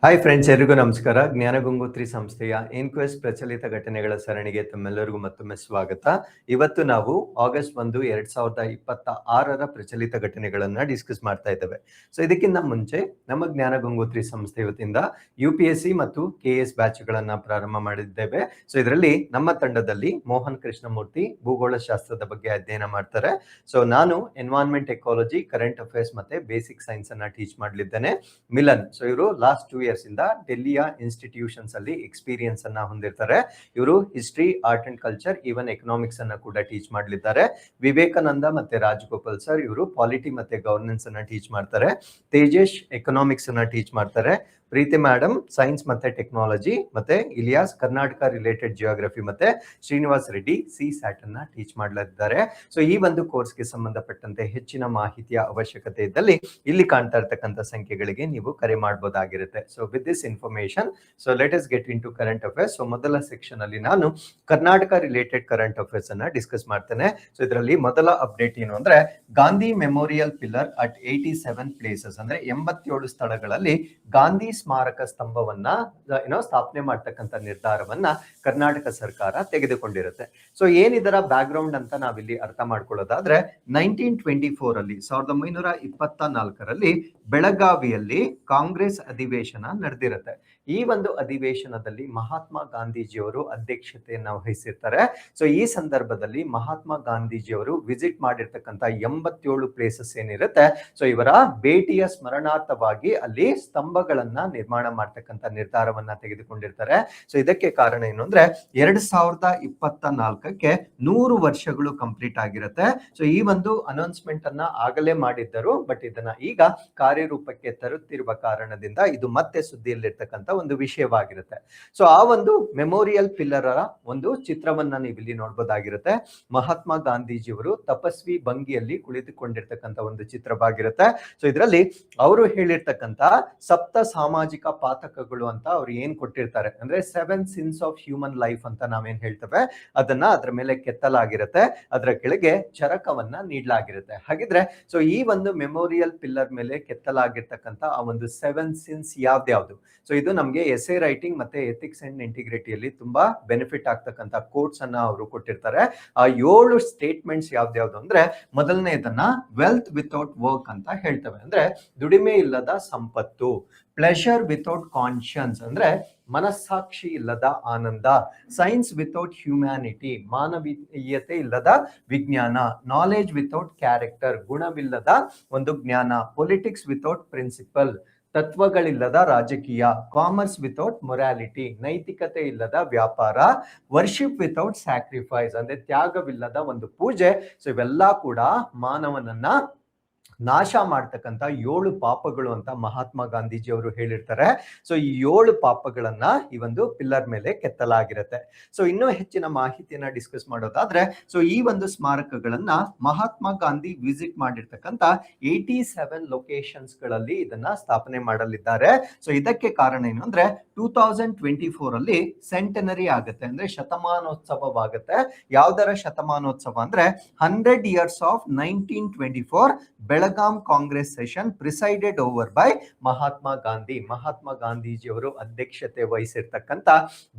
Hi friends, ಎಲ್ರಿಗೂ ನಮಸ್ಕಾರ. ಜ್ಞಾನಗಂಗೋತ್ರಿ ಸಂಸ್ಥೆಯ ಇನ್ಕ್ವೆಸ್ಟ್ ಪ್ರಚಲಿತ ಘಟನೆಗಳ ಸರಣಿಗೆ ತಮ್ಮೆಲ್ಲರಿಗೂ ಮತ್ತೊಮ್ಮೆ ಸ್ವಾಗತ. ಇವತ್ತು ನಾವು ಆಗಸ್ಟ್ 1, 2026 ಪ್ರಚಲಿತ ಘಟನೆಗಳನ್ನ ಡಿಸ್ಕಸ್ ಮಾಡ್ತಾ ಇದ್ದೇವೆ. ಸೊ ಇದಕ್ಕಿಂತ ಮುಂಚೆ ನಮ್ಮ ಜ್ಞಾನಗಂಗೋತ್ರಿ ಸಂಸ್ಥೆ ವತಿಯಿಂದ UPSC ಮತ್ತು KS ಬ್ಯಾಚ್ಗಳನ್ನ ಪ್ರಾರಂಭ ಮಾಡಿದ್ದೇವೆ. ಸೊ ಇದರಲ್ಲಿ ನಮ್ಮ ತಂಡದಲ್ಲಿ ಮೋಹನ್ ಕೃಷ್ಣಮೂರ್ತಿ ಭೂಗೋಳ ಶಾಸ್ತ್ರದ ಬಗ್ಗೆ ಅಧ್ಯಯನ ಮಾಡ್ತಾರೆ. ಸೊ ನಾನು ಎನ್ವೈರನ್ಮೆಂಟ್ ಎಕಾಲಜಿ, ಕರೆಂಟ್ ಅಫೇರ್ಸ್ ಮತ್ತೆ ಬೇಸಿಕ್ ಸೈನ್ಸ್ ಅನ್ನ ಟೀಚ್ ಮಾಡಲಿದ್ದೇನೆ. ಮಿಲನ್, ಸೊ ಇವರು ಲಾಸ್ಟ್ 2 years ಇಂದ ಡೆಲ್ಲಿಯ ಇನ್ಸ್ಟಿಟ್ಯೂಷನ್ಸ್ ಅಲ್ಲಿ ಎಕ್ಸ್ಪೀರಿಯನ್ಸ್ ಅನ್ನ ಹೊಂದಿರ್ತಾರೆ. ಇವರು history, art and culture, even economics ಅನ್ನ ಕೂಡ ಟೀಚ್ ಮಾಡಲಿದ್ದಾರೆ. ವಿವೇಕಾನಂದ ಮತ್ತೆ ರಾಜಗೋಪಾಲ್ ಸರ್ ಇವರು ಪಾಲಿಟಿ ಮತ್ತೆ ಗವರ್ನೆನ್ಸ್ ಅನ್ನ ಟೀಚ್ ಮಾಡ್ತಾರೆ. ತೇಜೇಶ್ ಎಕನಾಮಿಕ್ಸ್ ಅನ್ನ ಟೀಚ್ ಮಾಡ್ತಾರೆ. ಪ್ರೀತಿ ಮೇಡಮ್ ಸೈನ್ಸ್ ಮತ್ತೆ ಟೆಕ್ನಾಲಜಿ, ಮತ್ತೆ ಇಲಿಯಾಸ್ ಕರ್ನಾಟಕ ರಿಲೇಟೆಡ್ ಜಿಯೋಗ್ರಫಿ, ಮತ್ತೆ ಶ್ರೀನಿವಾಸ್ ರೆಡ್ಡಿ CSAT ಅನ್ನ ಟೀಚ್ ಮಾಡಲಿದ್ದಾರೆ. ಸೊ ಈ ಒಂದು ಕೋರ್ಸ್ಗೆ ಸಂಬಂಧಪಟ್ಟಂತೆ ಹೆಚ್ಚಿನ ಮಾಹಿತಿಯ ಅವಶ್ಯಕತೆ ಇದ್ದಲ್ಲಿ ಇಲ್ಲಿ ಕಾಣ್ತಾ ಇರ್ತಕ್ಕಂಥ ಸಂಖ್ಯೆಗಳಿಗೆ ನೀವು ಕರೆ ಮಾಡಬಹುದಾಗಿರುತ್ತೆ. So with this information, so let us get into current affairs. So ಮೊದಲ ಸೆಕ್ಷನ್ ಅಲ್ಲಿ ನಾನು ಕರ್ನಾಟಕ ರಿಲೇಟೆಡ್ ಕರೆಂಟ್ ಅಫೇರ್ಸ್ ಅನ್ನ ಡಿಸ್ಕಸ್ ಮಾಡ್ತೇನೆ. ಸೊ ಇದರಲ್ಲಿ ಮೊದಲ ಅಪ್ಡೇಟ್ ಏನು ಅಂದ್ರೆ, Gandhi memorial pillar at 87 places, ಅಂದ್ರೆ 87 ಸ್ಥಳಗಳಲ್ಲಿ ಗಾಂಧಿ ಸ್ಮಾರಕ ಸ್ತಂಭವನ್ನ ಸ್ಥಾಪನೆ ಮಾಡ್ತಕ್ಕಂಥ ನಿರ್ಧಾರವನ್ನ ಕರ್ನಾಟಕ ಸರ್ಕಾರ ತೆಗೆದುಕೊಂಡಿರುತ್ತೆ. ಸೊ ಏನಿದರ ಬ್ಯಾಕ್ ಗ್ರೌಂಡ್ ಅಂತ ನಾವಿಲ್ಲಿ ಅರ್ಥ ಮಾಡ್ಕೊಳ್ಳೋದಾದ್ರೆ, 1924 ಅಲ್ಲಿ 1924ರಲ್ಲಿ ಬೆಳಗಾವಿಯಲ್ಲಿ ಕಾಂಗ್ರೆಸ್ ಅಧಿವೇಶನ ನಡೆದಿರುತ್ತೆ. ಈ ಒಂದು ಅಧಿವೇಶನದಲ್ಲಿ ಮಹಾತ್ಮ ಗಾಂಧೀಜಿಯವರು ಅಧ್ಯಕ್ಷತೆಯನ್ನ ವಹಿಸಿರ್ತಾರೆ. ಸೊ ಈ ಸಂದರ್ಭದಲ್ಲಿ ಮಹಾತ್ಮ ಗಾಂಧೀಜಿಯವರು ವಿಸಿಟ್ ಮಾಡಿರ್ತಕ್ಕಂಥ 87 ಪ್ಲೇಸಸ್ ಏನಿರುತ್ತೆ, ಸೊ ಇವರ ಭೇಟಿಯ ಸ್ಮರಣಾರ್ಥವಾಗಿ ಅಲ್ಲಿ ಸ್ತಂಭಗಳನ್ನ ನಿರ್ಮಾಣ ಮಾಡ್ತಕ್ಕಂಥ ನಿರ್ಧಾರವನ್ನ ತೆಗೆದುಕೊಂಡಿರ್ತಾರೆ. ಸೊ ಇದಕ್ಕೆ ಕಾರಣ ಏನು ಅಂದ್ರೆ, 2024ಕ್ಕೆ 100 ವರ್ಷಗಳು ಕಂಪ್ಲೀಟ್ ಆಗಿರುತ್ತೆ. ಸೊ ಈ ಒಂದು ಅನೌನ್ಸ್ಮೆಂಟ್ ಅನ್ನ ಆಗಲೇ ಮಾಡಿದ್ದರು, ಬಟ್ ಇದನ್ನ ಈಗ ಕಾರ್ಯರೂಪಕ್ಕೆ ತರುತ್ತಿರುವ ಕಾರಣದಿಂದ ಇದು ಮತ್ತೆ ಸುದ್ದಿಯಲ್ಲಿರ್ತಕ್ಕಂಥ ಒಂದು ವಿಷಯವಾಗಿರುತ್ತೆ. ಸೊ ಆ ಒಂದು ಮೆಮೋರಿಯಲ್ ಪಿಲ್ಲರ್ ಒಂದು ಚಿತ್ರವನ್ನ ನೀವು ಇಲ್ಲಿ ನೋಡಬಹುದಾಗಿರುತ್ತೆ. ಮಹಾತ್ಮ ಗಾಂಧೀಜಿಯವರು ತಪಸ್ವಿ ಭಂಗಿಯಲ್ಲಿ ಕುಳಿತುಕೊಂಡಿರ್ತಕ್ಕಂಥ ಒಂದು ಚಿತ್ರವಾಗಿರುತ್ತೆ. ಸೊ ಇದರಲ್ಲಿ ಅವರು ಹೇಳಿರ್ತಕ್ಕಂಥ ಸಪ್ತ ಸಾಮಾಜಿಕ ಪಾತಕಗಳು ಅಂತ ಅವ್ರು ಏನ್ ಕೊಟ್ಟಿರ್ತಾರೆ ಅಂದ್ರೆ 7 sins ಆಫ್ ಹ್ಯೂಮನ್ ಲೈಫ್ ಅಂತ ನಾವೇನ್ ಹೇಳ್ತೇವೆ, ಅದನ್ನ ಅದ್ರ ಮೇಲೆ ಕೆತ್ತಲಾಗಿರುತ್ತೆ. ಅದರ ಕೆಳಗೆ ಚರಕವನ್ನ ನೀಡಲಾಗಿರುತ್ತೆ. ಹಾಗಿದ್ರೆ ಸೊ ಈ ಒಂದು ಮೆಮೋರಿಯಲ್ ಪಿಲ್ಲರ್ ಮೇಲೆ ಕೆತ್ತಲಾಗಿರ್ತಕ್ಕಂಥ ಆ ಒಂದು 7 sins ಯಾವ್ದ್ಯಾವ್ದು? ಸೊ ಇದು ನಮ್ಗೆ ಎಸ್ಸೆ ರೈಟಿಂಗ್ ಮತ್ತೆ ಎಥಿಕ್ಸ್ ಅಂಡ್ ಇಂಟಿಗ್ರಿಟಿಯಲ್ಲಿ ತುಂಬಾ ಬೆನಿಫಿಟ್ ಆಗ್ತಕ್ಕಂಥ ಕೋಟ್ಸ್ ಅನ್ನ ಅವರು ಕೊಟ್ಟಿರ್ತಾರೆ. ಆ 7 ಸ್ಟೇಟ್ಮೆಂಟ್ಸ್ ಯಾವ್ದ್ಯಾವ್ದು ಅಂದ್ರೆ, ಮೊದಲನೇದನ್ನ ವೆಲ್ತ್ ವಿತೌಟ್ ವರ್ಕ್ ಅಂತ ಹೇಳ್ತೇವೆ, ಅಂದ್ರೆ ದುಡಿಮೆ ಇಲ್ಲದ ಸಂಪತ್ತು. ಪ್ಲೆಷರ್ ವಿತೌಟ್ ಕಾನ್ಶಿಯನ್ಸ್ ಅಂದ್ರೆ ಮನಸ್ಸಾಕ್ಷಿ ಇಲ್ಲದ ಆನಂದ. ಸೈನ್ಸ್ ವಿತೌಟ್ ಹ್ಯೂಮ್ಯಾನಿಟಿ, ಮಾನವೀಯತೆ ಇಲ್ಲದ ವಿಜ್ಞಾನ. ನಾಲೆಜ್ ವಿತೌಟ್ ಕ್ಯಾರೆಕ್ಟರ್, ಗುಣವಿಲ್ಲದ ಒಂದು ಜ್ಞಾನ. ಪೊಲಿಟಿಕ್ಸ್ ವಿತೌಟ್ ಪ್ರಿನ್ಸಿಪಲ್, ತತ್ವಗಳಿಲ್ಲದ ರಾಜಕೀಯ. ಕಾಮರ್ಸ್ ವಿತೌಟ್ ಮೊರಾಲಿಟಿ, ನೈತಿಕತೆ ಇಲ್ಲದ ವ್ಯಾಪಾರ. ವರ್ಷಿಪ್ ವಿತೌಟ್ ಸ್ಯಾಕ್ರಿಫೈಸ್, ಅಂದ್ರೆ ತ್ಯಾಗವಿಲ್ಲದ ಒಂದು ಪೂಜೆ. ಸೊ ಇವೆಲ್ಲ ಕೂಡ ಮಾನವನನ್ನ ನಾಶ ಮಾಡ್ತಕ್ಕಂಥ 7 ಪಾಪಗಳು ಅಂತ ಮಹಾತ್ಮ ಗಾಂಧೀಜಿ ಅವರು ಹೇಳಿರ್ತಾರೆ. ಸೊ ಈ 7 ಪಾಪಗಳನ್ನ ಈ ಒಂದು ಪಿಲ್ಲರ್ ಮೇಲೆ ಕೆತ್ತಲಾಗಿರುತ್ತೆ. ಸೊ ಇನ್ನೂ ಹೆಚ್ಚಿನ ಮಾಹಿತಿಯನ್ನ ಡಿಸ್ಕಸ್ ಮಾಡೋದಾದ್ರೆ, ಸೊ ಈ ಒಂದು ಸ್ಮಾರಕಗಳನ್ನ ಮಹಾತ್ಮ ಗಾಂಧಿ ವಿಸಿಟ್ ಮಾಡಿರ್ತಕ್ಕಂಥ 87 ಲೊಕೇಶನ್ಸ್ ಗಳಲ್ಲಿ ಇದನ್ನ ಸ್ಥಾಪನೆ ಮಾಡಲಿದ್ದಾರೆ. ಸೊ ಇದಕ್ಕೆ ಕಾರಣ ಏನು ಅಂದ್ರೆ, 2024 ಅಲ್ಲಿ ಸೆಂಟನರಿ ಆಗುತ್ತೆ, ಅಂದ್ರೆ ಶತಮಾನೋತ್ಸವವಾಗುತ್ತೆ. ಯಾವ್ದರ ಶತಮಾನೋತ್ಸವ ಅಂದ್ರೆ 100 years of 1924 Belgaum Congress session presided over by Mahatma Gandhi. Mahatma ಗಾಂಧೀಜಿಯವರು ಅಧ್ಯಕ್ಷತೆ ವಹಿಸಿರ್ತಕ್ಕಂಥ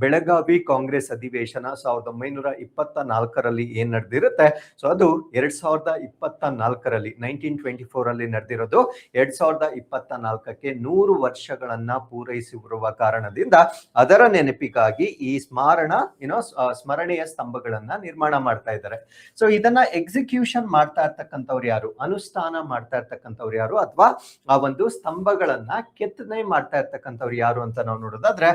ಬೆಳಗಾವಿ ಕಾಂಗ್ರೆಸ್ ಅಧಿವೇಶನ 1924ರಲ್ಲಿ ಏನ್ ನಡೆದಿರುತ್ತೆ, ಸೊ ಅದು 2024ರಲ್ಲಿ 1924 ಅಲ್ಲಿ ನಡೆದಿರೋದು. 2024ಕ್ಕೆ 100 ವರ್ಷಗಳನ್ನ ಪೂರೈಸಿರುವ ಕಾರಣದಿಂದ ಅದರ ನೆನಪಿಗಾಗಿ ಈ ಸ್ಮರಣೆಯ ಸ್ತಂಭಗಳನ್ನ ನಿರ್ಮಾಣ ಮಾಡ್ತಾ ಇದ್ದಾರೆ. ಸೊ ಇದನ್ನ ಎಕ್ಸಿಕ್ಯೂಷನ್ ಮಾಡ್ತಾ ಇರ್ತಕ್ಕಂಥವ್ರು ಯಾರು, ಅನುಷ್ಠಾನ ಮಾಡ್ತಾ ಇರ್ತಕ್ಕಂಥವ್ರು ಯಾರು, ಅಥವಾ ಆ ಒಂದು ಸ್ತಂಭಗಳನ್ನ ಕೆತ್ತನೆ ಮಾಡ್ತಾ ಇರ್ತಕ್ಕಂಥವ್ರು ಯಾರು ಅಂತ ನಾವು ನೋಡೋದಾದ್ರೆ,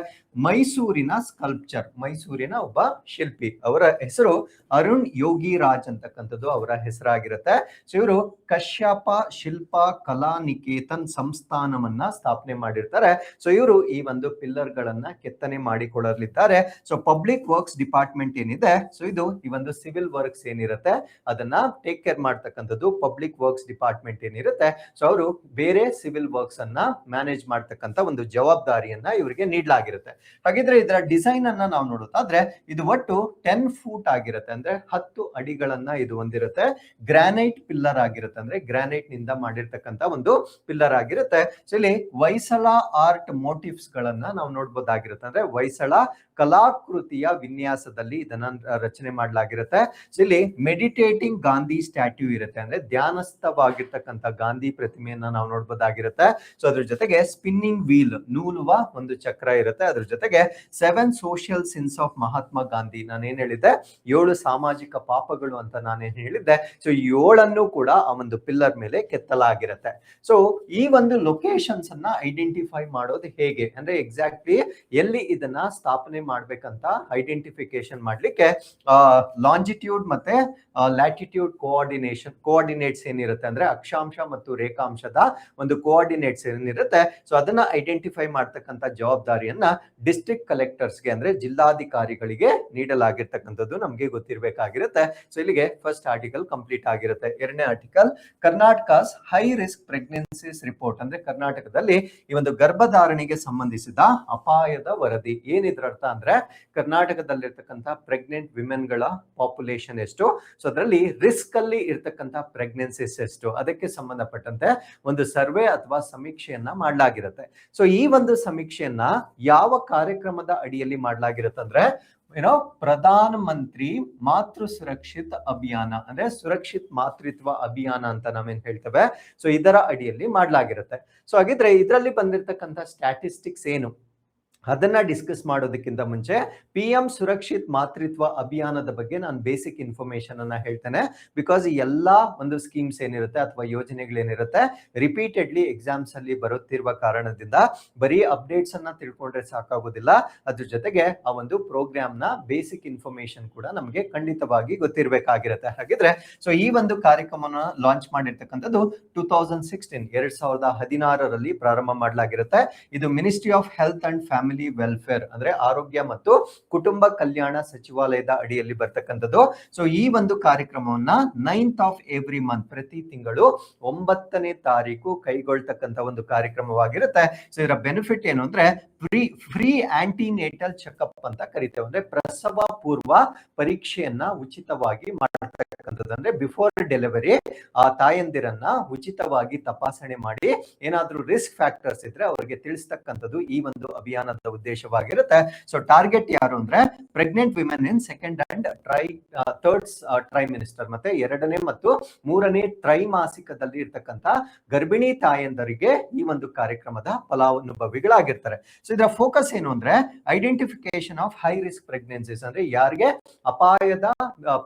ಮೈಸೂರಿನ ಸ್ಕಲ್ಪ್ಚರ್, ಮೈಸೂರಿನ ಒಬ್ಬ ಶಿಲ್ಪಿ, ಅವರ ಹೆಸರು ಅರುಣ್ ಯೋಗಿರಾಜ್ ಅಂತಕ್ಕಂಥದ್ದು ಅವರ ಹೆಸರಾಗಿರುತ್ತೆ. ಸೊ ಇವರು ಕಶ್ಯಪ ಶಿಲ್ಪ ಕಲಾ ನಿಕೇತನ್ ಸಂಸ್ಥಾನವನ್ನ ಸ್ಥಾಪನೆ ಮಾಡಿರ್ತಾರೆ. ಸೊ ಇವರು ಈ ಒಂದು ಪಿಲ್ಲರ್ ಗಳನ್ನ ಕೆತ್ತನೆ ಮಾಡಿಕೊಳ್ಳಲಿದ್ದಾರೆ. ಸೊ ಪಬ್ಲಿಕ್ ವರ್ಕ್ಸ್ ಡಿಪಾರ್ಟ್ಮೆಂಟ್ ಏನಿದೆ, ಸೊ ಇದು ಈ ಒಂದು ಸಿವಿಲ್ ವರ್ಕ್ಸ್ ಏನಿರುತ್ತೆ ಅದನ್ನ ಟೇಕ್ ಕೇರ್ ಮಾಡ್ತಕ್ಕಂಥದ್ದು ಪಬ್ಲಿಕ್ ವರ್ಕ್ಸ್ ಡಿಪಾರ್ಟ್ಮೆಂಟ್ ಡಿಪಾರ್ಟ್ಮೆಂಟ್ ಏನಿರುತ್ತೆ, ಸೊ ಅವರು ಬೇರೆ ಸಿವಿಲ್ ವರ್ಕ್ಸ್ ಅನ್ನ ಮ್ಯಾನೇಜ್ ಮಾಡ್ತಕ್ಕಂತ ಒಂದು ಜವಾಬ್ದಾರಿಯನ್ನ ಇವರಿಗೆ ನೀಡಲಾಗಿರುತ್ತೆ. ಹಾಗಿದ್ರೆ ಇದರ ಡಿಸೈನ್ ಅನ್ನ ನಾವು ನೋಡೋದಾದ್ರೆ ಇದು ಒಟ್ಟು 10 ಫೂಟ್ ಆಗಿರುತ್ತೆ, ಅಂದ್ರೆ 10 ಅಡಿಗಳನ್ನ ಇದು ಹೊಂದಿರುತ್ತೆ. ಗ್ರಾನೈಟ್ ಪಿಲ್ಲರ್ ಆಗಿರುತ್ತೆ, ಅಂದ್ರೆ ಗ್ರಾನೈಟ್ ನಿಂದ ಮಾಡಿರ್ತಕ್ಕಂತ ಒಂದು ಪಿಲ್ಲರ್ ಆಗಿರುತ್ತೆ. ಸೊ ಇಲ್ಲಿ ಹೊಯ್ಸಳ ಆರ್ಟ್ ಮೋಟಿವ್ಸ್ ಗಳನ್ನ ನಾವು ನೋಡ್ಬೋದಾಗಿರುತ್ತೆ, ಅಂದ್ರೆ ಹೊಯ್ಸಳ ಕಲಾಕೃತಿಯ ವಿನ್ಯಾಸದಲ್ಲಿ ಇದನ್ನ ರಚನೆ ಮಾಡಲಾಗಿರುತ್ತೆ. ಸೊ ಇಲ್ಲಿ ಮೆಡಿಟೇಟಿಂಗ್ ಗಾಂಧಿ ಸ್ಟ್ಯಾಟ್ಯೂ ಇರುತ್ತೆ, ಅಂದ್ರೆ ಧ್ಯಾನಸ್ಥವಾಗಿರ್ತಕ್ಕಂಥ ಗಾಂಧಿ ಪ್ರತಿಮೆಯನ್ನ ನಾವು ನೋಡ್ಬೋದಾಗಿರುತ್ತೆ. ಸೊ ಅದ್ರ ಜೊತೆಗೆ ಸ್ಪಿನ್ನಿಂಗ್ ವೀಲ್, ನೂಲುವ ಒಂದು ಚಕ್ರ ಇರುತ್ತೆ. ಅದ್ರ ಜೊತೆಗೆ 7 social since of Mahatma Gandhi, ನಾನೇನ್ ಹೇಳಿದ್ದೆ 7 ಸಾಮಾಜಿಕ ಪಾಪಗಳು ಅಂತ ನಾನೇನ್ ಹೇಳಿದ್ದೆ. ಸೊ 7 ಕೂಡ ಆ ಒಂದು ಪಿಲ್ಲರ್ ಮೇಲೆ ಕೆತ್ತಲಾಗಿರುತ್ತೆ. ಸೊ ಈ ಒಂದು ಲೊಕೇಶನ್ಸ್ ಅನ್ನ ಐಡೆಂಟಿಫೈ ಮಾಡೋದು ಹೇಗೆ ಅಂದ್ರೆ ಎಕ್ಸಾಕ್ಟ್ಲಿ ಎಲ್ಲಿ ಇದನ್ನ ಸ್ಥಾಪನೆ ಮಾಡ್ಬೇಕಂತ ಐಡೆಂಟಿಫಿಕೇಶನ್ ಮಾಡ್ಲಿಕ್ಕೆ ಲಾಂಜಿಟ್ಯೂಡ್ ಮತ್ತೆ ಲ್ಯಾಟಿಟ್ಯೂಡ್ ಕೋಆರ್ಡಿನೇಟ್ಸ್ ಏನಿರುತ್ತೆ, ಅಂದ್ರೆ ಅಕ್ಷಾಂಶ ಮತ್ತು ರೇಖಾಂಶದ ಒಂದು ಕೋಆರ್ಡಿನೇಟ್ಸ್ ಏನಿರುತ್ತೆ, ಸೊ ಅದನ್ನ ಐಡೆಂಟಿಫೈ ಮಾಡ್ತಕ್ಕಂಥ ಜವಾಬ್ದಾರಿಯನ್ನ ಡಿಸ್ಟ್ರಿಕ್ಟ್ ಕಲೆಕ್ಟರ್ಸ್ಗೆ ಅಂದ್ರೆ ಜಿಲ್ಲಾಧಿಕಾರಿಗಳಿಗೆ ನೀಡಲಾಗಿರ್ತಕ್ಕಂಥದ್ದು ನಮ್ಗೆ ಗೊತ್ತಿರಬೇಕಾಗಿರುತ್ತೆ. ಸೊ ಇಲ್ಲಿಗೆ ಫಸ್ಟ್ ಆರ್ಟಿಕಲ್ ಕಂಪ್ಲೀಟ್ ಆಗಿರುತ್ತೆ. ಎರಡನೇ article Karnataka's high risk pregnancies report, ಅಂದ್ರೆ ಕರ್ನಾಟಕದಲ್ಲಿ ಈ ಒಂದು ಗರ್ಭಧಾರಣೆಗೆ ಸಂಬಂಧಿಸಿದ ಅಪಾಯದ ವರದಿ. ಏನಿದ್ರ ಅರ್ಥ ಅಂದ್ರೆ ಕರ್ನಾಟಕದಲ್ಲಿರ್ತಕ್ಕಂಥ ಪ್ರೆಗ್ನೆಂಟ್ ವಿಮೆನ್ ಗಳ ಪಾಪ್ಯುಲೇಷನ್ ಎಷ್ಟು, ಸೊ ಅದರಲ್ಲಿ ರಿಸ್ಕ್ ಅಲ್ಲಿ ಇರ್ತಕ್ಕಂಥ ಪ್ರೆಗ್ನೆನ್ಸಿಸ್ ಎಷ್ಟು, ಅದಕ್ಕೆ ಸಂಬಂಧಪಟ್ಟಂತೆ ಒಂದು ಸರ್ವೆ ಅಥವಾ ಸಮೀಕ್ಷೆಯನ್ನ ಮಾಡಲಾಗಿರುತ್ತೆ. ಸೊ ಈ ಒಂದು ಸಮೀಕ್ಷೆಯನ್ನ ಯಾವ ಕಾರ್ಯಕ್ರಮದ ಅಡಿಯಲ್ಲಿ ಮಾಡಲಾಗಿರುತ್ತೆ ಅಂದ್ರೆ ಏನೋ ಪ್ರಧಾನ ಮಂತ್ರಿ ಮಾತೃ ಸುರಕ್ಷಿತ ಅಭಿಯಾನ, ಅಂದ್ರೆ ಸುರಕ್ಷಿತ್ ಮಾತೃತ್ವ ಅಭಿಯಾನ ಅಂತ ನಾವೇನ್ ಹೇಳ್ತೇವೆ, ಸೊ ಇದರ ಅಡಿಯಲ್ಲಿ ಮಾಡಲಾಗಿರುತ್ತೆ. ಸೊ ಹಾಗಿದ್ರೆ ಇದರಲ್ಲಿ ಬಂದಿರತಕ್ಕಂಥ ಸ್ಟ್ಯಾಟಿಸ್ಟಿಕ್ಸ್ ಏನು ಅದನ್ನ ಡಿಸ್ಕಸ್ ಮಾಡೋದಕ್ಕಿಂತ ಮುಂಚೆ PM ಸುರಕ್ಷಿತ್ ಮಾತೃತ್ವ ಅಭಿಯಾನದ ಬಗ್ಗೆ ನಾನು ಬೇಸಿಕ್ ಇನ್ಫಾರ್ಮೇಶನ್ ಅನ್ನ ಹೇಳ್ತೇನೆ. ಬಿಕಾಸ್ ಈ ಎಲ್ಲಾ ಒಂದು ಸ್ಕೀಮ್ಸ್ ಏನಿರುತ್ತೆ ಅಥವಾ ಯೋಜನೆಗಳೇನಿರುತ್ತೆ ರಿಪೀಟೆಡ್ಲಿ ಎಕ್ಸಾಮ್ಸ್ ಅಲ್ಲಿ ಬರುತ್ತಿರುವ ಕಾರಣದಿಂದ ಬರೀ ಅಪ್ಡೇಟ್ಸ್ ಅನ್ನ ತಿಳ್ಕೊಂಡ್ರೆ ಸಾಕಾಗೋದಿಲ್ಲ, ಅದ್ರ ಜೊತೆಗೆ ಆ ಒಂದು ಪ್ರೋಗ್ರಾಮ್ ನ ಬೇಸಿಕ್ ಇನ್ಫಾರ್ಮೇಶನ್ ಕೂಡ ನಮಗೆ ಖಂಡಿತವಾಗಿ ಗೊತ್ತಿರಬೇಕಾಗಿರುತ್ತೆ. ಹಾಗಿದ್ರೆ ಸೊ ಈ ಒಂದು ಕಾರ್ಯಕ್ರಮನ ಲಾಂಚ್ ಮಾಡಿರ್ತಕ್ಕಂಥದ್ದು 2016 ಪ್ರಾರಂಭ ಮಾಡಲಾಗಿರುತ್ತೆ. ಇದು ministry of health and family welfare ಅಂದ್ರೆ ಆರೋಗ್ಯ ಮತ್ತು ಕುಟುಂಬ ಕಲ್ಯಾಣ ಸಚಿವಾಲಯದ ಅಡಿಯಲ್ಲಿ ಬರ್ತಕ್ಕಂಥದ್ದು. ಸೊ ಈ ಒಂದು ಕಾರ್ಯಕ್ರಮವನ್ನ 9th ಆಫ್ ಎವ್ರಿ ಮಂತ್, ಪ್ರತಿ ತಿಂಗಳು 9ನೇ ತಾರೀಕು ಕೈಗೊಳ್ತಕ್ಕಂಥ ಒಂದು ಕಾರ್ಯಕ್ರಮವಾಗಿರುತ್ತೆ. ಸೊ ಇದರ ಬೆನಿಫಿಟ್ ಏನು ಅಂದ್ರೆ ಫ್ರೀ ಆಂಟಿನೇಟಲ್ ಚೆಕ್ಅಪ್ ಅಂತ ಕರಿತೇವೆ, ಅಂದ್ರೆ ಪ್ರಸವ ಪೂರ್ವ ಪರೀಕ್ಷೆಯನ್ನ ಉಚಿತವಾಗಿ ಮಾಡತಕ್ಕಂಥದ್ದು. ಅಂದ್ರೆ ಬಿಫೋರ್ ಡೆಲಿವರಿ ಆ ತಾಯಂದಿರನ್ನ ಉಚಿತವಾಗಿ ತಪಾಸಣೆ ಮಾಡಿ ಏನಾದ್ರೂ ರಿಸ್ಕ್ ಫ್ಯಾಕ್ಟರ್ಸ್ ಇದ್ರೆ ಅವರಿಗೆ ತಿಳಿಸ್ತಕ್ಕಂಥದ್ದು ಈ ಒಂದು ಅಭಿಯಾನದ ಉದ್ದೇಶವಾಗಿರುತ್ತೆ. ಸೊ ಟಾರ್ಗೆಟ್ ಯಾರು ಅಂದ್ರೆ pregnant women in second and third trimester, ಮತ್ತೆ 2ನೇ ಮತ್ತು 3ನೇ ತ್ರೈಮಾಸಿಕದಲ್ಲಿ ಇರ್ತಕ್ಕಂಥ ಗರ್ಭಿಣಿ ತಾಯಂದರಿಗೆ ಈ ಒಂದು ಕಾರ್ಯಕ್ರಮದ ಫಲಾನುಭವಿಗಳಾಗಿರ್ತಾರೆ. ಸೊ ಇದರ ಫೋಕಸ್ ಏನು ಅಂದ್ರೆ identification of high risk pregnancies, ಅಂದ್ರೆ ಯಾರಿಗೆ ಅಪಾಯದ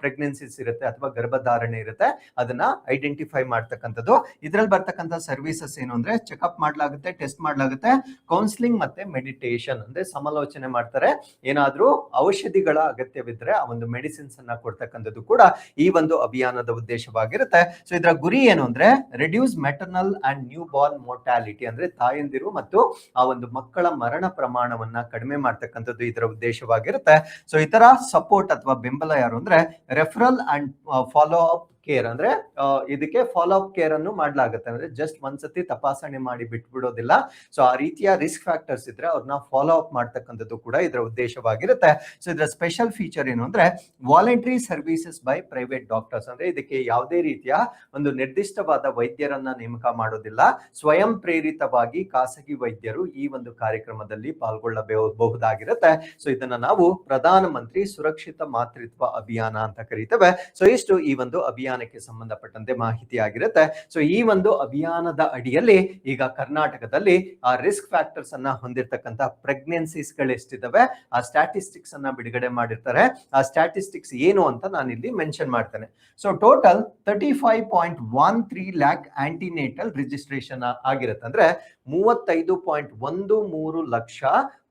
ಪ್ರೆಗ್ನೆನ್ಸಿಸ್ ಇರುತ್ತೆ ಅಥವಾ ಗರ್ಭಧಾರಣೆ ಇರುತ್ತೆ ಅದನ್ನ ಐಡೆಂಟಿಫೈ ಮಾಡ್ತಕ್ಕಂಥದ್ದು. ಇದ್ರಲ್ಲಿ ಬರ್ತಕ್ಕಂಥ ಸರ್ವಿಸಸ್ ಏನು ಅಂದ್ರೆ ಚೆಕ್ಅಪ್ ಮಾಡ್ಲಾಗುತ್ತೆ, ಟೆಸ್ಟ್ ಮಾಡ್ಲಾಗುತ್ತೆ, ಕೌನ್ಸಿಲಿಂಗ್ ಮತ್ತೆ ಮೆಡಿಟೇಷನ್ ಅಂದ್ರೆ ಸಮಾಲೋಚನೆ ಮಾಡ್ತಾರೆ, ಏನಾದ್ರೂ ಔಷಧಿಗಳ ಅಗತ್ಯವಿದ್ರೆ ಆ ಒಂದು ಮೆಡಿಸಿನ್ಸ್ ಅನ್ನ ಕೊಡ್ತಕ್ಕಂಥದ್ದು ಕೂಡ ಈ ಒಂದು ಅಭಿಯಾನದ ಉದ್ದೇಶವಾಗಿರುತ್ತೆ. ಸೊ ಇದರ ಗುರಿ ಏನು ಅಂದ್ರೆ reduce maternal and new Born mortality, ಅಂದ್ರೆ ತಾಯಂದಿರು ಮತ್ತು ಆ ಒಂದು ಮಕ್ಕಳ ಮರಣ ಪ್ರಮಾಣವನ್ನ ಕಡಿಮೆ ಮಾಡ್ತಕ್ಕಂಥದ್ದು ಇದರ ಉದ್ದೇಶವಾಗಿರುತ್ತೆ. ಸೊ ಇತರ ಸಪೋರ್ಟ್ ಅಥವಾ ಬೆಂಬಲ ಯಾರು ಅಂದ್ರೆ referral and follow up care, ಅಂದ್ರೆ ಇದಕ್ಕೆ ಫಾಲೋ ಅಪ್ ಕೇರ್ ಅನ್ನು ಮಾಡ್ಲಾಗುತ್ತೆ, ಅಂದ್ರೆ ಜಸ್ಟ್ ಒಂದ್ಸತಿ ತಪಾಸಣೆ ಮಾಡಿ ಬಿಟ್ಬಿಡೋದಿಲ್ಲ. ಸೊ ಆ ರೀತಿಯ ರಿಸ್ಕ್ ಫ್ಯಾಕ್ಟರ್ಸ್ ಇದ್ರೆ ಅವ್ರನ್ನ ಫಾಲೋ ಅಪ್ ಮಾಡ್ತಕ್ಕಂಥದ್ದು ಕೂಡ ಇದರ ಉದ್ದೇಶವಾಗಿರುತ್ತೆ. ಸೊ ಇದರ ಸ್ಪೆಷಲ್ ಫೀಚರ್ ಏನು ಅಂದ್ರೆ voluntary services by private doctors, ಅಂದ್ರೆ ಇದಕ್ಕೆ ಯಾವುದೇ ರೀತಿಯ ಒಂದು ನಿರ್ದಿಷ್ಟವಾದ ವೈದ್ಯರನ್ನ ನೇಮಕ ಮಾಡೋದಿಲ್ಲ, ಸ್ವಯಂ ಪ್ರೇರಿತವಾಗಿ ಖಾಸಗಿ ವೈದ್ಯರು ಈ ಒಂದು ಕಾರ್ಯಕ್ರಮದಲ್ಲಿ ಪಾಲ್ಗೊಳ್ಳಬಹುದಾಗಿರುತ್ತೆ. ಸೊ ಇದನ್ನ ನಾವು ಪ್ರಧಾನ ಮಂತ್ರಿ ಸುರಕ್ಷಿತ ಮಾತೃತ್ವ ಅಭಿಯಾನ ಅಂತ ಕರೀತೇವೆ. ಸೊ ಇಷ್ಟು ಈ ಒಂದು ಅಭಿಯಾನಕ್ಕೆ ಸಂಬಂಧಪಟ್ಟಂತೆ ಮಾಹಿತಿ ಆಗಿರುತ್ತೆ. ಸೊ ಈ ಒಂದು ಅಭಿಯಾನದ ಅಡಿಯಲ್ಲಿ ಈಗ ಕರ್ನಾಟಕದಲ್ಲಿ ಆ ರಿಸ್ಕ್ ಫ್ಯಾಕ್ಟರ್ಸ್ ಅನ್ನ ಹೊಂದಿರತಕ್ಕಂತ ಪ್ರೆಗ್ನೆನ್ಸಿಸ್ ಗಳು ಎಷ್ಟಿದಾವೆ ಆ ಸ್ಟ್ಯಾಟಿಸ್ಟಿಕ್ಸ್ ಅನ್ನ ಬಿಡುಗಡೆ ಮಾಡಿರ್ತಾರೆ. ಆ ಸ್ಟ್ಯಾಟಿಸ್ಟಿಕ್ಸ್ ಏನು ಅಂತ ನಾನು ಇಲ್ಲಿ ಮೆನ್ಷನ್ ಮಾಡ್ತೇನೆ. So total 35.13 lac antenatal registration ಆಗಿರುತ್ತೆ, ಅಂದ್ರೆ 35.13 ಲಕ್ಷ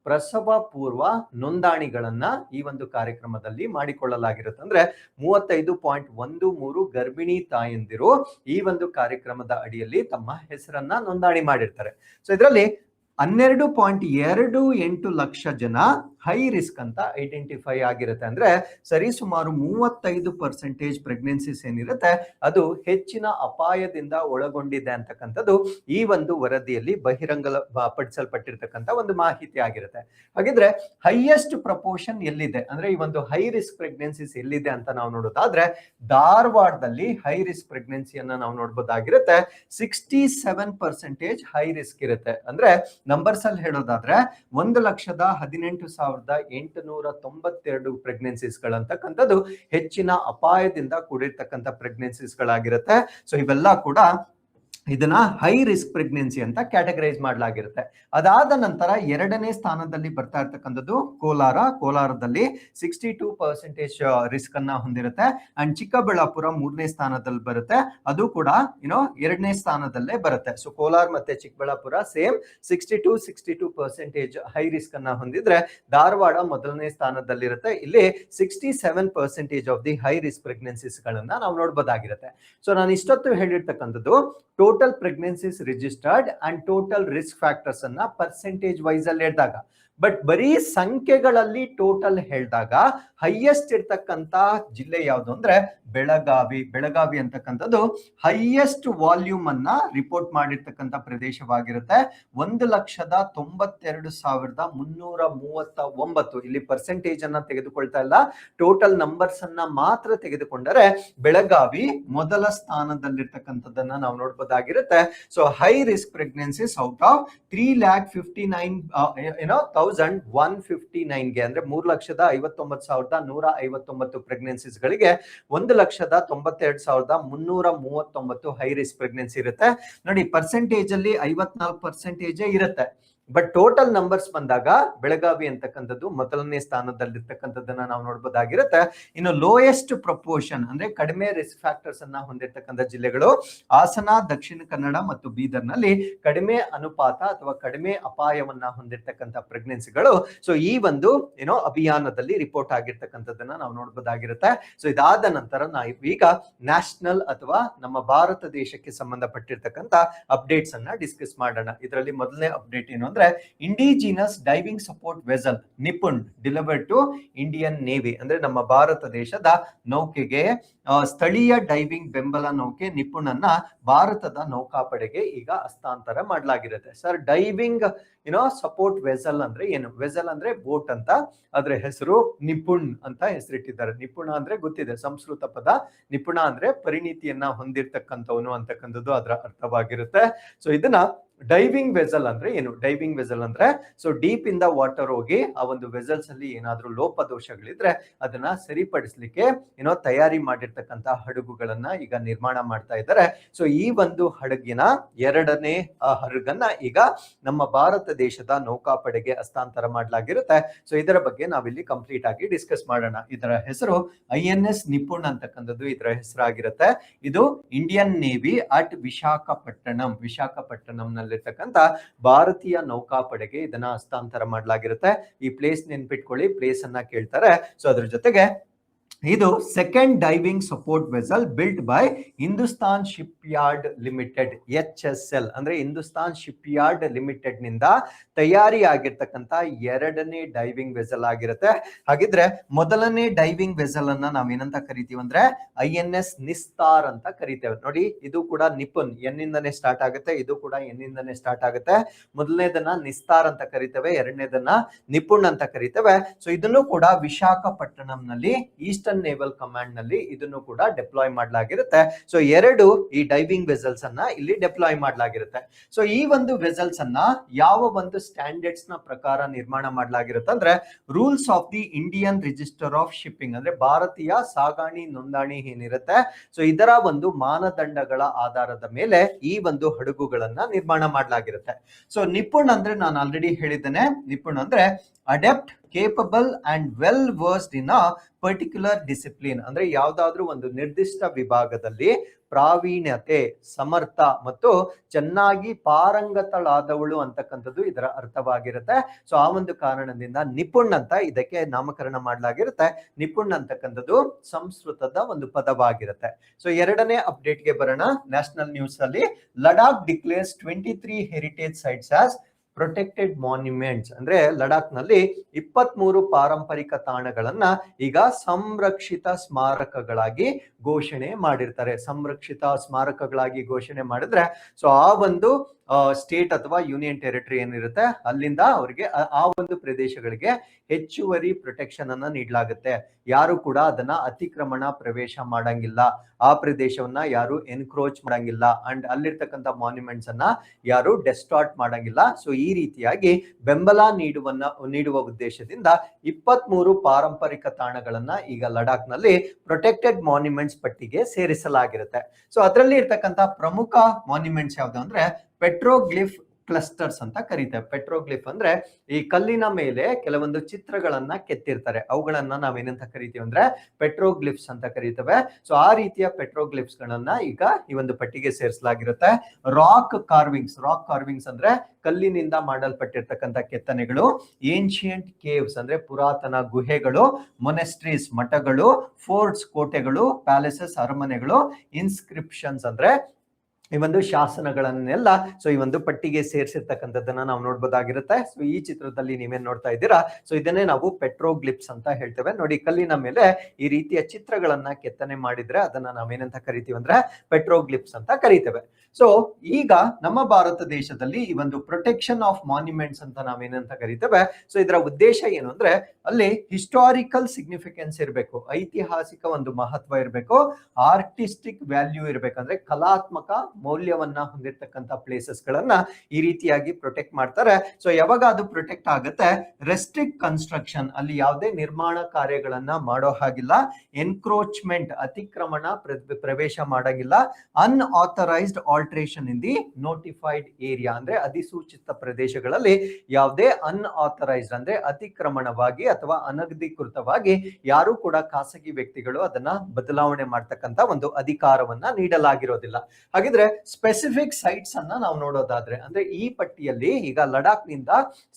ಪ್ರಸವ ಪೂರ್ವ ನೋಂದಣಿಗಳನ್ನ ಈ ಒಂದು ಕಾರ್ಯಕ್ರಮದಲ್ಲಿ ಮಾಡಿಕೊಳ್ಳಲಾಗಿರುತ್ತೆ. ಅಂದ್ರೆ 35.13 ಗರ್ಭಿಣಿ ತಾಯಂದಿರು ಈ ಒಂದು ಕಾರ್ಯಕ್ರಮದ ಅಡಿಯಲ್ಲಿ ತಮ್ಮ ಹೆಸರನ್ನ ನೋಂದಣಿ ಮಾಡಿರ್ತಾರೆ. ಸೊ ಇದರಲ್ಲಿ 12.28 ಲಕ್ಷ ಜನ ಹೈ ರಿಸ್ಕ್ ಅಂತ ಐಡೆಂಟಿಫೈ ಆಗಿರುತ್ತೆ. ಅಂದ್ರೆ ಸರಿಸುಮಾರು 35% ಪ್ರೆಗ್ನೆನ್ಸಿಸ್ ಏನಿರುತ್ತೆ ಅದು ಹೆಚ್ಚಿನ ಅಪಾಯದಿಂದ ಒಳಗೊಂಡಿದೆ ಅಂತಕ್ಕಂಥದ್ದು ಈ ಒಂದು ವರದಿಯಲ್ಲಿ ಬಹಿರಂಗ ಪಡಿಸಲ್ಪಟ್ಟಿರ್ತಕ್ಕಂಥ ಒಂದು ಮಾಹಿತಿ ಆಗಿರುತ್ತೆ. ಹಾಗಿದ್ರೆ ಹೈಯೆಸ್ಟ್ ಪ್ರಪೋರ್ಷನ್ ಎಲ್ಲಿದೆ ಅಂದ್ರೆ ಈ ಒಂದು ಹೈ ರಿಸ್ಕ್ ಪ್ರೆಗ್ನೆನ್ಸಿಸ್ ಎಲ್ಲಿದೆ ಅಂತ ನಾವು ನೋಡೋದಾದ್ರೆ ಧಾರವಾಡದಲ್ಲಿ ಹೈ ರಿಸ್ಕ್ ಪ್ರೆಗ್ನೆನ್ಸಿಯನ್ನ ನಾವು ನೋಡಬಹುದಾಗಿರುತ್ತೆ. 67% ಹೈ ರಿಸ್ಕ್ ಇರುತ್ತೆ. ಅಂದ್ರೆ ನಂಬರ್ಸ್ ಅಲ್ಲಿ ಹೇಳೋದಾದ್ರೆ 1,18,892 ಪ್ರೆಗ್ನೆನ್ಸಿಸ್ ಗಳಂತಕ್ಕಂಥದ್ದು ಹೆಚ್ಚಿನ ಅಪಾಯದಿಂದ ಕೂಡಿರ್ತಕ್ಕಂಥ ಪ್ರೆಗ್ನೆನ್ಸಿಸ್ ಗಳಾಗಿರುತ್ತೆ. ಸೊ ಇವೆಲ್ಲ ಕೂಡ ಇದನ್ನ ಹೈ ರಿಸ್ಕ್ ಪ್ರೆಗ್ನೆನ್ಸಿ ಅಂತ ಕ್ಯಾಟಗರೈಸ್ ಮಾಡಲಾಗಿರುತ್ತೆ. ಅದಾದ ನಂತರ ಎರಡನೇ ಸ್ಥಾನದಲ್ಲಿ ಬರ್ತಾ ಇರ್ತಕ್ಕಂಥದ್ದು ಕೋಲಾರದಲ್ಲಿ 62% ರಿಸ್ಕ್ ಅನ್ನ ಹೊಂದಿರುತ್ತೆ. ಅಂಡ್ ಚಿಕ್ಕಬಳ್ಳಾಪುರ ಮೂರನೇ ಸ್ಥಾನದಲ್ಲಿ ಬರುತ್ತೆ, ಅದು ಕೂಡ ಎರಡನೇ ಸ್ಥಾನದಲ್ಲೇ ಬರುತ್ತೆ. ಸೊ ಕೋಲಾರ ಮತ್ತೆ ಚಿಕ್ಕಬಳ್ಳಾಪುರ ಸೇಮ್ 62% ಹೈ ರಿಸ್ಕ್ ಅನ್ನ ಹೊಂದಿದ್ರೆ ಧಾರವಾಡ ಮೊದಲನೇ ಸ್ಥಾನದಲ್ಲಿರುತ್ತೆ. ಇಲ್ಲಿ 67% of the high risk pregnancies ಗಳನ್ನ ನಾವು ನೋಡಬಹುದಾಗಿರುತ್ತೆ. ಸೊ ನಾನು ಇಷ್ಟೊತ್ತು ಹೇಳಿರ್ತಕ್ಕಂಥದ್ದು total pregnancies registered and total risk factors ಅನ್ನ ಪರ್ಸೆಂಟೇಜ್ ವೈಸ್ ಅಲ್ಲಿ ಹೇಳಿದಾಗ, ಬಟ್ ಬರೀ ಸಂಖ್ಯೆಗಳಲ್ಲಿ ಟೋಟಲ್ ಹೇಳಿದಾಗ ಹೈಯೆಸ್ಟ್ ಇರ್ತಕ್ಕಂತ ಜಿಲ್ಲೆ ಯಾವುದು ಅಂದ್ರೆ ಬೆಳಗಾವಿ ಅಂತಕ್ಕಂಥದ್ದು ಹೈಯೆಸ್ಟ್ ವಾಲ್ಯೂಮ್ ಅನ್ನ ರಿಪೋರ್ಟ್ ಮಾಡಿರ್ತಕ್ಕಂಥ ಪ್ರದೇಶವಾಗಿರುತ್ತೆ. 1,92,339 ಇಲ್ಲಿ ಪರ್ಸೆಂಟೇಜ್ ಅನ್ನ ತೆಗೆದುಕೊಳ್ತಾ ಇಲ್ಲ, ಟೋಟಲ್ ನಂಬರ್ಸ್ ಅನ್ನ ಮಾತ್ರ ತೆಗೆದುಕೊಂಡರೆ ಬೆಳಗಾವಿ ಮೊದಲ ಸ್ಥಾನದಲ್ಲಿರ್ತಕ್ಕಂಥದ್ದನ್ನ ನಾವು ನೋಡಬಹುದಾಗಿರುತ್ತೆ. So high risk pregnancies out of 3,59,159 ಅಂದ್ರೆ 3,59,159 ಪ್ರೆಗ್ನೆನ್ಸಿಸ್ ಗಳಿಗೆ 1,92,339 ಹೈ ರಿಸ್ಕ್ ಪ್ರೆಗ್ನೆನ್ಸಿ ಇರುತ್ತೆ. ನೋಡಿ ಪರ್ಸೆಂಟೇಜ್ ಅಲ್ಲಿ 54% ಇರುತ್ತೆ, ಬಟ್ ಟೋಟಲ್ ನಂಬರ್ಸ್ ಬಂದಾಗ ಬೆಳಗಾವಿ ಅಂತಕ್ಕಂಥದ್ದು ಮೊದಲನೇ ಸ್ಥಾನದಲ್ಲಿರ್ತಕ್ಕಂಥದ್ದನ್ನ ನಾವು ನೋಡಬಹುದಾಗಿರುತ್ತೆ. ಇನ್ನು ಲೋಯೆಸ್ಟ್ ಪ್ರಪೋರ್ಷನ್ ಅಂದ್ರೆ ಕಡಿಮೆ ರಿಸ್ಕ್ ಫ್ಯಾಕ್ಟರ್ಸ್ ಅನ್ನ ಹೊಂದಿರತಕ್ಕಂಥ ಜಿಲ್ಲೆಗಳು ಹಾಸನ, ದಕ್ಷಿಣ ಕನ್ನಡ ಮತ್ತು ಬೀದರ್ ನಲ್ಲಿ ಕಡಿಮೆ ಅನುಪಾತ ಅಥವಾ ಕಡಿಮೆ ಅಪಾಯವನ್ನ ಹೊಂದಿರತಕ್ಕಂಥ ಪ್ರೆಗ್ನೆನ್ಸಿಗಳು ಸೊ ಈ ಒಂದು ಅಭಿಯಾನದಲ್ಲಿ ರಿಪೋರ್ಟ್ ಆಗಿರ್ತಕ್ಕಂಥದ್ದನ್ನ ನಾವು ನೋಡಬಹುದಾಗಿರುತ್ತೆ. ಸೊ ಇದಾದ ನಂತರ ನಾವು ಈಗ ನ್ಯಾಷನಲ್ ಅಥವಾ ನಮ್ಮ ಭಾರತ ದೇಶಕ್ಕೆ ಸಂಬಂಧಪಟ್ಟಿರ್ತಕ್ಕಂಥ ಅಪ್ಡೇಟ್ಸ್ ಅನ್ನ ಡಿಸ್ಕಸ್ ಮಾಡೋಣ. ಇದರಲ್ಲಿ ಮೊದಲನೇ ಅಪ್ಡೇಟ್ ಏನು ಅಂದ್ರೆ indigenous diving support vessel Nipun delivered to Indian navy ಅಂದ್ರೆ ನಮ್ಮ ಭಾರತ ದೇಶದ ನೌಕೆಗೆ ಸ್ಥಳೀಯ ಡೈವಿಂಗ್ ಬೆಂಬಲ ನೌಕೆ ನಿಪುಣನ್ನ ಭಾರತದ ನೌಕಾಪಡೆಗೆ ಈಗ ಹಸ್ತಾಂತರ ಮಾಡಲಾಗಿರುತ್ತೆ. ಸರ್ ಡೈವಿಂಗ್ ಸಪೋರ್ಟ್ ವೆಸಲ್ ಅಂದ್ರೆ ಏನು? ವೆಸಲ್ ಅಂದ್ರೆ ಬೋಟ್ ಅಂತ, ಅದ್ರ ಹೆಸರು ನಿಪುಣ್ ಅಂತ ಹೆಸರಿಟ್ಟಿದ್ದಾರೆ. ನಿಪುಣ ಅಂದ್ರೆ ಗೊತ್ತಿದೆ, ಸಂಸ್ಕೃತ ಪದ. ನಿಪುಣ ಅಂದ್ರೆ ಪರಿಣಿತಿಯನ್ನ ಹೊಂದಿರತಕ್ಕಂಥವನು ಅಂತಕ್ಕಂಥದ್ದು ಅದರ ಅರ್ಥವಾಗಿರುತ್ತೆ. ಸೊ ಇದನ್ನ ಡೈವಿಂಗ್ ವೆಸಲ್ ಅಂದ್ರೆ ಏನು? ಡೈವಿಂಗ್ ವೆಸಲ್ ಅಂದ್ರೆ so deep in the water ಹೋಗಿ ಆ ಒಂದು ವೆಸಲ್ಸ್ ಅಲ್ಲಿ ಏನಾದ್ರೂ ಲೋಪದೋಷಗಳಿದ್ರೆ ಅದನ್ನ ಸರಿಪಡಿಸ್ಲಿಕ್ಕೆ ತಯಾರಿ ಮಾಡಿರ್ತಕ್ಕಂಥ ಹಡಗುಗಳನ್ನ ಈಗ ನಿರ್ಮಾಣ ಮಾಡ್ತಾ ಇದ್ದಾರೆ. ಸೊ ಈ ಒಂದು ಹಡಗಿನ ಎರಡನೇ ಹಡಗನ್ನ ಈಗ ನಮ್ಮ ಭಾರತ ದೇಶದ ನೌಕಾಪಡೆಗೆ ಹಸ್ತಾಂತರ ಮಾಡಲಾಗಿರುತ್ತೆ. ಸೊ ಇದರ ಬಗ್ಗೆ ನಾವಿಲ್ಲಿ ಕಂಪ್ಲೀಟ್ ಆಗಿ ಡಿಸ್ಕಸ್ ಮಾಡೋಣ. ಇದರ ಹೆಸರು INS ನಿಪುಣ್ ಅಂತಕ್ಕಂಥದ್ದು ಇದರ ಹೆಸರಾಗಿರುತ್ತೆ. ಇದು ಇಂಡಿಯನ್ ನೇವಿ ಅಟ್ ವಿಶಾಖಪಟ್ಟಣಂ ಲ್ಲಿರ್ತಕ್ಕಂಥ ಭಾರತೀಯ ನೌಕಾಪಡೆಗೆ ಇದನ್ನ ಹಸ್ತಾಂತರ ಮಾಡಲಾಗಿರುತ್ತೆ. ಈ ಪ್ಲೇಸ್ ನೆನ್ಪಿಟ್ಕೊಳ್ಳಿ, ಪ್ಲೇಸ್ ಅನ್ನ ಕೇಳ್ತಾರೆ. ಸೊ ಅದ್ರ ಜೊತೆಗೆ ಇದು second diving support vessel built by Hindustan ship yard limited HSL ಅಂದ್ರೆ ಹಿಂದೂಸ್ತಾನ್ ಶಿಪ್ ಯಾರ್ಡ್ ಲಿಮಿಟೆಡ್ ನಿಂದ ತಯಾರಿ ಆಗಿರ್ತಕ್ಕಂಥ ಎರಡನೇ ಡೈವಿಂಗ್ ವೆಸಲ್ ಆಗಿರುತ್ತೆ. ಹಾಗಿದ್ರೆ ಮೊದಲನೇ ಡೈವಿಂಗ್ ವೆಸಲ್ ಅನ್ನ ನಾವೇನಂತ ಕರಿತೀವಿ ಅಂದ್ರೆ INS ನಿಸ್ತಾರ್ ಅಂತ ಕರಿತೇವೆ. ನೋಡಿ ಇದು ಕೂಡ ನಿಪುಣ್ ಎನ್ನಿಂದನೇ ಸ್ಟಾರ್ಟ್ ಆಗುತ್ತೆ, ಇದು ಕೂಡ ಎನ್ನಿಂದನೇ ಸ್ಟಾರ್ಟ್ ಆಗುತ್ತೆ. ಮೊದಲನೇದನ್ನ ನಿಸ್ತಾರ್ ಅಂತ ಕರಿತೇವೆ, ಎರಡನೇದನ್ನ ನಿಪುಣ್ ಅಂತ ಕರಿತೇವೆ. ಸೊ ಇದನ್ನು ಕೂಡ ವಿಶಾಖಪಟ್ಟಣಂನಲ್ಲಿ ಈಸ್ಟರ್ನ್ ನೇವಲ್ ಕಮಾಂಡ್ ನಲ್ಲಿ ಇದನ್ನು ಕೂಡ ಡೆಪ್ಲಾಯ್ ಮಾಡಲಾಗಿರುತ್ತೆ. ಸೊ ಎರಡು ಈ ಡೈವಿಂಗ್ ವೆಸಲ್ಸ್ ಅನ್ನ ಇಲ್ಲಿ ಡೆಪ್ಲಾಯ್ ಮಾಡಲಾಗಿರುತ್ತೆ. ಸೊ ಈ ಒಂದು ವೆಸಲ್ಸ್ ಅನ್ನ ಯಾವ ಒಂದು ಸ್ಟ್ಯಾಂಡರ್ಡ್ಸ್ ನ ಪ್ರಕಾರ ನಿರ್ಮಾಣ ಮಾಡಲಾಗಿರುತ್ತೆ ಅಂದ್ರೆ rules of the Indian register of shipping ಅಂದ್ರೆ ಭಾರತೀಯ ಸಾಗಾಣಿ ನೋಂದಣಿ ಏನಿರುತ್ತೆ ಸೊ ಇದರ ಒಂದು ಮಾನದಂಡಗಳ ಆಧಾರದ ಮೇಲೆ ಈ ಒಂದು ಹಡಗುಗಳನ್ನ ನಿರ್ಮಾಣ ಮಾಡಲಾಗಿರುತ್ತೆ. ಸೊ ನಿಪುಣ್ ಅಂದ್ರೆ ನಾನು ಆಲ್ರೆಡಿ ಹೇಳಿದ್ದೇನೆ, ನಿಪುಣ್ ಅಂದ್ರೆ adept, capable and well versed in a particular discipline ಅಂದ್ರೆ ಯಾವ್ದಾದ್ರೂ ಒಂದು ನಿರ್ದಿಷ್ಟ ವಿಭಾಗದಲ್ಲಿ ಪ್ರಾವೀಣ್ಯತೆ, ಸಮರ್ಥ ಮತ್ತು ಚೆನ್ನಾಗಿ ಪಾರಂಗತಳಾದವಳು ಅಂತಕ್ಕಂಥದ್ದು ಇದರ ಅರ್ಥವಾಗಿರುತ್ತೆ. ಸೊ ಆ ಒಂದು ಕಾರಣದಿಂದ ನಿಪುಣ್ ಅಂತ ಇದಕ್ಕೆ ನಾಮಕರಣ ಮಾಡಲಾಗಿರುತ್ತೆ. ನಿಪುಣ್ ಅಂತಕ್ಕಂಥದ್ದು ಸಂಸ್ಕೃತದ ಒಂದು ಪದವಾಗಿರುತ್ತೆ. ಸೊ ಎರಡನೇ ಅಪ್ಡೇಟ್ಗೆ ಬರೋಣ. ನ್ಯಾಷನಲ್ ನ್ಯೂಸ್ ಅಲ್ಲಿ Ladakh declares 23 heritage sites as protected monuments ಅಂದ್ರೆ ಲಡಾಖ್ ನಲ್ಲಿ 23 ಪಾರಂಪರಿಕ ತಾಣಗಳನ್ನ ಈಗ ಸಂರಕ್ಷಿತ ಸ್ಮಾರಕಗಳಾಗಿ ಘೋಷಣೆ ಮಾಡಿರ್ತಾರೆ. ಸಂರಕ್ಷಿತ ಸ್ಮಾರಕಗಳಾಗಿ ಘೋಷಣೆ ಮಾಡಿದ್ರೆ ಸೊ ಆ ಒಂದು ಸ್ಟೇಟ್ ಅಥವಾ ಯೂನಿಯನ್ ಟೆರಿಟರಿ ಏನಿರುತ್ತೆ ಅಲ್ಲಿಂದ ಅವರಿಗೆ ಆ ಒಂದು ಪ್ರದೇಶಗಳಿಗೆ ಹೆಚ್ಚುವರಿ ಪ್ರೊಟೆಕ್ಷನ್ ಅನ್ನ ನೀಡಲಾಗುತ್ತೆ. ಯಾರು ಕೂಡ ಅದನ್ನ ಅತಿಕ್ರಮಣ ಪ್ರವೇಶ ಮಾಡಂಗಿಲ್ಲ, ಆ ಪ್ರದೇಶವನ್ನ ಯಾರು ಎನ್ಕ್ರೋಚ್ ಮಾಡಂಗಿಲ್ಲ, ಅಂಡ್ ಅಲ್ಲಿರ್ತಕ್ಕಂಥ ಮಾನ್ಯುಮೆಂಟ್ಸ್ ಅನ್ನ ಯಾರು ಡೆಸ್ಟ್ರಾಟ್ ಮಾಡಂಗಿಲ್ಲ. ಸೊ ಈ ರೀತಿಯಾಗಿ ಬೆಂಬಲ ನೀಡುವ ಉದ್ದೇಶದಿಂದ 23 ಪಾರಂಪರಿಕ ತಾಣಗಳನ್ನ ಈಗ ಲಡಾಖ್ ನಲ್ಲಿ ಪ್ರೊಟೆಕ್ಟೆಡ್ ಮಾನ್ಯುಮೆಂಟ್ಸ್ ಪಟ್ಟಿಗೆ ಸೇರಿಸಲಾಗಿರುತ್ತೆ. ಸೊ ಅದರಲ್ಲಿ ಇರ್ತಕ್ಕಂಥ ಪ್ರಮುಖ ಮಾನ್ಯುಮೆಂಟ್ಸ್ ಯಾವ್ದು ಅಂದ್ರೆ ಪೆಟ್ರೋಗ್ಲಿಫ್ ಕ್ಲಸ್ಟರ್ಸ್ ಅಂತ ಕರೀತೇವೆ. ಪೆಟ್ರೋಗ್ಲಿಫ್ ಅಂದ್ರೆ ಈ ಕಲ್ಲಿನ ಮೇಲೆ ಕೆಲವೊಂದು ಚಿತ್ರಗಳನ್ನ ಕೆತ್ತಿರ್ತಾರೆ, ಅವುಗಳನ್ನ ನಾವೇನಂತ ಕರಿತೀವಿ ಅಂದ್ರೆ ಪೆಟ್ರೋಗ್ಲಿಫ್ಸ್ ಅಂತ ಕರೀತೇವೆ. ಸೊ ಆ ರೀತಿಯ ಪೆಟ್ರೋಗ್ಲಿಫ್ಸ್ ಗಳನ್ನ ಈಗ ಈ ಒಂದು ಪಟ್ಟಿಗೆ ಸೇರಿಸಲಾಗಿರುತ್ತೆ. ರಾಕ್ ಕಾರ್ವಿಂಗ್ಸ್ ಅಂದ್ರೆ ಕಲ್ಲಿನಿಂದ ಮಾಡಲ್ಪಟ್ಟಿರ್ತಕ್ಕಂಥ ಕೆತ್ತನೆಗಳು, ಏನ್ಶಿಯಂಟ್ ಕೇವ್ಸ್ ಅಂದ್ರೆ ಪುರಾತನ ಗುಹೆಗಳು, ಮೊನೆಸ್ಟ್ರೀಸ್ ಮಠಗಳು, ಫೋರ್ಟ್ಸ್ ಕೋಟೆಗಳು, ಪ್ಯಾಲೇಸಸ್ ಅರಮನೆಗಳು, ಇನ್ಸ್ಕ್ರಿಪ್ಷನ್ಸ್ ಅಂದ್ರೆ ಈ ಒಂದು ಶಾಸನಗಳನ್ನೆಲ್ಲ ಸೊ ಈ ಒಂದು ಪಟ್ಟಿಗೆ ಸೇರಿಸಿರ್ತಕ್ಕಂಥದ್ದನ್ನ ನಾವು ನೋಡ್ಬೋದಾಗಿರುತ್ತೆ. ಸೊ ಈ ಚಿತ್ರದಲ್ಲಿ ನೀವೇನ್ ನೋಡ್ತಾ ಇದ್ದೀರಾ, ಸೊ ಇದನ್ನೇ ನಾವು ಪೆಟ್ರೋಗ್ಲಿಪ್ಸ್ ಅಂತ ಹೇಳ್ತೇವೆ. ನೋಡಿ, ಕಲ್ಲಿನ ಮೇಲೆ ಈ ರೀತಿಯ ಚಿತ್ರಗಳನ್ನ ಕೆತ್ತನೆ ಮಾಡಿದ್ರೆ ಅದನ್ನ ನಾವೇನಂತ ಕರಿತೀವಿ ಅಂದ್ರೆ ಪೆಟ್ರೋಗ್ಲಿಪ್ಸ್ ಅಂತ ಕರಿತೇವೆ. ಸೊ ಈಗ ನಮ್ಮ ಭಾರತ ದೇಶದಲ್ಲಿ ಈ ಒಂದು ಪ್ರೊಟೆಕ್ಷನ್ ಆಫ್ ಮಾನ್ಯುಮೆಂಟ್ಸ್ ಅಂತ ನಾವೇನಂತ ಕರಿತೇವೆ. ಸೊ ಇದರ ಉದ್ದೇಶ ಏನು ಅಂದ್ರೆ ಅಲ್ಲಿ ಹಿಸ್ಟಾರಿಕಲ್ ಸಿಗ್ನಿಫಿಕೆನ್ಸ್ ಇರಬೇಕು, ಐತಿಹಾಸಿಕ ಒಂದು ಮಹತ್ವ ಇರಬೇಕು, ಆರ್ಟಿಸ್ಟಿಕ್ ವ್ಯಾಲ್ಯೂ ಇರಬೇಕಂದ್ರೆ ಕಲಾತ್ಮಕ ಮೌಲ್ಯವನ್ನ ಹೊಂದಿರತಕ್ಕಂತ ಪ್ಲೇಸಸ್ ಗಳನ್ನ ಈ ರೀತಿಯಾಗಿ ಪ್ರೊಟೆಕ್ಟ್ ಮಾಡ್ತಾರೆ. ಸೊ ಯಾವಾಗ ಅದು ಪ್ರೊಟೆಕ್ಟ್ ಆಗುತ್ತೆ, ರೆಸ್ಟ್ರಿಕ್ಟ್ ಕನ್ಸ್ಟ್ರಕ್ಷನ್ ಅಲ್ಲಿ ಯಾವುದೇ ನಿರ್ಮಾಣ ಕಾರ್ಯಗಳನ್ನ ಮಾಡೋ ಹಾಗಿಲ್ಲ, ಎನ್ಕ್ರೋಚ್ಮೆಂಟ್ ಅತಿಕ್ರಮಣ ಪ್ರವೇಶ ಮಾಡಂಗಿಲ್ಲ, unauthorised alteration in the notified area ಅಂದ್ರೆ ಅಧಿಸೂಚಿತ ಪ್ರದೇಶಗಳಲ್ಲಿ ಯಾವುದೇ ಅನ್ಆಥರೈಸ್ಡ್ ಅಂದ್ರೆ ಅತಿಕ್ರಮಣವಾಗಿ ಅಥವಾ ಅನಧಿಕೃತವಾಗಿ ಯಾರು ಕೂಡ ಖಾಸಗಿ ವ್ಯಕ್ತಿಗಳು ಅದನ್ನ ಬದಲಾವಣೆ ಮಾಡ್ತಕ್ಕಂತ ಒಂದು ಅಧಿಕಾರವನ್ನ ನೀಡಲಾಗಿರೋದಿಲ್ಲ. ಹಾಗಿದ್ರೆ ಸ್ಪೆಸಿಫಿಕ್ ಸೈಟ್ಸ್ ಅನ್ನ ನಾವು ನೋಡೋದಾದ್ರೆ ಅಂದ್ರೆ ಈ ಪಟ್ಟಿಯಲ್ಲಿ ಈಗ ಲಡಾಖ್ ನಿಂದ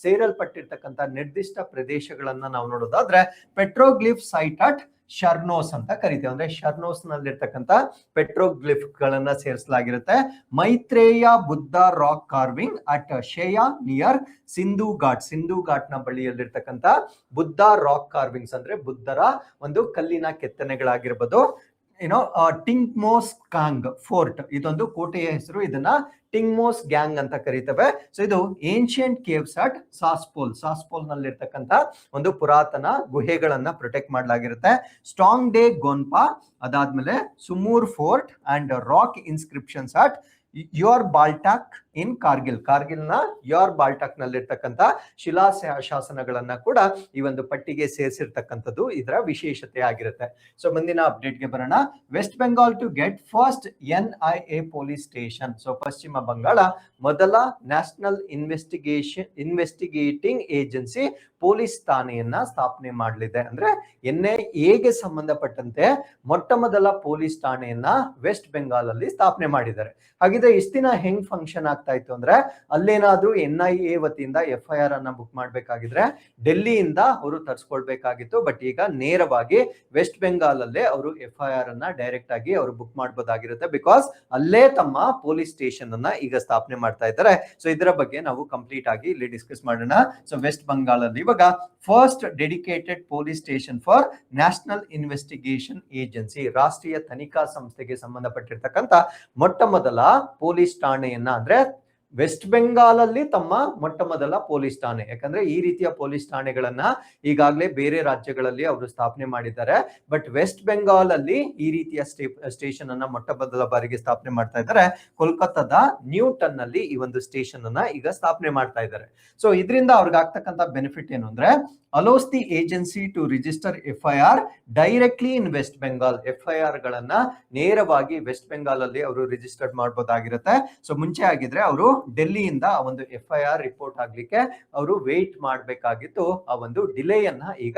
ಸೇರಲ್ಪಟ್ಟಿರ್ತಕ್ಕಂಥ ನಿರ್ದಿಷ್ಟ ಪ್ರದೇಶಗಳನ್ನ ನಾವು ನೋಡೋದಾದ್ರೆ ಪೆಟ್ರೋಗ್ಲಿಫ್ ಸೈಟ್ ಅಟ್ ಶರ್ನೋಸ್ ಅಂತ ಕರಿತೇವೆ. ಅಂದ್ರೆ ಶರ್ನೋಸ್ ನಲ್ಲಿರ್ತಕ್ಕಂಥ ಪೆಟ್ರೋಗ್ಲಿಫ್ ಗಳನ್ನ ಸೇರಿಸಲಾಗಿರುತ್ತೆ. Maitreya Buddha rock carving at Shey near Sindhu Ghat ನ ಬಳಿಯಲ್ಲಿರ್ತಕ್ಕಂಥ ಬುದ್ಧ ರಾಕ್ ಕಾರ್ವಿಂಗ್ಸ್ ಅಂದ್ರೆ ಬುದ್ಧರ ಒಂದು ಕಲ್ಲಿನ ಕೆತ್ತನೆಗಳಾಗಿರ್ಬೋದು. ಟಿಂಗ್ಮೋಸ್ ಕಾಂಗ್ ಫೋರ್ಟ್ ಇದೊಂದು ಕೋಟೆಯ ಹೆಸರು, ಇದನ್ನ ಟಿಂಗ್ಮೋಸ್ ಗ್ಯಾಂಗ್ ಅಂತ ಕರೀತೇವೆ. ಸೊ ಇದು ಏನ್ಶಿಯಂಟ್ ಕೇವ್ಸ್ ಅಟ್ ಸಾಸ್ಪೋಲ್ ನಲ್ಲಿರ್ತಕ್ಕಂಥ ಒಂದು ಪುರಾತನ ಗುಹೆಗಳನ್ನ ಪ್ರೊಟೆಕ್ಟ್ ಮಾಡಲಾಗಿರುತ್ತೆ. ಸ್ಟಾಂಗ್ ಡೇ ಗೋನ್ಪಾ, ಅದಾದ್ಮೇಲೆ Sumur fort and rock inscriptions at Yourbaltak in ಕಾರ್ಗಿಲ್ನ ಯೋರ್ ಬಾಲ್ಟಾಕ್ ನಲ್ಲಿರ್ತಕ್ಕಂಥ ಶಿಲಾ ಶಾಸನಗಳನ್ನ ಕೂಡ ಈ ಒಂದು ಪಟ್ಟಿಗೆ ಸೇರಿಸಿರ್ತಕ್ಕಂಥದ್ದು ಇದರ ವಿಶೇಷತೆ ಆಗಿರುತ್ತೆ. ಸೊ ಮುಂದಿನ ಅಪ್ಡೇಟ್ಗೆ ಬರೋಣ. West Bengal to get first NIA police station. So Paschim Bangala ಮೊದಲ ನ್ಯಾಷನಲ್ ಇನ್ವೆಸ್ಟಿಗೇಟಿಂಗ್ ಏಜೆನ್ಸಿ ಪೊಲೀಸ್ ಠಾಣೆಯನ್ನ ಸ್ಥಾಪನೆ ಮಾಡಲಿದೆ. ಅಂದ್ರೆ NIAಗೆ ಸಂಬಂಧಪಟ್ಟಂತೆ ಮೊಟ್ಟ ಮೊದಲ ಪೊಲೀಸ್ ಠಾಣೆಯನ್ನ ವೆಸ್ಟ್ ಬೆಂಗಾಲ್ ಅಲ್ಲಿ ಸ್ಥಾಪನೆ ಮಾಡಿದ್ದಾರೆ. ಹಾಗಿದ್ರೆ ಇಷ್ಟ ದಿನ ಹೆಂಗ್ ಫಂಕ್ಷನ್ ಆಗ್ತಾ ಇತ್ತು ಅಂದ್ರೆ ಅಲ್ಲೇನಾದ್ರೂ NIA ವತಿಯಿಂದ FIR ಅನ್ನ ಬುಕ್ ಮಾಡ್ಬೇಕಾಗಿದ್ರೆ ಡೆಲ್ಲಿಯಿಂದ ಅವರು ತರಿಸ್ಕೊಳ್ಬೇಕಾಗಿತ್ತು. ಬಟ್ ಈಗ ನೇರವಾಗಿ ವೆಸ್ಟ್ ಬೆಂಗಾಲ್ ಅಲ್ಲೇ ಅವರು FIR ಅನ್ನ ಡೈರೆಕ್ಟ್ ಆಗಿ ಅವರು ಬುಕ್ ಮಾಡಬಹುದಾಗಿರುತ್ತೆ. ಬಿಕಾಸ್ ಅಲ್ಲೇ ತಮ್ಮ ಪೊಲೀಸ್ ಸ್ಟೇಷನ್ ಅನ್ನ ಈಗ ಸ್ಥಾಪನೆ ಮಾಡ್ತಾ ಇದ್ದಾರೆ. ಸೊ ಇದರ ಬಗ್ಗೆ ನಾವು ಕಂಪ್ಲೀಟ್ ಆಗಿ ಇಲ್ಲಿ ಡಿಸ್ಕಸ್ ಮಾಡೋಣ. ಸೊ ವೆಸ್ಟ್ ಬೆಂಗಾಲ್ ಅಲ್ಲಿ ಇವಾಗ first dedicated police station for national investigation agency, ರಾಷ್ಟ್ರೀಯ ತನಿಖಾ ಸಂಸ್ಥೆಗೆ ಸಂಬಂಧಪಟ್ಟಿರ್ತಕ್ಕಂಥ ಮೊಟ್ಟ ಮೊದಲ ಪೊಲೀಸ್ ಠಾಣೆಯನ್ನ ಅಂದ್ರೆ ವೆಸ್ಟ್ ಬೆಂಗಾಲ್ ಅಲ್ಲಿ ತಮ್ಮ ಮೊಟ್ಟ ಮೊದಲ ಪೊಲೀಸ್ ಠಾಣೆ. ಯಾಕಂದ್ರೆ ಈ ರೀತಿಯ ಪೊಲೀಸ್ ಠಾಣೆಗಳನ್ನ ಈಗಾಗಲೇ ಬೇರೆ ರಾಜ್ಯಗಳಲ್ಲಿ ಅವರು ಸ್ಥಾಪನೆ ಮಾಡಿದ್ದಾರೆ. ಬಟ್ ವೆಸ್ಟ್ ಬೆಂಗಾಲ್ ಅಲ್ಲಿ ಈ ರೀತಿಯ ಸ್ಟೇಷನ್ ಅನ್ನ ಮೊಟ್ಟ ಮೊದಲ ಬಾರಿಗೆ ಸ್ಥಾಪನೆ ಮಾಡ್ತಾ ಇದ್ದಾರೆ. ಕೋಲ್ಕತ್ತಾದ ನ್ಯೂಟನ್ ನಲ್ಲಿ ಈ ಒಂದು ಸ್ಟೇಷನ್ ಅನ್ನ ಈಗ ಸ್ಥಾಪನೆ ಮಾಡ್ತಾ ಇದ್ದಾರೆ. ಸೊ ಇದರಿಂದ ಅವ್ರಿಗೆ ಆಗ್ತಕ್ಕಂಥ ಬೆನಿಫಿಟ್ ಏನು ಅಂದ್ರೆ allows the agency to register FIR directly in West Bengal. FIR ಗಳನ್ನ ನೇರವಾಗಿ ವೆಸ್ಟ್ ಬೆಂಗಾಲ್ ಅಲ್ಲಿ ಅವರು ರಿಜಿಸ್ಟರ್ ಮಾಡಬಹುದಾಗಿರುತ್ತೆ. ಸೊ ಮುಂಚೆ ಆಗಿದ್ರೆ ಅವರು ಡೆಲ್ಲಿಯಿಂದ ಆ ಒಂದು FIR ರಿಪೋರ್ಟ್ ಆಗ್ಲಿಕ್ಕೆ ಅವರು ವೇಟ್ ಮಾಡಬೇಕಾಗಿತ್ತು. ಆ ಒಂದು ಡಿಲೇಯನ್ನ ಈಗ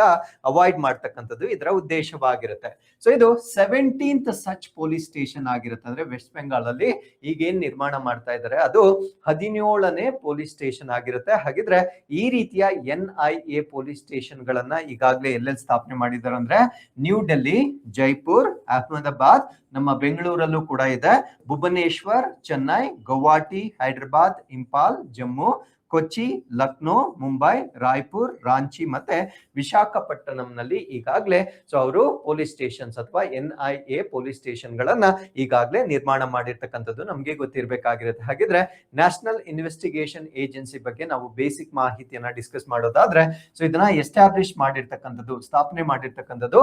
ಅವಾಯ್ಡ್ ಮಾಡ್ತಕ್ಕಂಥದ್ದು ಇದರ ಉದ್ದೇಶವಾಗಿರುತ್ತೆ. ಸೊ ಇದು 17th ಸಚ್ ಪೊಲೀಸ್ ಸ್ಟೇಷನ್ ಆಗಿರುತ್ತೆ. ಅಂದ್ರೆ ವೆಸ್ಟ್ ಬೆಂಗಾಲ್ ಅಲ್ಲಿ ಈಗ ಏನ್ ನಿರ್ಮಾಣ ಮಾಡ್ತಾ ಇದ್ದಾರೆ ಅದು 17ನೇ ಪೊಲೀಸ್ ಸ್ಟೇಷನ್ ಆಗಿರುತ್ತೆ. ಹಾಗಿದ್ರೆ ಈ ರೀತಿಯ NIA ಪೊಲೀಸ್ ಸ್ಟೇಷನ್ ಗಳನ್ನ ಈಗಾಗಲೇ ಎಲ್ಲೆಲ್ಲಿ ಸ್ಥಾಪನೆ ಮಾಡಿದ್ದಾರೆ ಅಂದ್ರೆ ನ್ಯೂ ಡೆಲ್ಲಿ, ಜೈಪುರ್, ಅಹಮದಾಬಾದ್, ನಮ್ಮ ಬೆಂಗಳೂರಲ್ಲೂ ಕೂಡ ಇದೆ, ಭುವನೇಶ್ವರ್, ಚೆನ್ನೈ, ಗೌಹಾಟಿ, ಹೈದರಾಬಾದ್, ಇಂಪಾಲ್, ಜಮ್ಮು, ಕೊಚ್ಚಿ, ಲಕ್ನೋ, ಮುಂಬೈ, ರಾಯ್ಪುರ್, ರಾಂಚಿ ಮತ್ತೆ ವಿಶಾಖಪಟ್ಟಣಂನಲ್ಲಿ ಈಗಾಗಲೇ ಸೊ ಅವರು ಪೊಲೀಸ್ ಸ್ಟೇಷನ್ಸ್ ಅಥವಾ NIA ಪೊಲೀಸ್ ಸ್ಟೇಷನ್ ಗಳನ್ನ ಈಗಾಗಲೇ ನಿರ್ಮಾಣ ಮಾಡಿರ್ತಕ್ಕಂಥದ್ದು ನಮ್ಗೆ ಗೊತ್ತಿರಬೇಕಾಗಿರುತ್ತೆ. ಹಾಗಿದ್ರೆ ನ್ಯಾಷನಲ್ ಇನ್ವೆಸ್ಟಿಗೇಷನ್ ಏಜೆನ್ಸಿ ಬಗ್ಗೆ ನಾವು ಬೇಸಿಕ್ ಮಾಹಿತಿಯನ್ನ ಡಿಸ್ಕಸ್ ಮಾಡೋದಾದ್ರೆ ಸೊ ಇದನ್ನ ಎಸ್ಟಾಬ್ಲಿಷ್ ಮಾಡಿರ್ತಕ್ಕಂಥದ್ದು, ಸ್ಥಾಪನೆ ಮಾಡಿರ್ತಕ್ಕಂಥದ್ದು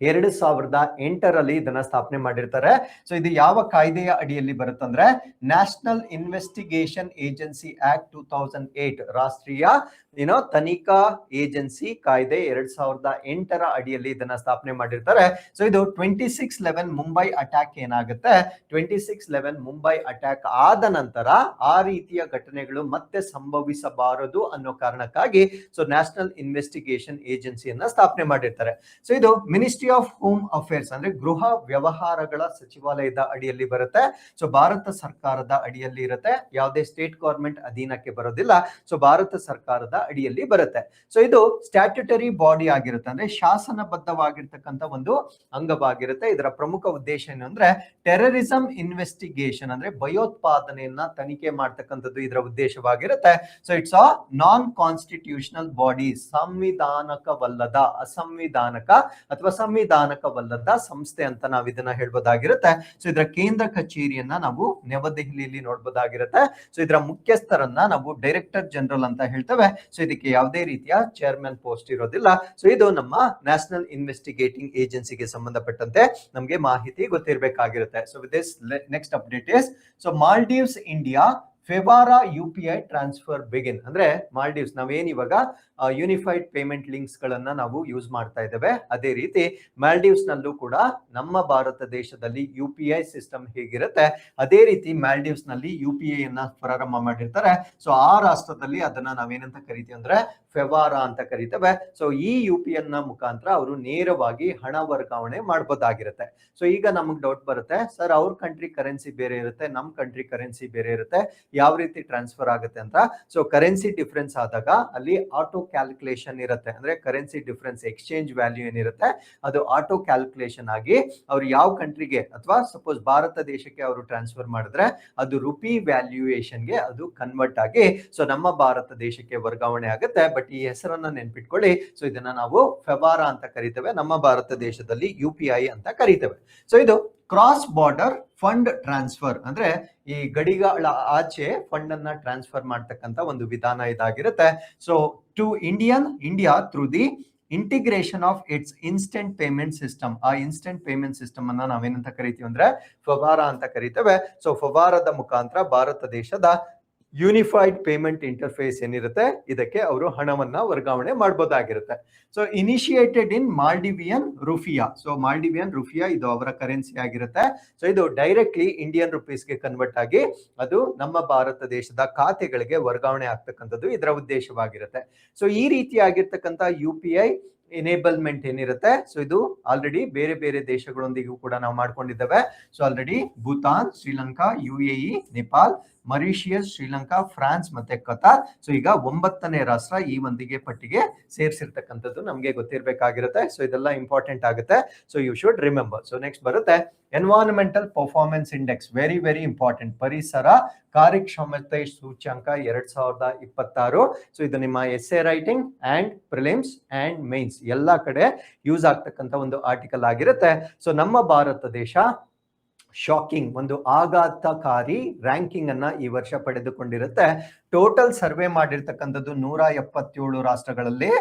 2008ರಲ್ಲಿ ಇದನ್ನ ಸ್ಥಾಪನೆ ಮಾಡಿರ್ತಾರೆ. ಸೊ ಇದು ಯಾವ ಕಾಯ್ದೆಯ ಅಡಿಯಲ್ಲಿ ಬರುತ್ತಂದ್ರೆ ನ್ಯಾಷನಲ್ ಇನ್ವೆಸ್ಟಿಗೇಷನ್ ಏಜೆನ್ಸಿ ಆಕ್ಟ್ 2008, ರಾಷ್ಟ್ರೀಯ ತನಿಖಾ ಏಜೆನ್ಸಿ ಕಾಯ್ದೆ 2008ರ ಅಡಿಯಲ್ಲಿ ಇದನ್ನ ಸ್ಥಾಪನೆ ಮಾಡಿರ್ತಾರೆ. ಸೊ ಇದು 26/11 ಮುಂಬೈ ಅಟ್ಯಾಕ್ ಏನಾಗುತ್ತೆ, 26/11 ಮುಂಬೈ ಅಟ್ಯಾಕ್ ಆದ ನಂತರ ಆ ರೀತಿಯ ಘಟನೆಗಳು ಮತ್ತೆ ಸಂಭವಿಸಬಾರದು ಅನ್ನೋ ಕಾರಣಕ್ಕಾಗಿ ಸೊ ನ್ಯಾಷನಲ್ ಇನ್ವೆಸ್ಟಿಗೇಷನ್ ಏಜೆನ್ಸಿಯನ್ನ ಸ್ಥಾಪನೆ ಮಾಡಿರ್ತಾರೆ. ಸೊ ಇದು ಮಿನಿಸ್ಟ್ರಿ ಆಫ್ ಹೋಮ್ ಅಫೇರ್ಸ್ ಅಂದ್ರೆ ಗೃಹ ವ್ಯವಹಾರಗಳ ಸಚಿವಾಲಯದ ಅಡಿಯಲ್ಲಿ ಬರುತ್ತೆ. ಸೊ ಭಾರತ ಸರ್ಕಾರದ ಅಡಿಯಲ್ಲಿ ಇರುತ್ತೆ, ಯಾವುದೇ ಸ್ಟೇಟ್ ಗವರ್ಮೆಂಟ್ ಅಧೀನಕ್ಕೆ ಬರೋದಿಲ್ಲ. ಸೊ ಭಾರತ ಸರ್ಕಾರದ ಅಡಿಯಲ್ಲಿ ಬರುತ್ತೆ. ಸೊ ಇದು ಸ್ಟ್ಯಾಟ್ಯುಟರಿ ಬಾಡಿ ಆಗಿರುತ್ತೆ, ಅಂದ್ರೆ ಶಾಸನಬದ್ಧವಾಗಿರ್ತಕ್ಕಂಥ ಒಂದು ಅಂಗವಾಗಿರುತ್ತೆ. ಇದರ ಪ್ರಮುಖ ಉದ್ದೇಶ ಏನು ಅಂದ್ರೆ ಟೆರರಿಸಂ ಇನ್ವೆಸ್ಟಿಗೇಷನ್ ಅಂದ್ರೆ ಭಯೋತ್ಪಾದನೆಯನ್ನ ತನಿಖೆ ಮಾಡ್ತಕ್ಕಂಥದ್ದು ಇದರ ಉದ್ದೇಶವಾಗಿರುತ್ತೆ. So it's a non constitutional body, ಸಂವಿಧಾನಕವಲ್ಲದ, ಅಸಂವಿಧಾನಕ ಅಥವಾ ಸಂವಿಧಾನಕವಲ್ಲದ ಸಂಸ್ಥೆ ಅಂತ ನಾವು ಇದನ್ನ ಹೇಳ್ಬೋದಾಗಿರುತ್ತೆ. ಸೊ ಇದರ ಕೇಂದ್ರ ಕಚೇರಿಯನ್ನ ನಾವು ನವದೆಹಲಿಯಲ್ಲಿ ನೋಡ್ಬೋದಾಗಿರುತ್ತೆ. ಸೊ ಇದರ ಮುಖ್ಯಸ್ಥರನ್ನ ನಾವು ಡೈರೆಕ್ಟರ್ ಜನರಲ್ ಅಂತ ಹೇಳ್ತೇವೆ. ಸೊ ಇದಕ್ಕೆ ಯಾವುದೇ ರೀತಿಯ ಚೇರ್ಮನ್ ಪೋಸ್ಟ್ ಇರೋದಿಲ್ಲ. ಸೊ ಇದು ನಮ್ಮ ನ್ಯಾಷನಲ್ ಇನ್ವೆಸ್ಟಿಗೇಟಿಂಗ್ ಏಜೆನ್ಸಿಗೆ ಸಂಬಂಧಪಟ್ಟಂತೆ ನಮಗೆ ಮಾಹಿತಿ ಗೊತ್ತಿರಬೇಕಾಗಿರುತ್ತೆ. So with this next update is so Maldives India Favara UPI transfer begin. ಅಂದ್ರೆ ಮಾಲ್ಡೀವ್ಸ್ ನಾವೇನ್ ಇವಾಗ ಯೂನಿಫೈಡ್ ಪೇಮೆಂಟ್ ಲಿಂಕ್ಸ್ ಗಳನ್ನ ನಾವು ಯೂಸ್ ಮಾಡ್ತಾ ಇದ್ದೇವೆ, ಅದೇ ರೀತಿ ಮಾಲ್ಡೀವ್ಸ್ ನಲ್ಲೂ ಕೂಡ ನಮ್ಮ ಭಾರತ ದೇಶದಲ್ಲಿ UPI ಸಿಸ್ಟಮ್ ಹೇಗಿರುತ್ತೆ ಅದೇ ರೀತಿ ಮಾಲ್ಡೀವ್ಸ್ ನಲ್ಲಿ UPI ಅನ್ನ ಪ್ರಾರಂಭ ಮಾಡಿರ್ತಾರೆ. ಸೊ ಆ ರಾಷ್ಟ್ರದಲ್ಲಿ ಅದನ್ನ ನಾವೇನಂತ ಕರಿತೀವಿ ಅಂದ್ರೆ ಫೆವಾರಾ ಅಂತ ಕರಿತೇವೆ. ಸೊ ಈ UPI ಮುಖಾಂತರ ಅವರು ನೇರವಾಗಿ ಹಣ ವರ್ಗಾವಣೆ ಮಾಡಬಹುದಾಗಿರುತ್ತೆ. ಸೊ ಈಗ ನಮಗ್ ಡೌಟ್ ಬರುತ್ತೆ, ಸರ್ ಅವ್ರ ಕಂಟ್ರಿ ಕರೆನ್ಸಿ ಬೇರೆ ಇರುತ್ತೆ, ನಮ್ ಕಂಟ್ರಿ ಕರೆನ್ಸಿ ಬೇರೆ ಇರುತ್ತೆ, ಯಾವ ರೀತಿ ಟ್ರಾನ್ಸ್ಫರ್ ಆಗುತ್ತೆ ಅಂತ. ಸೊ ಕರೆನ್ಸಿ ಡಿಫರೆನ್ಸ್ ಆದಾಗ ಅಲ್ಲಿ ಆಟೋ ಕ್ಯಾಲ್ಕುಲೇಷನ್ ಇರುತ್ತೆ, ಅಂದ್ರೆ ಕರೆನ್ಸಿ ಡಿಫರೆನ್ಸ್ ಎಕ್ಸ್ಚೇಂಜ್ ವ್ಯಾಲ್ಯೂ ಏನಿರುತ್ತೆ ಅದು ಆಟೋ ಕ್ಯಾಲ್ಕುಲೇಷನ್ ಆಗಿ ಅವ್ರು ಯಾವ ಕಂಟ್ರಿಗೆ ಅಥವಾ ಸಪೋಸ್ ಭಾರತ ದೇಶಕ್ಕೆ ಅವರು ಟ್ರಾನ್ಸ್ಫರ್ ಮಾಡಿದ್ರೆ ಅದು ರುಪಿ ವ್ಯಾಲ್ಯೂಯೇಷನ್ಗೆ ಅದು ಕನ್ವರ್ಟ್ ಆಗಿ ಸೊ ನಮ್ಮ ಭಾರತ ದೇಶಕ್ಕೆ ವರ್ಗಾವಣೆ ಆಗುತ್ತೆ. ಬಟ್ ಈ ಹೆಸರನ್ನ ನೆನ್ಪಿಟ್ಕೊಳ್ಳಿ, ಸೊ ಇದನ್ನ ನಾವು ಫೆವಾರಾ ಅಂತ ಕರಿತೇವೆ, ನಮ್ಮ ಭಾರತ ದೇಶದಲ್ಲಿ UPI ಅಂತ ಕರಿತೇವೆ. ಸೊ ಇದು ಕ್ರಾಸ್ ಬಾರ್ಡರ್ ಫಂಡ್ ಟ್ರಾನ್ಸ್ಫರ್ ಅಂದ್ರೆ ಈ ಗಡಿಗಳ ಆಚೆ ಫಂಡ್ ಅನ್ನ ಟ್ರಾನ್ಸ್ಫರ್ ಮಾಡ್ತಕ್ಕಂತ ಒಂದು ವಿಧಾನ ಇದಾಗಿರುತ್ತೆ. So to India through the integration of its instant payment system, ಆ ಇನ್ಸ್ಟೆಂಟ್ ಪೇಮೆಂಟ್ ಸಿಸ್ಟಮ್ ಅನ್ನ ನಾವೇನಂತ ಕರಿತೀವಿ ಅಂದ್ರೆ ಫೆವಾರಾ ಅಂತ ಕರಿತೇವೆ. ಸೊ ಫೆವಾರಾದ ಮುಖಾಂತರ ಭಾರತ ದೇಶದ ಯೂನಿಫೈಡ್ ಪೇಮೆಂಟ್ ಇಂಟರ್ಫೇಸ್ ಏನಿರುತ್ತೆ ಇದಕ್ಕೆ ಅವರು ಹಣವನ್ನ ವರ್ಗಾವಣೆ ಮಾಡಬಹುದಾಗಿರುತ್ತೆ. ಸೊ ಇನಿಷಿಯೇಟೆಡ್ ಇನ್ ಮಾಲ್ಡಿವಿಯನ್ ರುಫಿಯಾ. ಸೊ ಮಾಲ್ಡಿವಿಯನ್ ರುಫಿಯಾ ಇದು ಅವರ ಕರೆನ್ಸಿ ಆಗಿರುತ್ತೆ. ಸೊ ಇದು ಡೈರೆಕ್ಟ್ಲಿ ಇಂಡಿಯನ್ ರುಪೀಸ್ಗೆ ಕನ್ವರ್ಟ್ ಆಗಿ ಅದು ನಮ್ಮ ಭಾರತ ದೇಶದ ಖಾತೆಗಳಿಗೆ ವರ್ಗಾವಣೆ ಆಗ್ತಕ್ಕಂಥದ್ದು ಇದರ ಉದ್ದೇಶವಾಗಿರುತ್ತೆ. ಸೊ ಈ ರೀತಿಯಾಗಿರ್ತಕ್ಕಂಥ UPI ಎನೇಬಲ್ಮೆಂಟ್ ಏನಿರುತ್ತೆ ಸೊ ಇದು ಆಲ್ರೆಡಿ ಬೇರೆ ಬೇರೆ ದೇಶಗಳೊಂದಿಗೂ ಕೂಡ ನಾವು ಮಾಡ್ಕೊಂಡಿದ್ದೇವೆ. So already Bhutan, Sri Lanka, UAE, Nepal, Mauritius, Sri Lanka, France ಮತ್ತೆ ಕತಾರ್. ಸೊ ಈಗ 9ನೇ ರಾಷ್ಟ್ರ ಈ ಒಂದಿಗೆ ಪಟ್ಟಿಗೆ ಸೇರಿಸಿರ್ತಕ್ಕಂಥದ್ದು ನಮಗೆ ಗೊತ್ತಿರಬೇಕಾಗಿರುತ್ತೆ. ಸೊ ಇದೆಲ್ಲ ಇಂಪಾರ್ಟೆಂಟ್ ಆಗುತ್ತೆ. So you should remember. So next ಬರುತ್ತೆ environmental performance index, very very important. ಪರಿಸರ ಕಾರ್ಯಕ್ಷಮತೆ ಸೂಚ್ಯಂಕ 2026. ಸೊ ಇದು ನಿಮ್ಮ essay writing and prelims and mains ಎಲ್ಲಾ ಕಡೆ ಯೂಸ್ ಆಗ್ತಕ್ಕಂಥ ಒಂದು ಆರ್ಟಿಕಲ್ ಆಗಿರುತ್ತೆ. ಸೊ ನಮ್ಮ ಭಾರತ ದೇಶ ಶಾಕಿಂಗ್ ಒಂದು ಆಘಾತಕಾರಿ ರ್ಯಾಂಕಿಂಗ್ ಅನ್ನ ಈ ವರ್ಷ ಪಡೆದುಕೊಂಡಿರುತ್ತೆ. ಟೋಟಲ್ ಸರ್ವೆ ಮಾಡಿರ್ತಕ್ಕಂಥದ್ದು 177 ರಾಷ್ಟ್ರಗಳಲ್ಲಿ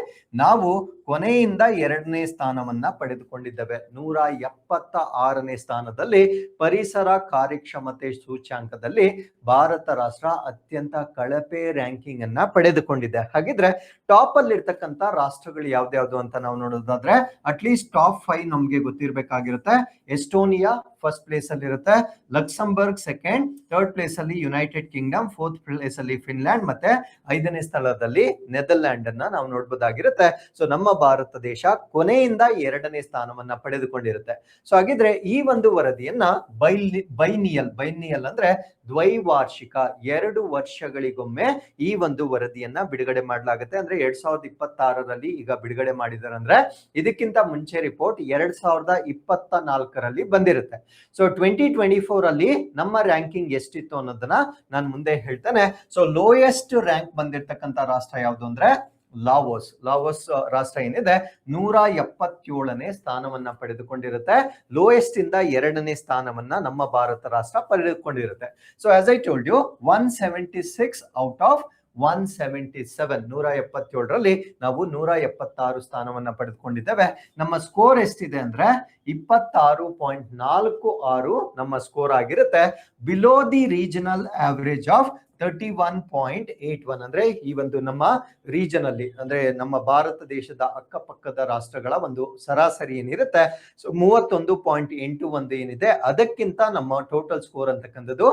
ನಾವು ಕೊನೆಯಿಂದ 2ನೇ ಸ್ಥಾನವನ್ನ ಪಡೆದುಕೊಂಡಿದ್ದೇವೆ. 176ನೇ ಸ್ಥಾನದಲ್ಲಿ ಪರಿಸರ ಕಾರ್ಯಕ್ಷಮತೆ ಸೂಚ್ಯಾಂಕದಲ್ಲಿ ಭಾರತ ರಾಷ್ಟ್ರ ಅತ್ಯಂತ ಕಳಪೆ ರ್ಯಾಂಕಿಂಗ್ ಅನ್ನ ಪಡೆದುಕೊಂಡಿದೆ. ಹಾಗಿದ್ರೆ ಟಾಪ್ ಅಲ್ಲಿ ಇರ್ತಕ್ಕಂಥ ರಾಷ್ಟ್ರಗಳು ಯಾವ್ದ್ಯಾವ್ದು ಅಂತ ನಾವು ನೋಡೋದಾದ್ರೆ ಅಟ್ಲೀಸ್ಟ್ ಟಾಪ್ 5 ನಮ್ಗೆ ಗೊತ್ತಿರಬೇಕಾಗಿರುತ್ತೆ. ಎಸ್ಟೋನಿಯಾ ಫಸ್ಟ್ ಪ್ಲೇಸ್ ಅಲ್ಲಿ ಇರುತ್ತೆ, ಲಕ್ಸಂಬರ್ಗ್ ಸೆಕೆಂಡ್, ಥರ್ಡ್ ಪ್ಲೇಸ್ ಅಲ್ಲಿ ಯುನೈಟೆಡ್ ಕಿಂಗ್ಡಮ್, ಫೋರ್ತ್ ಪ್ಲೇಸ್ ಅಲ್ಲಿ ಫಿನ್ಲ್ಯಾಂಡ್ ಮತ್ತೆ 5ನೇ ಸ್ಥಳದಲ್ಲಿ ನೆದರ್ಲ್ಯಾಂಡ್ ಅನ್ನ ನಾವು ನೋಡಬಹುದಾಗಿರುತ್ತೆ. ಸೊ ನಮ್ಮ ಭಾರತ ದೇಶ ಕೊನೆಯಿಂದ 2ನೇ ಸ್ಥಾನವನ್ನ ಪಡೆದುಕೊಂಡಿರುತ್ತೆ. ಸೊ ಹಾಗಿದ್ರೆ ಈ ಒಂದು ವರದಿಯನ್ನ ಬೈನಿಯಲ್ ಅಂದ್ರೆ ದ್ವೈವಾರ್ಷಿಕ 2 ವರ್ಷಗಳಿಗೊಮ್ಮೆ ಈ ಒಂದು ವರದಿಯನ್ನ ಬಿಡುಗಡೆ ಮಾಡಲಾಗುತ್ತೆ. ಅಂದ್ರೆ 2026ರಲ್ಲಿ ಈಗ ಬಿಡುಗಡೆ ಮಾಡಿದಾರೆ. ಅಂದ್ರೆ ಇದಕ್ಕಿಂತ ಮುಂಚೆ ರಿಪೋರ್ಟ್ 2024ರಲ್ಲಿ ಬಂದಿರುತ್ತೆ. ಸೊ 2024 ಅಲ್ಲಿ ನಮ್ಮ ರ್ಯಾಂಕಿಂಗ್ ಎಷ್ಟಿತ್ತು ಅನ್ನೋದನ್ನ ನಾನು ಮುಂದೆ ಹೇಳ್ತೇನೆ. ಸೊ ಲೋ ಲೋಯೆಸ್ಟ್ ರ್ಯಾಂಕ್ ಬಂದಿರತಕ್ಕಂತ ರಾಷ್ಟ್ರ ಯಾವುದು ಅಂದ್ರೆ ಲಾವೋಸ್ ರಾಷ್ಟ್ರ ಏನಿದೆ 177ನೇ ಸ್ಥಾನವನ್ನ ಪಡೆದುಕೊಂಡಿರುತ್ತೆ. ಲೋಯೆಸ್ಟ್ ಇಂದ 2ನೇ ಸ್ಥಾನವನ್ನ ನಮ್ಮ ಭಾರತ ರಾಷ್ಟ್ರ ಪಡೆದುಕೊಂಡಿರುತ್ತೆ. So as I told you 176 out of 177 177ರಲ್ಲಿ ನಾವು 176 ಸ್ಥಾನವನ್ನ ಪಡೆದುಕೊಂಡಿದ್ದೇವೆ. ನಮ್ಮ ಸ್ಕೋರ್ ಎಷ್ಟಿದೆ ಅಂದ್ರೆ 26.46 ನಮ್ಮ ಸ್ಕೋರ್ ಆಗಿರುತ್ತೆ. Below the regional average of 31.81 ಅಂದ್ರೆ ಈ ಒಂದು ನಮ್ಮ ರೀಜನ್ ಅಲ್ಲಿ ಅಂದ್ರೆ ನಮ್ಮ ಭಾರತ ದೇಶದ ಅಕ್ಕಪಕ್ಕದ ರಾಷ್ಟ್ರಗಳ ಒಂದು ಸರಾಸರಿ ಏನಿರುತ್ತೆ, ಸೊ 31.81 ಏನಿದೆ ಅದಕ್ಕಿಂತ ನಮ್ಮ ಟೋಟಲ್ ಸ್ಕೋರ್ ಅಂತಕ್ಕಂಥದ್ದು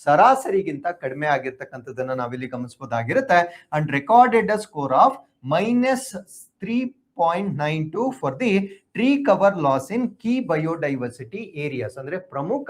ಸರಾಸರಿಗಿಂತ ಕಡಿಮೆ ಆಗಿರ್ತಕ್ಕಂಥದ್ದನ್ನ ನಾವಿಲ್ಲಿ ಗಮನಿಸಬಹುದಾಗಿರುತ್ತೆ. And recorded a score of -3.92 for the tree cover loss in key biodiversity areas ಅಂದ್ರೆ ಪ್ರಮುಖ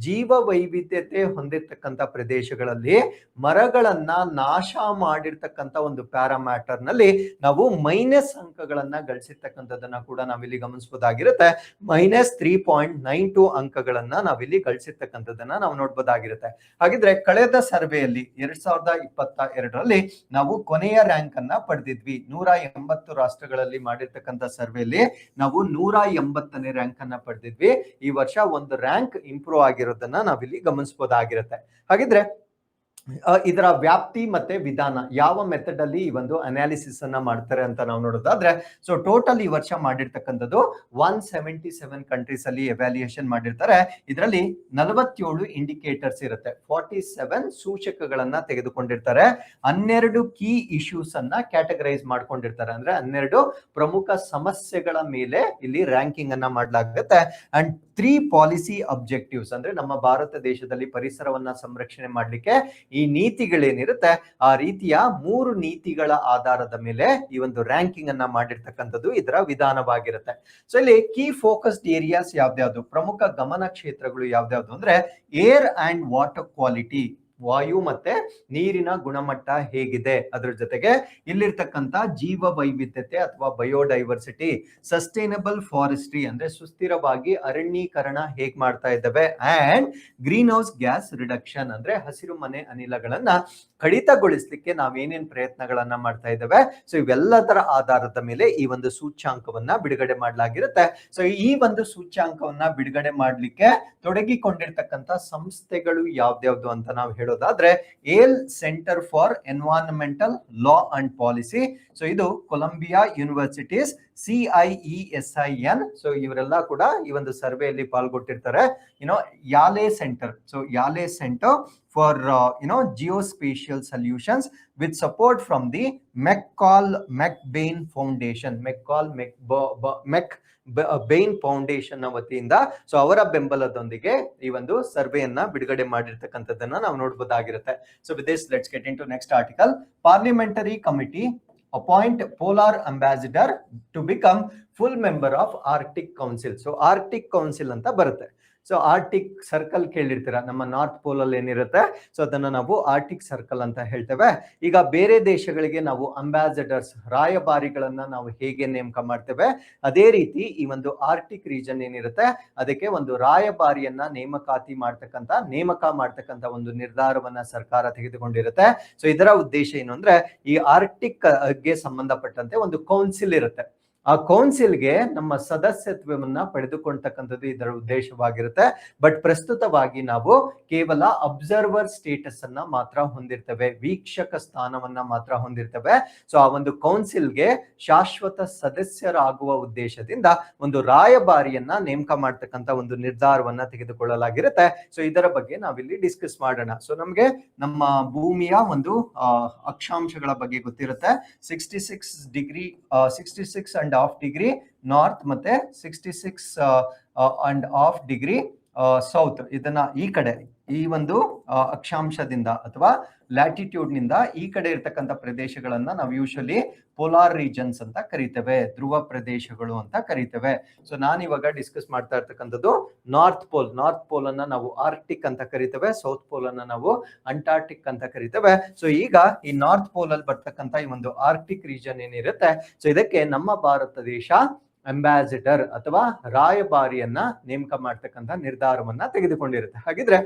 ಜೀವ ವೈವಿಧ್ಯತೆ ಹೊಂದಿರತಕ್ಕಂತ ಪ್ರದೇಶಗಳಲ್ಲಿ ಮರಗಳನ್ನ ನಾಶ ಮಾಡಿರ್ತಕ್ಕಂಥ ಒಂದು ಪ್ಯಾರಾಮ್ಯಾಟರ್ ನಲ್ಲಿ ನಾವು ಮೈನಸ್ ಅಂಕಗಳನ್ನ ಗಳಿಸಿರ್ತಕ್ಕಂಥದ್ದನ್ನ ಕೂಡ ನಾವಿಲ್ಲಿ ಗಮನಿಸಬಹುದಾಗಿರುತ್ತೆ. -3.92 ಅಂಕಗಳನ್ನ ನಾವಿಲ್ಲಿ ಗಳಿಸಿರ್ತಕ್ಕಂಥದ್ದನ್ನ ನಾವು ನೋಡ್ಬೋದಾಗಿರುತ್ತೆ. ಹಾಗಿದ್ರೆ ಕಳೆದ ಸರ್ವೆಯಲ್ಲಿ 2022ರಲ್ಲಿ ನಾವು ಕೊನೆಯ ರ್ಯಾಂಕ್ ಅನ್ನ ಪಡೆದಿದ್ವಿ. 180 ರಾಷ್ಟ್ರಗಳಲ್ಲಿ ಮಾಡಿರ್ತಕ್ಕಂಥ ಸರ್ವೆಯಲ್ಲಿ ನಾವು 180ನೇ ರ್ಯಾಂಕ್ ಅನ್ನ ಪಡೆದಿದ್ವಿ. ಈ ವರ್ಷ ಒಂದು ರ್ಯಾಂಕ್ ಇಂಪ್ರೂವ್ ಆಗಿರೋದನ್ನ ನಾವಿಲ್ಲಿ ಗಮನಿಸಬಹುದಾಗಿರುತ್ತೆ. ಹಾಗಿದ್ರೆ ಇದರ ವ್ಯಾಪ್ತಿ ಮತ್ತೆ ವಿಧಾನ ಯಾವ ಮೆಥಡ್ ಅಲ್ಲಿ ಈ ಒಂದು ಅನಾಲಿಸಿಸ್ ಅನ್ನ ಮಾಡ್ತಾರೆ ಅಂತ ನಾವು ನೋಡೋದಾದ್ರೆ, ಸೊ ಟೋಟಲ್ ಈ ವರ್ಷ ಮಾಡಿರ್ತಕ್ಕಂಥದ್ದು 177 ಕಂಟ್ರೀಸ್ ಅಲ್ಲಿ ಎವ್ಯಾಲ್ಯೂಯೇಷನ್ ಮಾಡಿರ್ತಾರೆ. ಇದರಲ್ಲಿ 47 ಇಂಡಿಕೇಟರ್ಸ್ ಇರುತ್ತೆ, 47 ಸೂಚಕಗಳನ್ನ ತೆಗೆದುಕೊಂಡಿರ್ತಾರೆ. 12 ಕೀ ಇಶ್ಯೂಸ್ ಅನ್ನ ಕ್ಯಾಟಗರೈಸ್ ಮಾಡ್ಕೊಂಡಿರ್ತಾರೆ. ಅಂದ್ರೆ 12 ಪ್ರಮುಖ ಸಮಸ್ಯೆಗಳ ಮೇಲೆ ಇಲ್ಲಿ ರ್ಯಾಂಕಿಂಗ್ ಅನ್ನ ಮಾಡಲಾಗುತ್ತೆ. ಅಂಡ್ 3 ಪಾಲಿಸಿ ಅಬ್ಜೆಕ್ಟಿವ್ಸ್ ಅಂದ್ರೆ ನಮ್ಮ ಭಾರತ ದೇಶದಲ್ಲಿ ಪರಿಸರವನ್ನ ಸಂರಕ್ಷಣೆ ಮಾಡ್ಲಿಕ್ಕೆ ಈ ನೀತಿಗಳೇನಿರುತ್ತೆ ಆ ರೀತಿಯ 3 ನೀತಿಗಳ ಆಧಾರದ ಮೇಲೆ ಈ ಒಂದು ರ್ಯಾಂಕಿಂಗ್ ಅನ್ನ ಮಾಡಿರ್ತಕ್ಕಂಥದ್ದು ಇದರ ವಿಧಾನವಾಗಿರುತ್ತೆ. ಸೊ ಇಲ್ಲಿ ಕೀ ಫೋಕಸ್ಡ್ ಏರಿಯಾಸ್ ಯಾವ್ದ್ಯಾವ್ದು, ಪ್ರಮುಖ ಗಮನ ಕ್ಷೇತ್ರಗಳು ಯಾವ್ದ್ಯಾವ್ದು ಅಂದ್ರೆ ಏರ್ ಅಂಡ್ ವಾಟರ್ ಕ್ವಾಲಿಟಿ, ವಾಯು ಮತ್ತೆ ನೀರಿನ ಗುಣಮಟ್ಟ ಹೇಗಿದೆ, ಅದ್ರ ಜೊತೆಗೆ ಇಲ್ಲಿರ್ತಕ್ಕಂಥ ಜೀವ ವೈವಿಧ್ಯತೆ ಅಥವಾ ಬಯೋಡೈವರ್ಸಿಟಿ, ಸಸ್ಟೈನಬಲ್ ಫಾರೆಸ್ಟ್ರಿ ಅಂದ್ರೆ ಸುಸ್ಥಿರವಾಗಿ ಅರಣ್ಯೀಕರಣ ಹೇಗ್ ಮಾಡ್ತಾ ಇದ್ದಾವೆ, and green house gas reduction ಅಂದ್ರೆ ಹಸಿರು ಮನೆ ಅನಿಲಗಳನ್ನ ಕಡಿತಗೊಳಿಸ್ಲಿಕ್ಕೆ ನಾವೇನೇನ್ ಪ್ರಯತ್ನಗಳನ್ನ ಮಾಡ್ತಾ ಇದ್ದೇವೆ. ಸೊ ಇವೆಲ್ಲದರ ಆಧಾರದ ಮೇಲೆ ಈ ಒಂದು ಸೂಚ್ಯಾಂಕವನ್ನ ಬಿಡುಗಡೆ ಮಾಡಲಾಗಿರುತ್ತೆ. ಸೊ ಈ ಒಂದು ಸೂಚ್ಯಾಂಕವನ್ನ ಬಿಡುಗಡೆ ಮಾಡ್ಲಿಕ್ಕೆ ತೊಡಗಿಕೊಂಡಿರ್ತಕ್ಕಂಥ ಸಂಸ್ಥೆಗಳು ಯಾವ್ದ್ಯಾವ್ದು ಅಂತ ನಾವು ಹೇಳೋದಾದ್ರೆ, Yale center for environmental law and policy, so ಇದು ಕೊಲಂಬಿಯಾ ಯೂನಿವರ್ಸಿಟೀಸ್, CIESIN, ಸೊ ಇವರೆಲ್ಲ ಕೂಡ ಈ ಒಂದು ಸರ್ವೆಯಲ್ಲಿ ಪಾಲ್ಗೊಟ್ಟಿರ್ತಾರೆ. Yale center, so Yale center for geospatial solutions with support from the McCall-McBain Foundation, McBain Foundation ನ ವತಿಯಿಂದ ಸೊ ಅವರ ಬೆಂಬಲದೊಂದಿಗೆ ಈ ಒಂದು ಸರ್ವೆಯನ್ನ ಬಿಡುಗಡೆ ಮಾಡಿರ್ತಕ್ಕಂಥದ್ದನ್ನ ನಾವು ನೋಡಬಹುದಾಗಿರುತ್ತೆ. So with this let's get into next article. Parliamentary committee appoint polar ambassador to become full member of Arctic Council. So Arctic council ಅಂತ ಬರುತ್ತೆ. ಸೊ ಆರ್ಟಿಕ್ ಸರ್ಕಲ್ ಕೇಳಿರ್ತೀರಾ, ನಮ್ಮ ನಾರ್ತ್ ಪೋಲ್ ಅಲ್ಲಿ ಏನಿರುತ್ತೆ ಸೊ ಅದನ್ನ ನಾವು ಆರ್ಟಿಕ್ ಸರ್ಕಲ್ ಅಂತ ಹೇಳ್ತೇವೆ. ಈಗ ಬೇರೆ ದೇಶಗಳಿಗೆ ನಾವು ಅಂಬಾಸಡರ್ಸ್, ರಾಯಭಾರಿಗಳನ್ನ ನಾವು ಹೇಗೆ ನೇಮಕ ಮಾಡ್ತೇವೆ, ಅದೇ ರೀತಿ ಈ ಒಂದು ಆರ್ಟಿಕ್ ರೀಜನ್ ಏನಿರುತ್ತೆ ಅದಕ್ಕೆ ಒಂದು ರಾಯಭಾರಿಯನ್ನ ನೇಮಕ ಮಾಡ್ತಕ್ಕಂಥ ಒಂದು ನಿರ್ಧಾರವನ್ನ ಸರ್ಕಾರ ತೆಗೆದುಕೊಂಡಿರುತ್ತೆ. ಸೊ ಇದರ ಉದ್ದೇಶ ಏನು ಅಂದ್ರೆ, ಈ ಆರ್ಟಿಕ್ ಗೆ ಸಂಬಂಧಪಟ್ಟಂತೆ ಒಂದು ಕೌನ್ಸಿಲ್ ಇರುತ್ತೆ. ಆ ಕೌನ್ಸಿಲ್ಗೆ ನಮ್ಮ ಸದಸ್ಯತ್ವವನ್ನ ಪಡೆದುಕೊಳ್ತಕ್ಕಂಥದ್ದು ಇದರ ಉದ್ದೇಶವಾಗಿರುತ್ತೆ. ಬಟ್ ಪ್ರಸ್ತುತವಾಗಿ ನಾವು ಕೇವಲ ಅಬ್ಸರ್ವರ್ ಸ್ಟೇಟಸ್ ಅನ್ನ ಮಾತ್ರ ಹೊಂದಿರ್ತೇವೆ, ವೀಕ್ಷಕ ಸ್ಥಾನವನ್ನ ಮಾತ್ರ ಹೊಂದಿರ್ತೇವೆ. ಸೊ ಆ ಒಂದು ಕೌನ್ಸಿಲ್ಗೆ ಶಾಶ್ವತ ಸದಸ್ಯರಾಗುವ ಉದ್ದೇಶದಿಂದ ಒಂದು ರಾಯಭಾರಿಯನ್ನ ನೇಮಕ ಮಾಡ್ತಕ್ಕಂಥ ಒಂದು ನಿರ್ಧಾರವನ್ನ ತೆಗೆದುಕೊಳ್ಳಲಾಗಿರುತ್ತೆ. ಸೊ ಇದರ ಬಗ್ಗೆ ನಾವಿಲ್ಲಿ ಡಿಸ್ಕಸ್ ಮಾಡೋಣ. ಸೊ ನಮ್ಗೆ ನಮ್ಮ ಭೂಮಿಯ ಒಂದು ಅಕ್ಷಾಂಶಗಳ ಬಗ್ಗೆ ಗೊತ್ತಿರುತ್ತೆ. 66.5 ಡಿಗ್ರಿ ನಾರ್ತ್ ಮತ್ತೆ 66.5 ಡಿಗ್ರಿ ಸೌತ್. ಇದನ್ನ ಈ ಕಡೆ ಈ ಒಂದು ಅಕ್ಷಾಂಶದಿಂದ ಅಥವಾ ಲ್ಯಾಟಿಟ್ಯೂಡ್ ನಿಂದ ಈ ಕಡೆ ಇರ್ತಕ್ಕಂಥ ಪ್ರದೇಶಗಳನ್ನ ನಾವು ಯೂಶಲಿ ಪೋಲಾರ್ ರೀಜನ್ಸ್ ಅಂತ ಕರಿತೇವೆ, ಧ್ರುವ ಪ್ರದೇಶಗಳು ಅಂತ ಕರಿತೇವೆ. ಸೊ ನಾನು ಇವಾಗ ಡಿಸ್ಕಸ್ ಮಾಡ್ತಾ ಇರ್ತಕ್ಕಂಥದ್ದು ನಾರ್ತ್ ಪೋಲ್ ಅನ್ನ ನಾವು ಆರ್ಟಿಕ್ ಅಂತ ಕರಿತೇವೆ, ಸೌತ್ ಪೋಲ್ ಅನ್ನ ನಾವು ಅಂಟಾರ್ಟಿಕ್ ಅಂತ ಕರಿತೇವೆ. ಸೊ ಈಗ ಈ ನಾರ್ತ್ ಪೋಲ್ ಅಲ್ಲಿ ಬರ್ತಕ್ಕಂಥ ಈ ಒಂದು ಆರ್ಟಿಕ್ ರೀಜನ್ ಏನಿರುತ್ತೆ, ಸೊ ಇದಕ್ಕೆ ನಮ್ಮ ಭಾರತ ದೇಶ ಅಂಬಾಸಿಡರ್ ಅಥವಾ ರಾಯಭಾರಿಯನ್ನ ನೇಮಕ ಮಾಡ್ತಕ್ಕಂಥ ನಿರ್ಧಾರವನ್ನ ತೆಗೆದುಕೊಂಡಿರುತ್ತೆ. ಹಾಗಿದ್ರೆ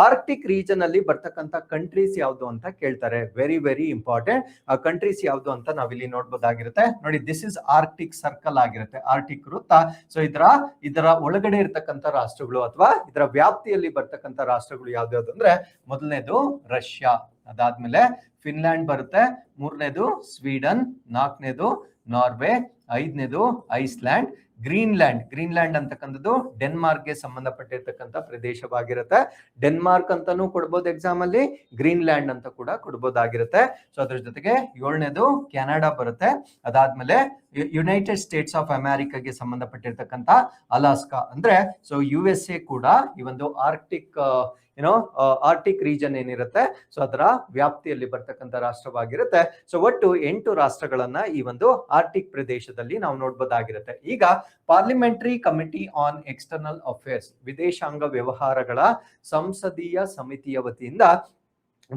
ಆರ್ಕ್ಟಿಕ್ ರೀಜನ್ ಅಲ್ಲಿ ಬರ್ತಕ್ಕಂಥ ಕಂಟ್ರೀಸ್ ಯಾವ್ದು ಅಂತ ಕೇಳ್ತಾರೆ. Very very important. ಆ ಕಂಟ್ರೀಸ್ ಯಾವ್ದು ಅಂತ ನಾವಿಲ್ಲಿ ನೋಡ್ಬೋದಾಗಿರುತ್ತೆ. ನೋಡಿ, ದಿಸ್ ಇಸ್ ಆರ್ಕ್ಟಿಕ್ ಸರ್ಕಲ್ ಆಗಿರುತ್ತೆ, ಆರ್ಕ್ಟಿಕ್ ವೃತ್ತ. ಸೊ ಇದರ ಒಳಗಡೆ ಇರ್ತಕ್ಕಂಥ ರಾಷ್ಟ್ರಗಳು ಅಥವಾ ಇದರ ವ್ಯಾಪ್ತಿಯಲ್ಲಿ ಬರ್ತಕ್ಕಂಥ ರಾಷ್ಟ್ರಗಳು ಯಾವ್ದು ಅಂದ್ರೆ ಮೊದಲನೇದು ರಷ್ಯಾ, ಅದಾದ್ಮೇಲೆ ಫಿನ್ಲ್ಯಾಂಡ್ ಬರುತ್ತೆ, ಮೂರನೇದು ಸ್ವೀಡನ್, ನಾಲ್ಕನೇದು ನಾರ್ವೆ, ಐದನೇದು ಐಸ್ಲ್ಯಾಂಡ್, ಗ್ರೀನ್ಲ್ಯಾಂಡ್ ಅಂತಕ್ಕಂಥದ್ದು ಡೆನ್ಮಾರ್ಕ್ಗೆ ಸಂಬಂಧಪಟ್ಟಿರ್ತಕ್ಕಂಥ ಪ್ರದೇಶವಾಗಿರುತ್ತೆ. ಡೆನ್ಮಾರ್ಕ್ ಅಂತಾನೂ ಕೊಡ್ಬೋದು ಎಕ್ಸಾಮ್ ಅಲ್ಲಿ, ಗ್ರೀನ್ಲ್ಯಾಂಡ್ ಅಂತ ಕೂಡ ಕೊಡ್ಬೋದಾಗಿರುತ್ತೆ. ಸೊ ಅದ್ರ ಜೊತೆಗೆ ಏಳನೇದು ಕೆನಡಾ ಬರುತ್ತೆ, ಅದಾದ್ಮೇಲೆ ಯುನೈಟೆಡ್ ಸ್ಟೇಟ್ಸ್ ಆಫ್ ಅಮೆರಿಕಾಗೆ ಸಂಬಂಧಪಟ್ಟಿರ್ತಕ್ಕಂಥ ಅಲಾಸ್ಕಾ ಅಂದ್ರೆ ಸೊ USA ಕೂಡ ಈ ಒಂದು ಆರ್ಕ್ಟಿಕ್ ರೀಜನ್ ಏನಿರುತ್ತೆ ಸೊ ಅದರ ವ್ಯಾಪ್ತಿಯಲ್ಲಿ ಬರ್ತಕ್ಕಂಥ ರಾಷ್ಟ್ರವಾಗಿರುತ್ತೆ. ಸೊ ಒಟ್ಟು 8 ರಾಷ್ಟ್ರಗಳನ್ನ ಈ ಒಂದು ಆರ್ಕ್ಟಿಕ್ ಪ್ರದೇಶದಲ್ಲಿ ನಾವು ನೋಡ್ಬೋದಾಗಿರುತ್ತೆ. ಈಗ parliamentary committee on external affairs, ವಿದೇಶಾಂಗ ವ್ಯವಹಾರಗಳ ಸಂಸದೀಯ ಸಮಿತಿಯ ವತಿಯಿಂದ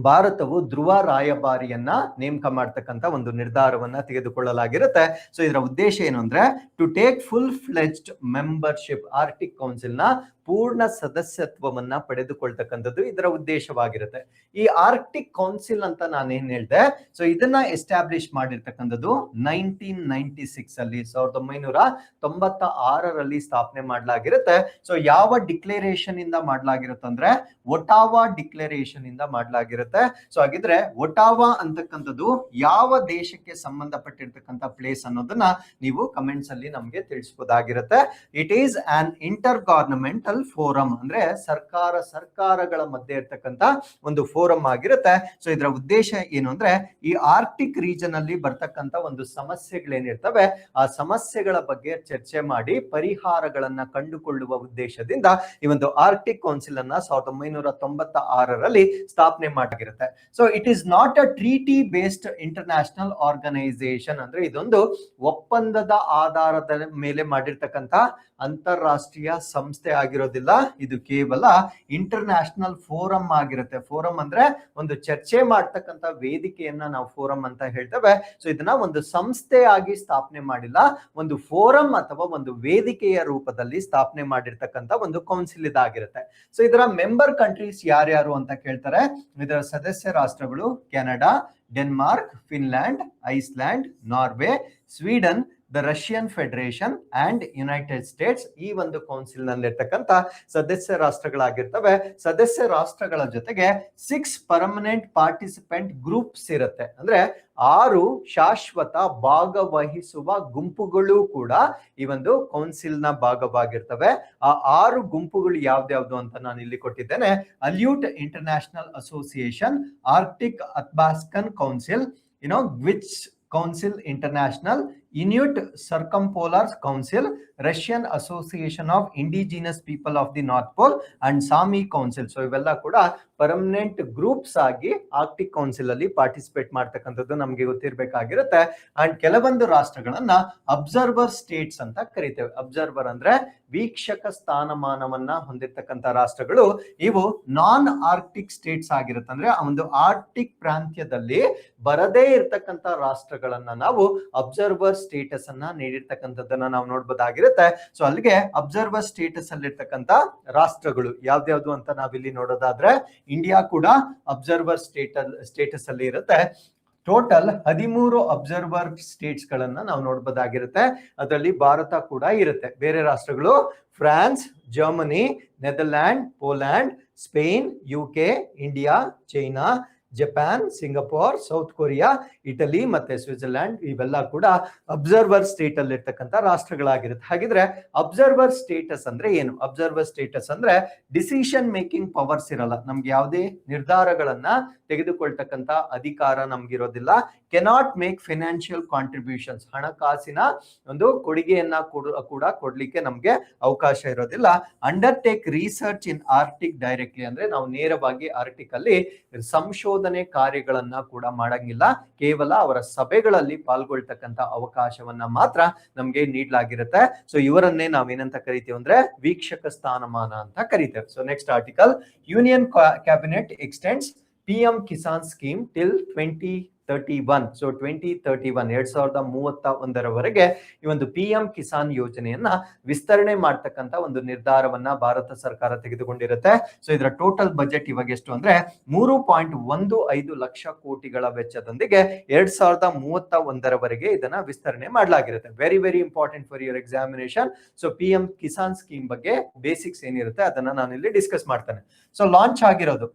ಭಾರತವು ಧ್ರುವ ರಾಯಭಾರಿಯನ್ನ ನೇಮಕ ಮಾಡ್ತಕ್ಕಂಥ ಒಂದು ನಿರ್ಧಾರವನ್ನ ತೆಗೆದುಕೊಳ್ಳಲಾಗಿರುತ್ತೆ. ಸೊ ಇದರ ಉದ್ದೇಶ ಏನು ಅಂದ್ರೆ to take full fledged membership, Arctic council ನ ಪೂರ್ಣ ಸದಸ್ಯತ್ವವನ್ನ ಪಡೆದುಕೊಳ್ತಕ್ಕಂಥದ್ದು ಇದರ ಉದ್ದೇಶವಾಗಿರುತ್ತೆ. ಈ ಆರ್ಕ್ಟಿಕ್ ಕೌನ್ಸಿಲ್ ಅಂತ ನಾನೇನ್ ಹೇಳಿದೆ, ಸೊ ಇದನ್ನ ಎಸ್ಟಾಬ್ಲಿಷ್ ಮಾಡಿರ್ತಕ್ಕಂಥದ್ದು 1996 ಅಲ್ಲಿ, 1996ರಲ್ಲಿ ಸ್ಥಾಪನೆ ಮಾಡಲಾಗಿರುತ್ತೆ. ಸೊ ಯಾವ ಡಿಕ್ಲರೇಷನ್ ಇಂದ ಮಾಡಲಾಗಿರುತ್ತೆ ಅಂದ್ರೆ ಒಟಾವಾ ಡಿಕ್ಲರೇಷನ್ ಇಂದ ಮಾಡಲಾಗಿರುತ್ತೆ. ಸೊ ಹಾಗಿದ್ರೆ ಒಟಾವಾ ಅಂತಕ್ಕಂಥದ್ದು ಯಾವ ದೇಶಕ್ಕೆ ಸಂಬಂಧಪಟ್ಟಿರ್ತಕ್ಕಂಥ ಪ್ಲೇಸ್ ಅನ್ನೋದನ್ನ ನೀವು ಕಮೆಂಟ್ಸ್ ಅಲ್ಲಿ ನಮ್ಗೆ ತಿಳಿಸಬಹುದಾಗಿರುತ್ತೆ. It is an intergovernmental forum, ಅಂದ್ರೆ ಸರ್ಕಾರಗಳ ಮಧ್ಯೆ ಇರ್ತಕ್ಕಂಥ ಒಂದು ಫೋರಂ ಆಗಿರುತ್ತೆ. ಸೊ ಇದರ ಉದ್ದೇಶ ಏನು ಅಂದ್ರೆ ಈ ಆರ್ಕ್ಟಿಕ್ ರೀಜನ್ ಅಲ್ಲಿ ಬರ್ತಕ್ಕಂಥ ಒಂದು ಸಮಸ್ಯೆಗಳೇನಿರ್ತವೆ ಆ ಸಮಸ್ಯೆಗಳ ಬಗ್ಗೆ ಚರ್ಚೆ ಮಾಡಿ ಪರಿಹಾರಗಳನ್ನ ಕಂಡುಕೊಳ್ಳುವ ಉದ್ದೇಶದಿಂದ ಈ ಒಂದು ಆರ್ಕ್ಟಿಕ್ ಕೌನ್ಸಿಲ್ ಅನ್ನ 1996ರಲ್ಲಿ ಸ್ಥಾಪನೆ ಮಾಡಲಾಗಿರುತ್ತೆ. So it is not a treaty based international organisation, ಅಂದ್ರೆ ಇದೊಂದು ಒಪ್ಪಂದದ ಆಧಾರದ ಮೇಲೆ ಮಾಡಿರ್ತಕ್ಕಂಥ ಅಂತಾರಾಷ್ಟ್ರೀಯ ಸಂಸ್ಥೆ ಆಗಿರೋದಿಲ್ಲ, ಇದು ಕೇವಲ ಇಂಟರ್ನ್ಯಾಷನಲ್ ಫೋರಂ ಆಗಿರುತ್ತೆ. ಫೋರಂ ಅಂದ್ರೆ ಒಂದು ಚರ್ಚೆ ಮಾಡ್ತಕ್ಕಂಥ ವೇದಿಕೆಯನ್ನ ನಾವು ಫೋರಂ ಅಂತ ಹೇಳ್ತೇವೆ. ಸೊ ಇದನ್ನ ಒಂದು ಸಂಸ್ಥೆಯಾಗಿ ಸ್ಥಾಪನೆ ಮಾಡಿಲ್ಲ, ಒಂದು ಫೋರಂ ಅಥವಾ ಒಂದು ವೇದಿಕೆಯ ರೂಪದಲ್ಲಿ ಸ್ಥಾಪನೆ ಮಾಡಿರ್ತಕ್ಕಂಥ ಒಂದು ಕೌನ್ಸಿಲ್ ಇದಾಗಿರುತ್ತೆ. ಸೊ ಇದರ ಮೆಂಬರ್ ಕಂಟ್ರೀಸ್ ಯಾರ್ಯಾರು ಅಂತ ಕೇಳ್ತಾರೆ. ಇದರ ಸದಸ್ಯ ರಾಷ್ಟ್ರಗಳು Canada, Denmark, Finland, Iceland, Norway, Sweden, the Russian federation and United States ಈ ಒಂದು ಕೌನ್ಸಿಲ್ ನಲ್ಲಿರ್ತಕ್ಕಂಥ ಸದಸ್ಯ ರಾಷ್ಟ್ರಗಳಾಗಿರ್ತವೆ. ಸದಸ್ಯ ರಾಷ್ಟ್ರಗಳ ಜೊತೆಗೆ 6 ಪರ್ಮನೆಂಟ್ ಪಾರ್ಟಿಸಿಪೆಂಟ್ ಗ್ರೂಪ್ಸ್ ಇರುತ್ತೆ, ಅಂದ್ರೆ 6 ಶಾಶ್ವತ ಭಾಗವಹಿಸುವ ಗುಂಪುಗಳು ಕೂಡ ಈ ಒಂದು ಕೌನ್ಸಿಲ್ ನ ಭಾಗವಾಗಿರ್ತವೆ. ಆ 6 ಗುಂಪುಗಳು ಯಾವ್ದ್ಯಾವ್ದು ಅಂತ ನಾನು ಇಲ್ಲಿ ಕೊಟ್ಟಿದ್ದೇನೆ. Aleut international association, Arctic Athabaskan council, Gwich council international, Inuit Circumpolar Council, Russian Association of Indigenous People of the North Pole and Sami Council. So ಇವೆಲ್ಲ ಕೂಡ ಪರ್ಮನೆಂಟ್ ಗ್ರೂಪ್ಸ್ ಆಗಿ ಆರ್ಕ್ಟಿಕ್ ಕೌನ್ಸಿಲ್ ಅಲ್ಲಿ ಪಾರ್ಟಿಸಿಪೇಟ್ ಮಾಡ್ತಕ್ಕಂಥದ್ದು ನಮ್ಗೆ ಗೊತ್ತಿರ್ಬೇಕಾಗಿರುತ್ತೆ. ಅಂಡ್ ಕೆಲವೊಂದು ರಾಷ್ಟ್ರಗಳನ್ನ observer States ಅಂತ ಕರಿತೇವೆ. Observer ಅಂದ್ರೆ ವೀಕ್ಷಕ ಸ್ಥಾನಮಾನವನ್ನ ಹೊಂದಿರತಕ್ಕಂಥ ರಾಷ್ಟ್ರಗಳು. ಇವು ನಾನ್ ಆರ್ಕ್ಟಿಕ್ ಸ್ಟೇಟ್ಸ್ ಆಗಿರುತ್ತೆ, ಅಂದ್ರೆ ಆ ಒಂದು ಆರ್ಕ್ಟಿಕ್ ಪ್ರಾಂತ್ಯದಲ್ಲಿ ಬರದೇ ಇರ್ತಕ್ಕಂಥ ರಾಷ್ಟ್ರಗಳನ್ನ ನಾವು ಅಬ್ಸರ್ವರ್ ಸ್ಟೇಟಸ್ ಅನ್ನ ನೀಡಿರ್ತಕ್ಕಂಥದ್ದನ್ನ ನಾವು ನೋಡ್ಬೋದಾಗಿರುತ್ತೆ. ಸೊ ಅಲ್ಲಿಗೆ ಅಬ್ಸರ್ವರ್ ಸ್ಟೇಟಸ್ ಅಲ್ಲಿ ಇರ್ತಕ್ಕಂಥ ರಾಷ್ಟ್ರಗಳು ಯಾವ್ದ್ಯಾವ್ದು ಅಂತ ನಾವಿಲ್ಲಿ ನೋಡೋದಾದ್ರೆ ಇಂಡಿಯಾ ಕೂಡ ಅಬ್ಸರ್ವರ್ ಸ್ಟೇಟಸ್ ಅಲ್ಲಿ ಇರುತ್ತೆ. ಟೋಟಲ್ 13 ಅಬ್ಸರ್ವರ್ ಸ್ಟೇಟ್ಸ್ ಗಳನ್ನ ನಾವು ನೋಡ್ಬೋದಾಗಿರುತ್ತೆ. ಅದರಲ್ಲಿ ಭಾರತ ಕೂಡ ಇರುತ್ತೆ. ಬೇರೆ ರಾಷ್ಟ್ರಗಳು France, Germany, Netherland, Poland, Spain, UK, India, China, Japan, Singapore, south Korea, Italy ಮತ್ತೆ ಸ್ವಿಟ್ಜರ್ಲ್ಯಾಂಡ್ ಇವೆಲ್ಲ ಕೂಡ ಅಬ್ಸರ್ವರ್ ಸ್ಟೇಟ್ ಅಲ್ಲಿ ಇರ್ತಕ್ಕಂಥ ರಾಷ್ಟ್ರಗಳಾಗಿರುತ್ತೆ. ಹಾಗಿದ್ರೆ ಅಬ್ಸರ್ವರ್ ಸ್ಟೇಟಸ್ ಅಂದ್ರೆ ಏನು? ಅಬ್ಸರ್ವರ್ ಸ್ಟೇಟಸ್ ಅಂದ್ರೆ ಡಿಸಿಷನ್ ಮೇಕಿಂಗ್ ಪವರ್ಸ್ ಇರಲ್ಲ, ನಮ್ಗೆ ಯಾವುದೇ ನಿರ್ಧಾರಗಳನ್ನ ತೆಗೆದುಕೊಳ್ತಕ್ಕಂಥ ಅಧಿಕಾರ ನಮ್ಗಿರೋದಿಲ್ಲ. ಕೆನಾಟ್ ಮೇಕ್ ಫೈನಾನ್ಷಿಯಲ್ ಕಾಂಟ್ರಿಬ್ಯೂಷನ್ಸ್, ಹಣಕಾಸಿನ ಒಂದು ಕೊಡುಗೆಯನ್ನ ಕೂಡ ಕೊಡ್ಲಿಕ್ಕೆ ನಮ್ಗೆ ಅವಕಾಶ ಇರೋದಿಲ್ಲ. Undertake research in Arctic directly, ಅಂದ್ರೆ ನಾವು ನೇರವಾಗಿ ಆರ್ಕ್ಟಿಕ್ ಅಲ್ಲಿ ಸಂಶೋಧನೆ ಕಾರ್ಯಗಳನ್ನ ಕೂಡ ಮಾಡಂಗಿಲ್ಲ, ಕೇವಲ ಅವರ ಸಭೆಗಳಲ್ಲಿ ಪಾಲ್ಗೊಳ್ತಕ್ಕಂಥ ಅವಕಾಶವನ್ನ ಮಾತ್ರ ನಮ್ಗೆ ನೀಡಲಾಗಿರುತ್ತೆ. ಸೊ ಇವರನ್ನೇ ನಾವೇನಂತ ಕರಿತೀವಿ ಅಂದ್ರೆ ವೀಕ್ಷಕ ಸ್ಥಾನಮಾನ ಅಂತ ಕರಿತೇವೆ. So next article, union cabinet extends PM Kisan scheme till 2030 2031. So 2031 2031ರವರೆಗೆ ಈ ಒಂದು PM ಕಿಸಾನ್ ಯೋಜನೆಯನ್ನ ವಿಸ್ತರಣೆ ಮಾಡ್ತಕ್ಕಂತ ಒಂದು ನಿರ್ಧಾರವನ್ನ ಭಾರತ ಸರ್ಕಾರ ತೆಗೆದುಕೊಂಡಿರುತ್ತೆ. ಸೊ ಇದರ ಟೋಟಲ್ ಬಜೆಟ್ ಇವಾಗ ಎಷ್ಟು ಅಂದ್ರೆ 3.15 ಲಕ್ಷ ಕೋಟಿಗಳ ವೆಚ್ಚದೊಂದಿಗೆ 2031ರವರೆಗೆ ಇದನ್ನ ವಿಸ್ತರಣೆ ಮಾಡಲಾಗಿರುತ್ತೆ. Very very important for your examination. So PM Kisan scheme ಬಗ್ಗೆ ಬೇಸಿಕ್ಸ್ ಏನಿರುತ್ತೆ ಅದನ್ನ ನಾನು ಇಲ್ಲಿ ಡಿಸ್ಕಸ್ ಮಾಡ್ತೇನೆ. ಸೊ ಲಾಂಚ್ ಆಗಿರೋದು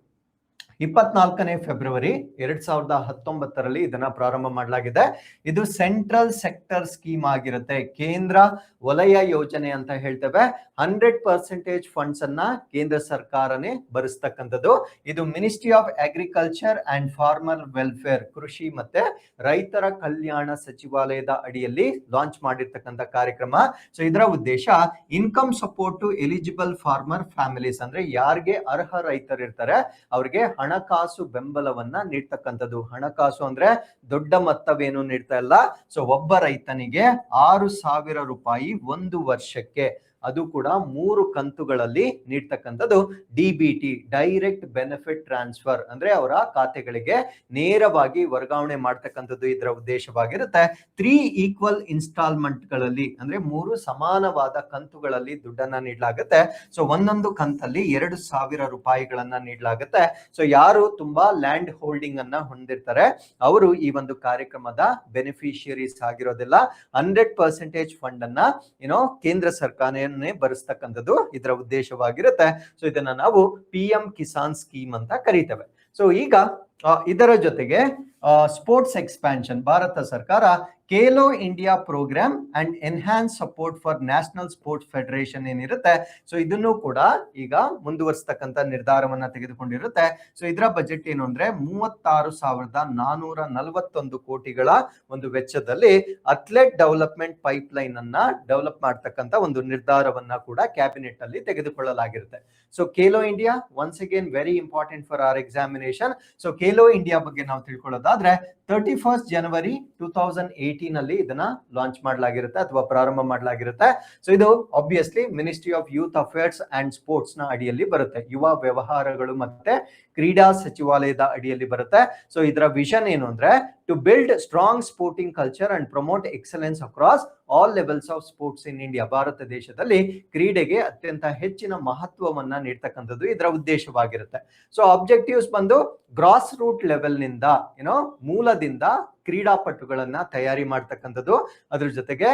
24ನೇ ಫೆಬ್ರವರಿ 2019ರಲ್ಲಿ ಇದನ್ನ ಪ್ರಾರಂಭ ಮಾಡಲಾಗಿದೆ. ಇದು ಸೆಂಟ್ರಲ್ ಸೆಕ್ಟರ್ ಸ್ಕೀಮ್ ಆಗಿರುತ್ತೆ, ಕೇಂದ್ರ ವಲಯ ಯೋಜನೆ ಅಂತ ಹೇಳ್ತೇವೆ. 100% ಫಂಡ್ಸ್ ಅನ್ನ ಕೇಂದ್ರ ಸರ್ಕಾರನೇ ಭರಿಸ್ತಕ್ಕಂಥದ್ದು. ಇದು ministry of agriculture and farmer welfare, ಕೃಷಿ ಮತ್ತೆ ರೈತರ ಕಲ್ಯಾಣ ಸಚಿವಾಲಯದ ಅಡಿಯಲ್ಲಿ ಲಾಂಚ್ ಮಾಡಿರ್ತಕ್ಕಂಥ ಕಾರ್ಯಕ್ರಮ. ಸೊ ಇದರ ಉದ್ದೇಶ income support to eligible farmer families, ಅಂದ್ರೆ ಯಾರಿಗೆ ಅರ್ಹ ರೈತರಿರ್ತಾರೆ ಅವ್ರಿಗೆ ಹಣಕಾಸು ಬೆಂಬಲವನ್ನ ನೀಡ್ತಕ್ಕಂಥದ್ದು. ಹಣಕಾಸು ಅಂದ್ರೆ ದೊಡ್ಡ ಮೊತ್ತವೇನು ನೀಡ್ತಾ ಇಲ್ಲ. ಸೊ ಒಬ್ಬ ರೈತನಿಗೆ 6,000 ರೂಪಾಯಿ ಒಂದು ವರ್ಷಕ್ಕೆ, ಅದು ಕೂಡ 3 ಕಂತುಗಳಲ್ಲಿ ನೀಡ್ತಕ್ಕಂಥದ್ದು. DBT, ಡೈರೆಕ್ಟ್ ಬೆನಿಫಿಟ್ ಟ್ರಾನ್ಸ್ಫರ್, ಅಂದ್ರೆ ಅವರ ಖಾತೆಗಳಿಗೆ ನೇರವಾಗಿ ವರ್ಗಾವಣೆ ಮಾಡ್ತಕ್ಕಂಥದ್ದು ಇದರ ಉದ್ದೇಶವಾಗಿರುತ್ತೆ. 3 ಈಕ್ವಲ್ ಇನ್ಸ್ಟಾಲ್ಮೆಂಟ್ಗಳಲ್ಲಿ, ಅಂದ್ರೆ 3 ಸಮಾನವಾದ ಕಂತುಗಳಲ್ಲಿ ದುಡ್ಡನ್ನ ನೀಡಲಾಗುತ್ತೆ. ಸೊ ಒಂದೊಂದು ಕಂತಲ್ಲಿ 2,000 ರೂಪಾಯಿಗಳನ್ನ ನೀಡಲಾಗುತ್ತೆ. ಸೊ ಯಾರು ತುಂಬಾ ಲ್ಯಾಂಡ್ ಹೋಲ್ಡಿಂಗ್ ಅನ್ನ ಹೊಂದಿರ್ತಾರೆ ಅವರು ಈ ಒಂದು ಕಾರ್ಯಕ್ರಮದ ಬೆನಿಫಿಷಿಯರೀಸ್ ಆಗಿರೋದಿಲ್ಲ. 100% ಫಂಡ್ ಅನ್ನ ಕೇಂದ್ರ ಸರ್ಕಾರ ಭರಿಸ್ತಕ್ಕಂಥದ್ದು ಇದರ ಉದ್ದೇಶವಾಗಿರುತ್ತೆ. ಸೊ ಇದನ್ನ ನಾವು PM ಕಿಸಾನ್ ಸ್ಕೀಮ್ ಅಂತ ಕರೀತೇವೆ. ಸೊ ಈಗ ಇದರ ಜೊತೆಗೆ ಸ್ಪೋರ್ಟ್ಸ್ ಎಕ್ಸ್ಪ್ಯಾನ್ಷನ್, ಭಾರತ ಸರ್ಕಾರ Khelo India program and enhance support for national sports federation ಏನಿರುತ್ತೆ, ಸೊ ಇದನ್ನು ಕೂಡ ಈಗ ಮುಂದುವರಿಸತಕ್ಕಂತ ನಿರ್ಧಾರವನ್ನ ತೆಗೆದುಕೊಂಡಿರುತ್ತೆ. ಸೊ ಇದರ ಬಜೆಟ್ ಏನು ಅಂದ್ರೆ 36,441 ಕೋಟಿಗಳ ಒಂದು ವೆಚ್ಚದಲ್ಲಿ ಅಥ್ಲೆಟ್ ಡೆವಲಪ್ಮೆಂಟ್ ಪೈಪ್ ಲೈನ್ ಅನ್ನ ಡೆವಲಪ್ ಮಾಡ್ತಕ್ಕಂತ ಒಂದು ನಿರ್ಧಾರವನ್ನ ಕೂಡ ಕ್ಯಾಬಿನೆಟ್ ಅಲ್ಲಿ ತೆಗೆದುಕೊಳ್ಳಲಾಗಿರುತ್ತೆ. So Khelo India once again very important for our examination. So Khelo India ಬಗ್ಗೆ ನಾವು ತಿಳ್ಕೊಳ್ಳೋದಾದ್ರೆ 31 ಜನವರಿ 2018 ಅಲ್ಲಿ ಇದನ್ನ ಲಾಂಚ್ ಮಾಡಲಾಗಿರುತ್ತೆ ಅಥವಾ ಪ್ರಾರಂಭ ಮಾಡಲಾಗಿರುತ್ತೆ. ಸೊ ಇದು obviously ministry of youth affairs and sports ನ ಅಡಿಯಲ್ಲಿ ಬರುತ್ತೆ, ಯುವ ವ್ಯವಹಾರಗಳು ಮತ್ತೆ ಕ್ರೀಡಾ ಸಚಿವಾಲಯದ ಅಡಿಯಲ್ಲಿ ಬರುತ್ತೆ. ಸೊ ಇದರ ವಿಷನ್ ಏನು ಅಂದ್ರೆ to build strong sporting culture and promote excellence across all levels of sports in India. Bharat ದೇಶದಲ್ಲಿ ಕ್ರೀಡೆಗೆ ಅತ್ಯಂತ ಹೆಚ್ಚಿನ ಮಹತ್ವವನ್ನ ನೀಡ್ತಕ್ಕಂಥದ್ದು ಇದರ ಉದ್ದೇಶವಾಗಿರುತ್ತೆ. ಸೊ ಆಬ್ಜೆಕ್ಟಿವ್ಸ್ ಬಂದು ಗ್ರಾಸ್ ರೂಟ್ ಲೆವೆಲ್ ನಿಂದ ಮೂಲದಿಂದ ಕ್ರೀಡಾಪಟುಗಳನ್ನ ತಯಾರಿ ಮಾಡ್ತಕ್ಕಂಥದ್ದು. ಅದ್ರ ಜೊತೆಗೆ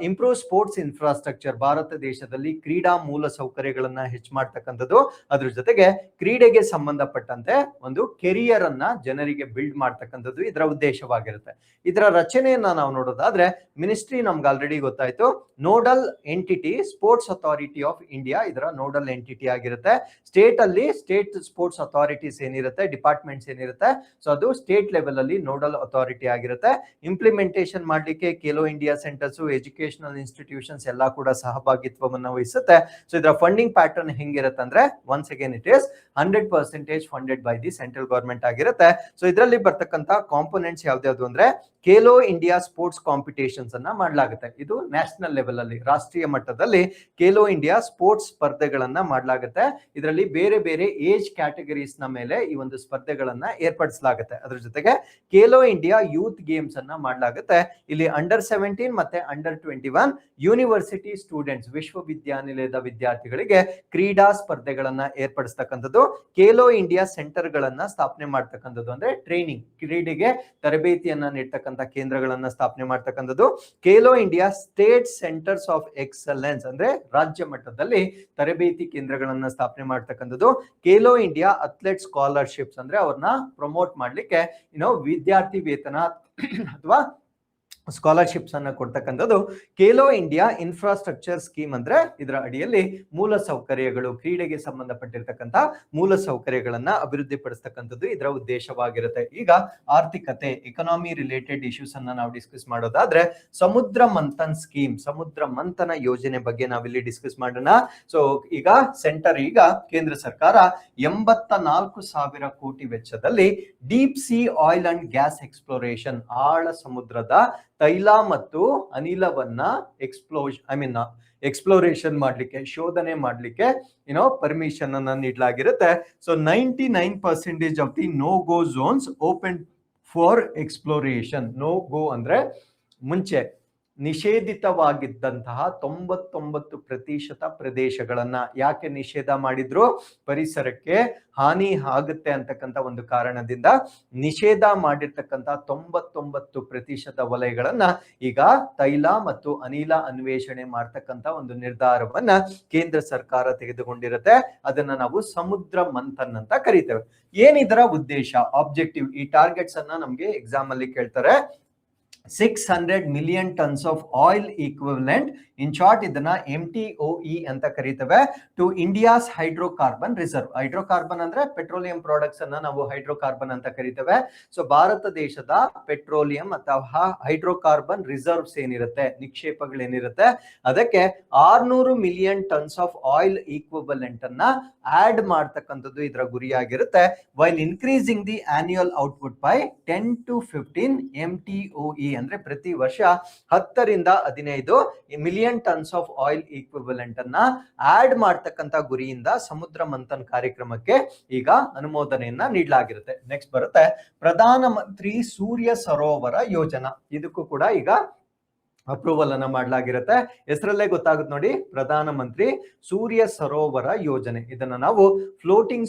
ಇಂಪ್ರೂವ್ ಸ್ಪೋರ್ಟ್ಸ್ ಇನ್ಫ್ರಾಸ್ಟ್ರಕ್ಚರ್, ಭಾರತ ದೇಶದಲ್ಲಿ ಕ್ರೀಡಾ ಮೂಲ ಸೌಕರ್ಯಗಳನ್ನ ಹೆಚ್ಚು ಮಾಡ್ತಕ್ಕಂಥದ್ದು. ಅದ್ರ ಜೊತೆಗೆ ಕ್ರೀಡೆಗೆ ಸಂಬಂಧಪಟ್ಟಂತೆ ಒಂದು ಕೆರಿಯರ್ ಅನ್ನ ಜನರಿಗೆ ಬಿಲ್ಡ್ ಮಾಡ್ತಕ್ಕಂಥದ್ದು ಇದರ ಉದ್ದೇಶವಾಗಿರುತ್ತೆ. ಇದರ ರಚನೆಯನ್ನ ನಾವು ನೋಡೋದಾದ್ರೆ ಮಿನಿಸ್ಟ್ರಿ ನಮ್ಗೆ ಆಲ್ರೆಡಿ ಗೊತ್ತಾಯ್ತು, nodal entity sports authority of India ಇದರ ನೋಡಲ್ ಎಂಟಿಟಿ ಆಗಿರುತ್ತೆ. ಸ್ಟೇಟ್ ಅಲ್ಲಿ ಸ್ಟೇಟ್ ಸ್ಪೋರ್ಟ್ಸ್ ಅಥಾರಿಟೀಸ್ ಏನಿರುತ್ತೆ, ಡಿಪಾರ್ಟ್ಮೆಂಟ್ಸ್ ಏನಿರುತ್ತೆ, ಸೊ ಅದು ಸ್ಟೇಟ್ ಲೆವೆಲ್ ಅಲ್ಲಿ ನೋಡಲ್ ಅಥಾರಿಟಿ ಆಗಿರುತ್ತೆ. ಇಂಪ್ಲಿಮೆಂಟೇಷನ್ ಮಾಡ್ಲಿಕ್ಕೆ Khelo India centres, educational institutions ಎಲ್ಲ ಕೂಡ ಸಹಭಾಗಿತ್ವವನ್ನು ವಹಿಸುತ್ತೆ. ಸೊ ಇದರ ಫಂಡಿಂಗ್ ಪ್ಯಾಟರ್ನ್ ಹೆಂಗಿರುತ್ತೆ ಅಂದ್ರೆ once again it is 100% funded by the central government ಆಗಿರುತ್ತೆ. ಸೊ ಇದರಲ್ಲಿ ಬರ್ತಕ್ಕಂತ ಕಾಂಪೋನೆಂಟ್ಸ್ ಯಾವ್ದು ಅಂದ್ರೆ ಖೇಲೋ ಇಂಡಿಯಾ ಸ್ಪೋರ್ಟ್ಸ್ ಕಾಂಪಿಟೇಷನ್ಸ್ ಅನ್ನ ಮಾಡಲಾಗುತ್ತೆ. ಇದು ನ್ಯಾಷನಲ್ ಲೆವೆಲ್ ಅಲ್ಲಿ, ರಾಷ್ಟ್ರೀಯ ಮಟ್ಟದಲ್ಲಿ ಖೇಲೋ ಇಂಡಿಯಾ ಸ್ಪೋರ್ಟ್ಸ್ ಸ್ಪರ್ಧೆಗಳನ್ನ ಮಾಡಲಾಗುತ್ತೆ. ಇದರಲ್ಲಿ ಬೇರೆ ಬೇರೆ ಏಜ್ ಕ್ಯಾಟಗರೀಸ್ ನ ಮೇಲೆ ಈ ಒಂದು ಸ್ಪರ್ಧೆಗಳನ್ನ ಏರ್ಪಡಿಸಲಾಗುತ್ತೆ. ಅದ್ರ ಜೊತೆಗೆ ಖೇಲೋ ಇಂಡಿಯಾ ಯೂತ್ ಗೇಮ್ಸ್ ಅನ್ನ ಮಾಡಲಾಗುತ್ತೆ. ಇಲ್ಲಿ ಅಂಡರ್-17 ಮತ್ತೆ ಅಂಡರ್-21 ಯೂನಿವರ್ಸಿಟಿ ಸ್ಟೂಡೆಂಟ್ಸ್, ವಿಶ್ವವಿದ್ಯಾನಿಲಯದ ವಿದ್ಯಾರ್ಥಿಗಳಿಗೆ ಕ್ರೀಡಾ ಸ್ಪರ್ಧೆಗಳನ್ನ ಏರ್ಪಡಿಸ್ತಕ್ಕಂಥದ್ದು. ಖೇಲೋ ಇಂಡಿಯಾ ಸೆಂಟರ್ ಗಳನ್ನ ಸ್ಥಾಪನೆ ಮಾಡ್ತಕ್ಕಂಥದ್ದು, ಅಂದ್ರೆ ಟ್ರೈನಿಂಗ್, ಕ್ರೀಡೆಗೆ ತರಬೇತಿಯನ್ನ ನೀಡ್ತಕ್ಕಂಥ ಕೇಂದ್ರಗಳನ್ನ ಸ್ಥಾಪನೆ ಮಾಡ್ತಕ್ಕಂಥದ್ದು. Khelo India state centres of excellence, ಅಂದ್ರೆ ರಾಜ್ಯ ಮಟ್ಟದಲ್ಲಿ ತರಬೇತಿ ಕೇಂದ್ರಗಳನ್ನ ಸ್ಥಾಪನೆ ಮಾಡ್ತಕ್ಕಂಥದ್ದು. ಖೇಲೋ ಇಂಡಿಯಾ ಅಥ್ಲೆಟ್ ಸ್ಕಾಲರ್ಶಿಪ್ಸ್, ಅಂದ್ರೆ ಅವ್ರನ್ನ ಪ್ರಮೋಟ್ ಮಾಡ್ಲಿಕ್ಕೆ ವಿದ್ಯಾರ್ಥಿ ವೇತನ ಅಥವಾ ಸ್ಕಾಲರ್ಶಿಪ್ಸ್ ಅನ್ನ ಕೊಡ್ತಕ್ಕಂಥದ್ದು. ಖೇಲೋ ಇಂಡಿಯಾ ಇನ್ಫ್ರಾಸ್ಟ್ರಕ್ಚರ್ ಸ್ಕೀಮ್ ಅಂದ್ರೆ ಇದರ ಅಡಿಯಲ್ಲಿ ಮೂಲ ಸೌಕರ್ಯಗಳು, ಕ್ರೀಡೆಗೆ ಸಂಬಂಧಪಟ್ಟಿರ್ತಕ್ಕಂಥ ಮೂಲ ಸೌಕರ್ಯಗಳನ್ನ ಅಭಿವೃದ್ಧಿ ಪಡಿಸ್ತಕ್ಕಂಥದ್ದು ಇದರ ಉದ್ದೇಶವಾಗಿರುತ್ತೆ. ಈಗ ಆರ್ಥಿಕತೆ, ಎಕನಾಮಿ ರಿಲೇಟೆಡ್ ಇಶ್ಯೂಸ್ ಅನ್ನ ನಾವು ಡಿಸ್ಕಸ್ ಮಾಡೋದಾದ್ರೆ ಸಮುದ್ರ ಮಂಥನ್ ಸ್ಕೀಮ್, ಸಮುದ್ರ ಮಂಥನ ಯೋಜನೆ ಬಗ್ಗೆ ನಾವಿಲ್ಲಿ ಡಿಸ್ಕಸ್ ಮಾಡೋಣ. ಸೊ ಈಗ ಕೇಂದ್ರ ಸರ್ಕಾರ 84,000 ಕೋಟಿ ವೆಚ್ಚದಲ್ಲಿ deep C oil and gas exploration, ಆಳ ಸಮುದ್ರದ ತೈಲ ಮತ್ತು ಅನಿಲವನ್ನ ಎಕ್ಸ್ಪ್ಲೋರೇಷನ್ ಮಾಡ್ಲಿಕ್ಕೆ, ಶೋಧನೆ ಮಾಡ್ಲಿಕ್ಕೆ ಪರ್ಮಿಷನ್ ಅನ್ನ ನೀಡಲಾಗಿರುತ್ತೆ. So 99% of the no go zones open for exploration. No go ಅಂದ್ರೆ ಮುಂಚೆ ನಿಷೇಧಿತವಾಗಿದ್ದಂತಹ 99% ಪ್ರದೇಶಗಳನ್ನ ಯಾಕೆ ನಿಷೇಧ ಮಾಡಿದ್ರು? ಪರಿಸರಕ್ಕೆ ಹಾನಿ ಆಗುತ್ತೆ ಅಂತಕ್ಕಂಥ ಒಂದು ಕಾರಣದಿಂದ ನಿಷೇಧ ಮಾಡಿರ್ತಕ್ಕಂಥ 99% ವಲಯಗಳನ್ನ ಈಗ ತೈಲ ಮತ್ತು ಅನಿಲ ಅನ್ವೇಷಣೆ ಮಾಡ್ತಕ್ಕಂಥ ಒಂದು ನಿರ್ಧಾರವನ್ನ ಕೇಂದ್ರ ಸರ್ಕಾರ ತೆಗೆದುಕೊಂಡಿರುತ್ತೆ. ಅದನ್ನ ನಾವು ಸಮುದ್ರ ಮಂಥನ್ ಅಂತ ಕರಿತೇವೆ. ಏನಿದರ ಉದ್ದೇಶ, ಆಬ್ಜೆಕ್ಟಿವ್? ಈ ಟಾರ್ಗೆಟ್ಸ್ ಅನ್ನ ನಮ್ಗೆ ಎಕ್ಸಾಮ್ ಅಲ್ಲಿ ಕೇಳ್ತಾರೆ. 600 million tons of oil equivalent, in short ಇದನ್ನ MTOE ಅಂತ ಕರೀತೇವೆ, to India's hydrocarbon reserve. Hydrocarbon ಅಂದ್ರೆ ಪೆಟ್ರೋಲಿಯಂ ಪ್ರಾಡಕ್ಟ್ಸ್ ಅನ್ನ ನಾವು ಹೈಡ್ರೋಕಾರ್ಬನ್ ಅಂತ ಕರೀತೇವೆ. ಸೊ ಭಾರತ ದೇಶದ ಪೆಟ್ರೋಲಿಯಂ ಅಥವಾ ಹೈಡ್ರೋಕಾರ್ಬನ್ ರಿಸರ್ವ್ಸ್ ಏನಿರುತ್ತೆ, ನಿಕ್ಷೇಪಗಳೇನಿರುತ್ತೆ, ಅದಕ್ಕೆ 600 million tons of oil equivalent ಅನ್ನ ಆಡ್ ಮಾಡ್ತಕ್ಕಂಥದ್ದು ಇದರ ಗುರಿಯಾಗಿರುತ್ತೆ. While increasing the annual output by 10 to 15 MTOE, ಅಂದ್ರೆ ಪ್ರತಿ ವರ್ಷ 10 ರಿಂದ 15 million tons of oil equivalent ಅನ್ನ ಆಡ್ ಮಾಡ್ತಕ್ಕಂಥ ಗುರಿಯಿಂದ ಸಮುದ್ರ ಮಂಥನ್ ಕಾರ್ಯಕ್ರಮಕ್ಕೆ ಈಗ ಅನುಮೋದನೆಯನ್ನ ನೀಡಲಾಗಿರುತ್ತೆ. ನೆಕ್ಸ್ಟ್ ಬರುತ್ತೆ ಪ್ರಧಾನ ಮಂತ್ರಿ ಸೂರ್ಯ ಸರೋವರ ಯೋಜನಾ. ಇದಕ್ಕೂ ಕೂಡ ಈಗ ಅಪ್ರೂವಲ್ ಅನ್ನ ಮಾಡಲಾಗಿರುತ್ತೆ. ಹೆಸರಲ್ಲೇ ಗೊತ್ತಾಗುತ್ತೆ ನೋಡಿ, ಪ್ರಧಾನ ಮಂತ್ರಿ ಸೂರ್ಯ ಸರೋವರ ಯೋಜನೆ. ಇದನ್ನ ನಾವು ಫ್ಲೋಟಿಂಗ್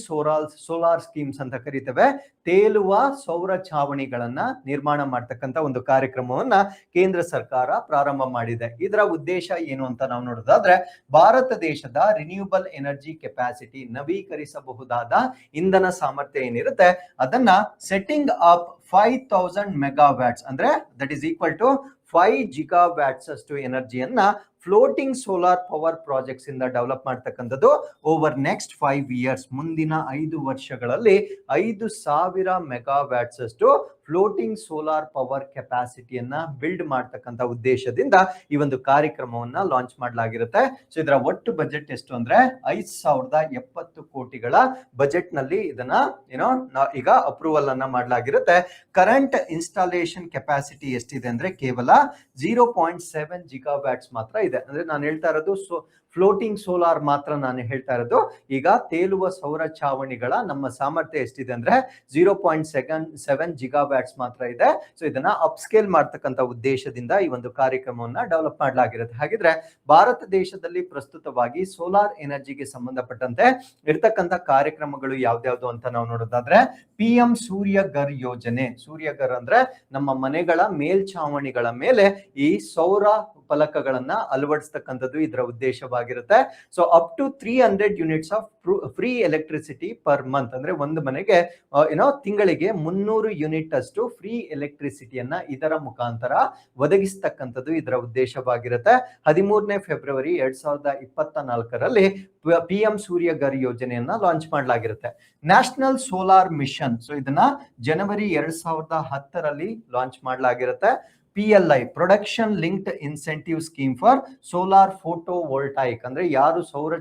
ಸೋಲಾರ್ ಸ್ಕೀಮ್ಸ್ ಅಂತ ಕರಿತೇವೆ. ತೇಲುವ ಸೌರ ಛಾವಣಿಗಳನ್ನ ನಿರ್ಮಾಣ ಮಾಡ್ತಕ್ಕಂಥ ಒಂದು ಕಾರ್ಯಕ್ರಮವನ್ನ ಕೇಂದ್ರ ಸರ್ಕಾರ ಪ್ರಾರಂಭ ಮಾಡಿದೆ. ಇದರ ಉದ್ದೇಶ ಏನು ಅಂತ ನಾವು ನೋಡೋದಾದ್ರೆ, ಭಾರತ ದೇಶದ ರಿನ್ಯೂಬಲ್ ಎನರ್ಜಿ ಕೆಪಾಸಿಟಿ, ನವೀಕರಿಸಬಹುದಾದ ಇಂಧನ ಸಾಮರ್ಥ್ಯ ಏನಿರುತ್ತೆ ಅದನ್ನ ಸೆಟ್ಟಿಂಗ್ ಅಪ್ 5000 ಮೆಗಾವ್ಯಾಟ್ಸ್, ಅಂದ್ರೆ that is equal to 5 gigawatts ಅಷ್ಟು ಎನರ್ಜಿಯನ್ನ ಫ್ಲೋಟಿಂಗ್ ಸೋಲಾರ್ ಪವರ್ ಪ್ರಾಜೆಕ್ಟ್ಸ್ ಇಂದ ಡೆವಲಪ್ ಮಾಡ್ತಕ್ಕಂಥದ್ದು. ಓವರ್ ನೆಕ್ಸ್ಟ್ 5 years, ಮುಂದಿನ 5 ವರ್ಷಗಳಲ್ಲಿ 5000 ಮೆಗಾವ್ಯಾಟ್ಸ್ ಅಷ್ಟು ಫ್ಲೋಟಿಂಗ್ ಸೋಲಾರ್ ಪವರ್ ಕೆಪಾಸಿಟಿಯನ್ನ ಬಿಲ್ಡ್ ಮಾಡ್ತಕ್ಕಂಥ ಉದ್ದೇಶದಿಂದ ಈ ಒಂದು ಕಾರ್ಯಕ್ರಮವನ್ನ ಲಾಂಚ್ ಮಾಡಲಾಗಿರುತ್ತೆ. ಸೊ ಇದರ ಒಟ್ಟು ಬಜೆಟ್ ಎಷ್ಟು ಅಂದ್ರೆ 5070 ಕೋಟಿಗಳ ಬಜೆಟ್ ನಲ್ಲಿ ಇದನ್ನ ಈಗ ಅಪ್ರೂವಲ್ ಅನ್ನ ಮಾಡಲಾಗಿರುತ್ತೆ. ಕರೆಂಟ್ ಇನ್ಸ್ಟಾಲೇಷನ್ ಕೆಪಾಸಿಟಿ ಎಷ್ಟಿದೆ ಅಂದ್ರೆ ಕೇವಲ 0.7 ಗಿಗಾವ್ಯಾಟ್ಸ್ ಮಾತ್ರ ಇದೆ. ಅಂದ್ರೆ ನಾನು ಹೇಳ್ತಾ ಇರೋದು ಫ್ಲೋಟಿಂಗ್ ಸೋಲಾರ್ ಮಾತ್ರ ನಾನು ಹೇಳ್ತಾ ಇರೋದು. ಈಗ ತೇಲುವ ಸೌರ ಛಾವಣಿಗಳ ನಮ್ಮ ಸಾಮರ್ಥ್ಯ ಎಷ್ಟಿದೆ ಅಂದ್ರೆ 0.7 ಗಿಗಾವ್ಯಾಟ್ಸ್ ಮಾತ್ರ ಇದೆ. ಸೊ ಇದನ್ನ ಅಪ್ಸ್ಕೇಲ್ ಮಾಡ್ತಕ್ಕಂಥ ಉದ್ದೇಶದಿಂದ ಈ ಒಂದು ಕಾರ್ಯಕ್ರಮವನ್ನ ಡೆವಲಪ್ ಮಾಡಲಾಗಿರುತ್ತೆ. ಹಾಗಿದ್ರೆ ಭಾರತ ದೇಶದಲ್ಲಿ ಪ್ರಸ್ತುತವಾಗಿ ಸೋಲಾರ್ ಎನರ್ಜಿಗೆ ಸಂಬಂಧಪಟ್ಟಂತೆ ಇರ್ತಕ್ಕಂಥ ಕಾರ್ಯಕ್ರಮಗಳು ಯಾವ್ದ್ಯಾವ್ದು ಅಂತ ನಾವು ನೋಡೋದಾದ್ರೆ, PM ಸೂರ್ಯಘರ್ ಯೋಜನೆ. ಸೂರ್ಯಘರ್ ಅಂದ್ರೆ ನಮ್ಮ ಮನೆಗಳ ಮೇಲ್ಛಾವಣಿಗಳ ಮೇಲೆ ಈ ಸೌರ ಫಲಕಗಳನ್ನ ಅಳವಡಿಸ್ತಕ್ಕಂಥದ್ದು ಇದರ ಉದ್ದೇಶವಾಗಿರುತ್ತೆ. So up to 300 units of free electricity per month, ಅಂದ್ರೆ ಒಂದು ಮನೆಗೆ ತಿಂಗಳಿಗೆ 300 ಯೂನಿಟ್ ಅಷ್ಟು ಫ್ರೀ ಎಲೆಕ್ಟ್ರಿಸಿಟಿಯನ್ನ ಇದರ ಮುಖಾಂತರ ಒದಗಿಸ್ತಕ್ಕಂಥದ್ದು ಇದರ ಉದ್ದೇಶವಾಗಿರುತ್ತೆ. 13ನೇ ಫೆಬ್ರವರಿ 2024ರಲ್ಲಿ PM ಸೂರ್ಯಘರ್ ಯೋಜನೆಯನ್ನ ಲಾಂಚ್ ಮಾಡಲಾಗಿರುತ್ತೆ. ನ್ಯಾಷನಲ್ ಸೋಲಾರ್ ಮಿಷನ್, ಸೊ ಇದನ್ನ ಜನವರಿ 2010ರಲ್ಲಿ ಲಾಂಚ್ ಮಾಡಲಾಗಿರುತ್ತೆ. PLI, production linked incentive scheme for solar photovoltaic, ಅಂದ್ರೆ ಯಾರು ಸೌರ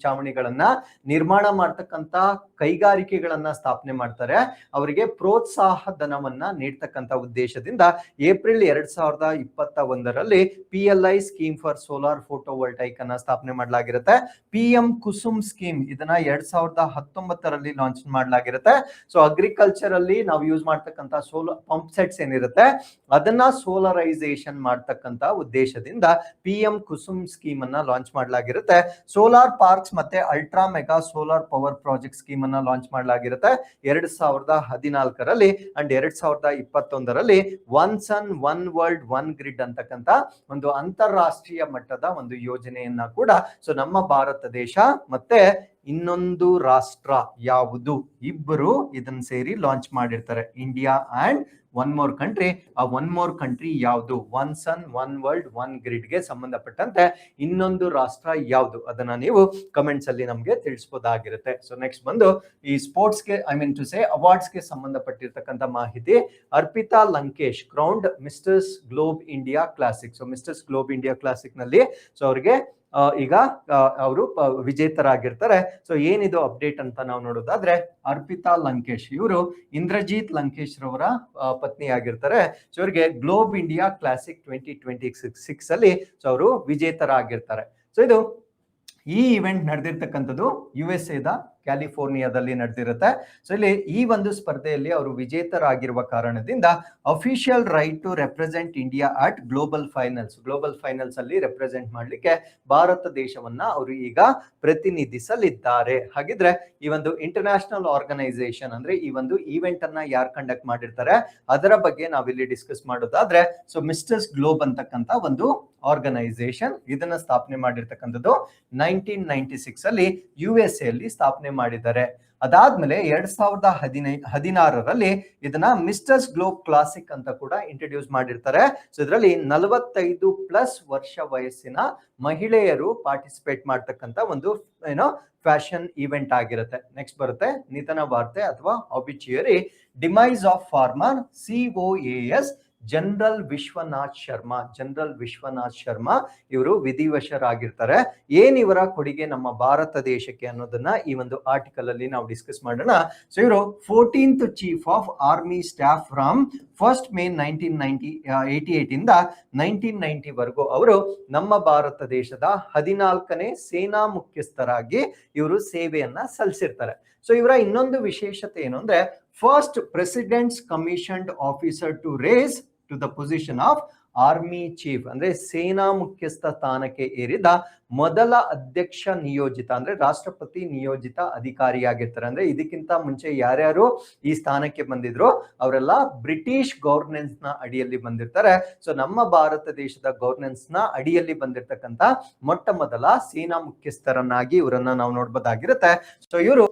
ಛಾವಣಿಗಳನ್ನ ನಿರ್ಮಾಣ ಮಾಡ್ತಕ್ಕಂತ ಕೈಗಾರಿಕೆಗಳನ್ನ ಸ್ಥಾಪನೆ ಮಾಡ್ತಾರೆ ಅವರಿಗೆ ಪ್ರೋತ್ಸಾಹ ಧನವನ್ನ ನೀಡ್ತಕ್ಕಂಥ ಉದ್ದೇಶದಿಂದ ಏಪ್ರಿಲ್ 2021ರಲ್ಲಿ PLI scheme for solar photovoltaic ಅನ್ನ ಸ್ಥಾಪನೆ ಮಾಡಲಾಗಿರುತ್ತೆ. PM ಕುಸುಮ್ ಸ್ಕೀಮ್, ಇದನ್ನ 2019ರಲ್ಲಿ ಲಾಂಚ್ ಮಾಡಲಾಗಿರುತ್ತೆ. ಸೊ ಅಗ್ರಿಕಲ್ಚರ್ ಅಲ್ಲಿ ನಾವು ಯೂಸ್ ಮಾಡ್ತಕ್ಕಂಥ ಸೋಲಾರ್ ಪಂಪ್ ಸೆಟ್ಸ್ ಏನಿರುತ್ತೆ ಅದನ್ನ ಸೋಲರೈಸೇಷನ್ ಮಾಡ್ತಕ್ಕಂತ ಉದ್ದೇಶದಿಂದ PM ಕುಸುಮ್ ಸ್ಕೀಮ್ ಅನ್ನ ಲಾಂಚ್ ಮಾಡಲಾಗಿರುತ್ತೆ. ಸೋಲಾರ್ ಪಾರ್ಕ್ಸ್ ಮತ್ತೆ ultra mega solar power project scheme ಅನ್ನ ಲಾಂಚ್ ಮಾಡಲಾಗಿರುತ್ತೆ 2014ರಲ್ಲಿ ಅಂಡ್ 2021ರಲ್ಲಿ one sun one world one grid ಅಂತಕ್ಕಂತ ಒಂದು ಅಂತಾರಾಷ್ಟ್ರೀಯ ಮಟ್ಟದ ಒಂದು ಯೋಜನೆಯನ್ನ ಕೂಡ ಸೊ ನಮ್ಮ ಭಾರತ ದೇಶ ಮತ್ತೆ ಇನ್ನೊಂದು ರಾಷ್ಟ್ರ ಯಾವುದು, ಇಬ್ಬರು ಇದನ್ನ ಸೇರಿ ಲಾಂಚ್ ಮಾಡಿರ್ತಾರೆ, India and one more country. ಆ ಒನ್ ಮೋರ್ ಕಂಟ್ರಿ ಯಾವುದು, one sun one world one grid ಗೆ ಸಂಬಂಧಪಟ್ಟಂತೆ ಇನ್ನೊಂದು ರಾಷ್ಟ್ರ ಯಾವುದು, ಅದನ್ನ ನೀವು ಕಮೆಂಟ್ಸ್ ಅಲ್ಲಿ ನಮ್ಗೆ ತಿಳಿಸಬಹುದಾಗಿರುತ್ತೆ. ಸೊ ನೆಕ್ಸ್ಟ್ ಬಂದು ಈ ಸ್ಪೋರ್ಟ್ಸ್ ಗೆ ಅವಾರ್ಡ್ಸ್ ಗೆ ಸಂಬಂಧಪಟ್ಟಿರ್ತಕ್ಕಂಥ ಮಾಹಿತಿ. Arpita Lankesh crowned misters globe India classic. So misters globe India classic ನಲ್ಲಿ ಸೊ ಅವ್ರಿಗೆ ಈಗ ಅವರು ವಿಜೇತರಾಗಿರ್ತಾರೆ. ಸೊ ಏನಿದು ಅಪ್ಡೇಟ್ ಅಂತ ನಾವು ನೋಡೋದಾದ್ರೆ, ಅರ್ಪಿತಾ ಲಂಕೇಶ್ ಇವರು ಇಂದ್ರಜಿತ್ ಲಂಕೇಶ್ ರವರ ಪತ್ನಿ ಆಗಿರ್ತಾರೆ. ಸೊ ಇವರಿಗೆ ಗ್ಲೋಬ್ ಇಂಡಿಯಾ ಕ್ಲಾಸಿಕ್ 2026 ಅಲ್ಲಿ ಸೊ ಅವರು ವಿಜೇತರಾಗಿರ್ತಾರೆ. ಸೊ ಇದು ಈ ಇವೆಂಟ್ ನಡೆದಿರ್ತಕ್ಕಂಥದ್ದು USA ದ ಕ್ಯಾಲಿಫೋರ್ನಿಯಾದಲ್ಲಿ ನಡೆದಿರುತ್ತೆ. ಸೊ ಇಲ್ಲಿ ಈ ಒಂದು ಸ್ಪರ್ಧೆಯಲ್ಲಿ ಅವರು ವಿಜೇತರಾಗಿರುವ ಕಾರಣದಿಂದ official right to represent India at global finals ಅಲ್ಲಿ ರೆಪ್ರೆಸೆಂಟ್ ಮಾಡಲಿಕ್ಕೆ ಭಾರತ ದೇಶವನ್ನ ಅವರು ಈಗ ಪ್ರತಿನಿಧಿಸಲಿದ್ದಾರೆ. ಹಾಗಿದ್ರೆ ಈ ಒಂದು ಇಂಟರ್ನ್ಯಾಷನಲ್ ಆರ್ಗನೈಸೇಷನ್ ಅಂದ್ರೆ ಈ ಒಂದು ಈವೆಂಟ್ ಅನ್ನ ಯಾರು ಕಂಡಕ್ಟ್ ಮಾಡಿರ್ತಾರೆ ಅದರ ಬಗ್ಗೆ ನಾವಿಲ್ಲಿ ಡಿಸ್ಕಸ್ ಮಾಡೋದಾದ್ರೆ, ಸೊ ಮಿಸ್ಟರ್ಸ್ ಗ್ಲೋಬ್ ಅಂತಕ್ಕಂಥ ಒಂದು ಆರ್ಗನೈಸೇಷನ್ ಇದನ್ನ ಸ್ಥಾಪನೆ ಮಾಡಿರ್ತಕ್ಕಂಥದ್ದು 1996 ಅಲ್ಲಿ USA ಅಲ್ಲಿ ಸ್ಥಾಪನೆ ಮಾಡಿದ್ದಾರೆ. ಅದಾದ್ಮೇಲೆ 2016ರಲ್ಲಿ ಇದನ್ನ ಮಿಸ್ಟರ್ಸ್ ಗ್ಲೋಬ್ ಕ್ಲಾಸಿಕ್ ಅಂತ ಕೂಡ ಇಂಟ್ರೊಡ್ಯೂಸ್ ಮಾಡಿರ್ತಾರೆ. ಸೊ ಇದರಲ್ಲಿ 45+ ವರ್ಷ ವಯಸ್ಸಿನ ಮಹಿಳೆಯರು ಪಾರ್ಟಿಸಿಪೇಟ್ ಮಾಡ್ತಕ್ಕಂಥ ಒಂದು ಫ್ಯಾಷನ್ ಇವೆಂಟ್ ಆಗಿರುತ್ತೆ. ನೆಕ್ಸ್ಟ್ ಬರುತ್ತೆ ನಿಧನ ವಾರ್ತೆ ಅಥವಾ obituary, demise of former COAS general Vishwanath Sharma ಇವರು ವಿಧಿವಶರಾಗಿರ್ತಾರೆ. ಏನ್ ಇವರ ಕೊಡುಗೆ ನಮ್ಮ ಭಾರತ ದೇಶಕ್ಕೆ ಅನ್ನೋದನ್ನ ಈ ಒಂದು ಆರ್ಟಿಕಲ್ ಅಲ್ಲಿ ನಾವು ಡಿಸ್ಕಸ್ ಮಾಡೋಣ. ಸೊ ಇವರು 14th chief of army staff from 1st May 1988 ಇಂದ 1990 ವರೆಗೂ ಅವರು ನಮ್ಮ ಭಾರತ ದೇಶದ 14ನೇ ಸೇನಾ ಮುಖ್ಯಸ್ಥರಾಗಿ ಇವರು ಸೇವೆಯನ್ನ ಸಲ್ಲಿಸಿರ್ತಾರೆ. ಸೊ ಇವರ ಇನ್ನೊಂದು ವಿಶೇಷತೆ ಏನು ಅಂದ್ರೆ, first president's commissioned officer to rise to the position of army chief ಅಂದ್ರೆ ಸೇನಾ ಮುಖ್ಯಸ್ಥ ಸ್ಥಾನಕ್ಕೆ ಏರಿದ ಮೊದಲ ಅಧ್ಯಕ್ಷ ನಿಯೋಜಿತ ಅಂದ್ರೆ ರಾಷ್ಟ್ರಪತಿ ನಿಯೋಜಿತ ಅಧಿಕಾರಿಯಾಗಿರ್ತಾರೆ. ಅಂದ್ರೆ ಇದಕ್ಕಿಂತ ಮುಂಚೆ ಯಾರ್ಯಾರು ಈ ಸ್ಥಾನಕ್ಕೆ ಬಂದಿದ್ರು ಅವರೆಲ್ಲ ಬ್ರಿಟಿಷ್ ಗವರ್ನೆನ್ಸ್ ನ ಅಡಿಯಲ್ಲಿ ಬಂದಿರ್ತಾರೆ. ಸೊ ನಮ್ಮ ಭಾರತ ದೇಶದ ಗವರ್ನೆನ್ಸ್ ನ ಅಡಿಯಲ್ಲಿ ಬಂದಿರತಕ್ಕಂತ ಮೊಟ್ಟ ಮೊದಲ ಸೇನಾ ಮುಖ್ಯಸ್ಥರನ್ನಾಗಿ ಇವರನ್ನ ನಾವು ನೋಡ್ಬೋದಾಗಿರುತ್ತೆ. ಸೊ ಇವರು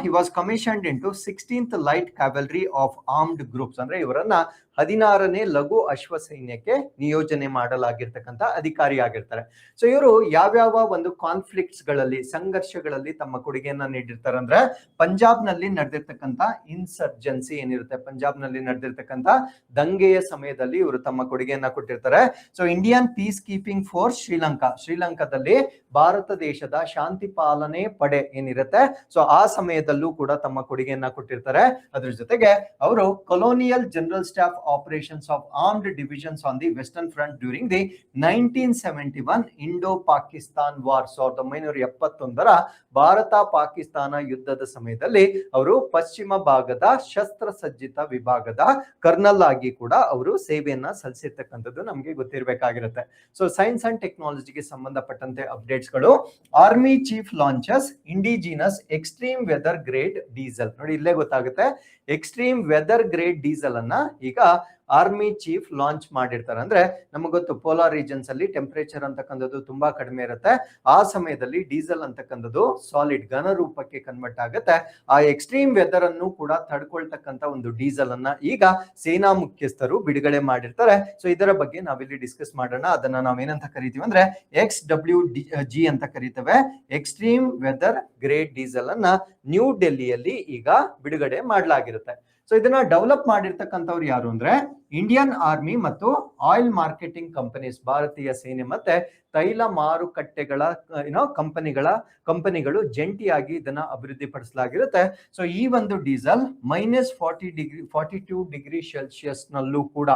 he was commissioned into 16th Light Cavalry of Armed Groups ಅಂದ್ರೆ ಇವರನ್ನ 16ನೇ ಲಘು ಅಶ್ವ ಸೈನ್ಯಕ್ಕೆ ನಿಯೋಜನೆ ಮಾಡಲಾಗಿರ್ತಕ್ಕಂಥ ಅಧಿಕಾರಿ ಆಗಿರ್ತಾರೆ. ಸೊ ಇವರು ಯಾವ್ಯಾವ ಒಂದು ಕಾನ್ಫ್ಲಿಕ್ಟ್ಸ್ ಗಳಲ್ಲಿ ಸಂಘರ್ಷಗಳಲ್ಲಿ ತಮ್ಮ ಕೊಡುಗೆಯನ್ನ ನೀಡಿರ್ತಾರೆ ಅಂದ್ರೆ, ಪಂಜಾಬ್ ನಲ್ಲಿ ನಡೆದಿರ್ತಕ್ಕಂಥ ಇನ್ಸರ್ಜೆನ್ಸಿ ಏನಿರುತ್ತೆ, ಪಂಜಾಬ್ ನಲ್ಲಿ ನಡೆದಿರ್ತಕ್ಕಂಥ ದಂಗೆಯ ಸಮಯದಲ್ಲಿ ಇವರು ತಮ್ಮ ಕೊಡುಗೆಯನ್ನ ಕೊಟ್ಟಿರ್ತಾರೆ. So Indian piece keeping force ಶ್ರೀಲಂಕಾದಲ್ಲಿ ಭಾರತ ದೇಶದ ಶಾಂತಿ ಪಾಲನೆ ಪಡೆ ಏನಿರುತ್ತೆ, ಸೊ ಆ ಸಮಯದಲ್ಲೂ ಕೂಡ ತಮ್ಮ ಕೊಡುಗೆಯನ್ನ ಕೊಟ್ಟಿರ್ತಾರೆ. ಅದ್ರ ಜೊತೆಗೆ ಅವರು colonial general staff operations of armed divisions on the western front during the 1971 Indo Pakistan war 1971ರ ಭಾರತ ಪಾಕಿಸ್ತಾನ ಯುದ್ಧದ ಸಮಯದಲ್ಲಿ ಅವರು ಪಶ್ಚಿಮ ಭಾಗದ ಶಸ್ತ್ರಸಜ್ಜಿತ ವಿಭಾಗದ ಕರ್ನಲ್ ಆಗಿ ಕೂಡ ಅವರು ಸೇವೆಯನ್ನ ಸಲ್ಲಿಸಿರ್ತಕ್ಕಂಥದ್ದು ನಮಗೆ ಗೊತ್ತಿರಬೇಕಾಗಿರುತ್ತೆ. ಸೊ ಸೈನ್ಸ್ ಅಂಡ್ ಟೆಕ್ನಾಲಜಿಗೆ ಸಂಬಂಧಪಟ್ಟಂತೆ ಅಪ್ಡೇಟ್ಸ್ಗಳು, army chief launches indigenous extreme weather grade diesel. ನೋಡಿ ಇಲ್ಲೇ ಗೊತ್ತಾಗುತ್ತೆ, ಎಕ್ಸ್ಟ್ರೀಮ್ ವೆದರ್ ಗ್ರೇಡ್ ಡೀಸೆಲ್ ಅನ್ನ ಈಗ ಆರ್ಮಿ ಚೀಫ್ ಲಾಂಚ್ ಮಾಡಿರ್ತಾರೆ. ಅಂದ್ರೆ ನಮಗೆ ಗೊತ್ತು ಪೋಲಾರ್ ರೀಜನ್ಸ್ ಅಲ್ಲಿ ಟೆಂಪರೇಚರ್ ಅಂತಕ್ಕಂಥದ್ದು ತುಂಬಾ ಕಡಿಮೆ ಇರುತ್ತೆ. ಆ ಸಮಯದಲ್ಲಿ ಡೀಸೆಲ್ ಅಂತಕ್ಕಂಥದ್ದು ಸಾಲಿಡ್ ಘನ ರೂಪಕ್ಕೆ ಕನ್ವರ್ಟ್ ಆಗುತ್ತೆ. ಆ ಎಕ್ಸ್ಟ್ರೀಮ್ ವೆದರ್ ಅನ್ನು ಕೂಡ ತಡ್ಕೊಳ್ತಕ್ಕಂಥ ಒಂದು ಡೀಸೆಲ್ ಅನ್ನ ಈಗ ಸೇನಾ ಮುಖ್ಯಸ್ಥರು ಬಿಡುಗಡೆ ಮಾಡಿರ್ತಾರೆ. ಸೊ ಇದರ ಬಗ್ಗೆ ನಾವಿಲ್ಲಿ ಡಿಸ್ಕಸ್ ಮಾಡೋಣ. ಅದನ್ನ ನಾವೇನಂತ ಕರಿತೀವಿ ಅಂದ್ರೆ XWG ಅಂತ ಕರಿತೇವೆ. ಎಕ್ಸ್ಟ್ರೀಮ್ ವೆದರ್ ಗ್ರೇಡ್ ಡೀಸೆಲ್ ಅನ್ನ ನ್ಯೂ ಡೆಲ್ಲಿಯಲ್ಲಿ ಈಗ ಬಿಡುಗಡೆ ಮಾಡಲಾಗಿರುತ್ತೆ. ಸೊ ಇದನ್ನ ಡೆವಲಪ್ ಮಾಡಿರ್ತಕ್ಕಂಥವ್ರು ಯಾರು ಅಂದ್ರೆ, ಇಂಡಿಯನ್ ಆರ್ಮಿ ಮತ್ತು ಆಯಿಲ್ ಮಾರ್ಕೆಟಿಂಗ್ ಕಂಪನೀಸ್, ಭಾರತೀಯ ಸೇನೆ ಮತ್ತೆ ತೈಲ ಮಾರುಕಟ್ಟೆಗಳ ಕಂಪನಿಗಳು ಜಂಟಿಯಾಗಿ ಇದನ್ನ ಅಭಿವೃದ್ಧಿ ಪಡಿಸಲಾಗಿರುತ್ತೆ. ಸೊ ಈ ಒಂದು ಡೀಸೆಲ್ -42 ಡಿಗ್ರಿ ಸೆಲ್ಸಿಯಸ್ ನಲ್ಲೂ ಕೂಡ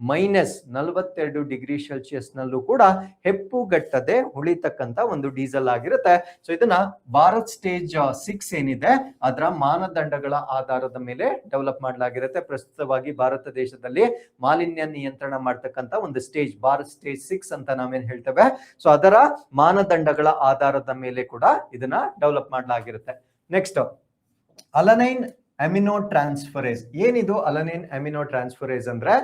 -42 ನಲ್ಲೂ ಕೂಡ ಹೆಪ್ಪುಗಟ್ಟದೆ ಉಳಿತಕ್ಕಂತ ಒಂದು ಡೀಸೆಲ್ ಆಗಿರುತ್ತೆ. ಸೊ ಇದನ್ನ ಭಾರತ್ ಸ್ಟೇಜ್ 6 ಏನಿದೆ ಅದರ ಮಾನದಂಡಗಳ ಆಧಾರದ ಮೇಲೆ ಡೆವಲಪ್ ಮಾಡಲಾಗಿರುತ್ತೆ. ಪ್ರಸ್ತುತವಾಗಿ ಭಾರತ ದೇಶದಲ್ಲಿ ಮಾಲಿನ್ಯ ನಿಯಂತ್ರಣ ಮಾಡ್ತಕ್ಕಂತ ಒಂದು ಸ್ಟೇಜ್ ಭಾರತ್ ಸ್ಟೇಜ್ 6 ಅಂತ ನಾವೇನ್ ಹೇಳ್ತೇವೆ. ಸೊ ಅದರ ಮಾನದಂಡಗಳ ಆಧಾರದ ಮೇಲೆ ಕೂಡ ಇದನ್ನ ಡೆವಲಪ್ ಮಾಡಲಾಗಿರುತ್ತೆ. Next, alanine amino transferase. ಏನಿದು ಅಲನೈನ್ ಅಮಿನೋ ಟ್ರಾನ್ಸ್ಫರೇಸ್ ಅಂದ್ರೆ,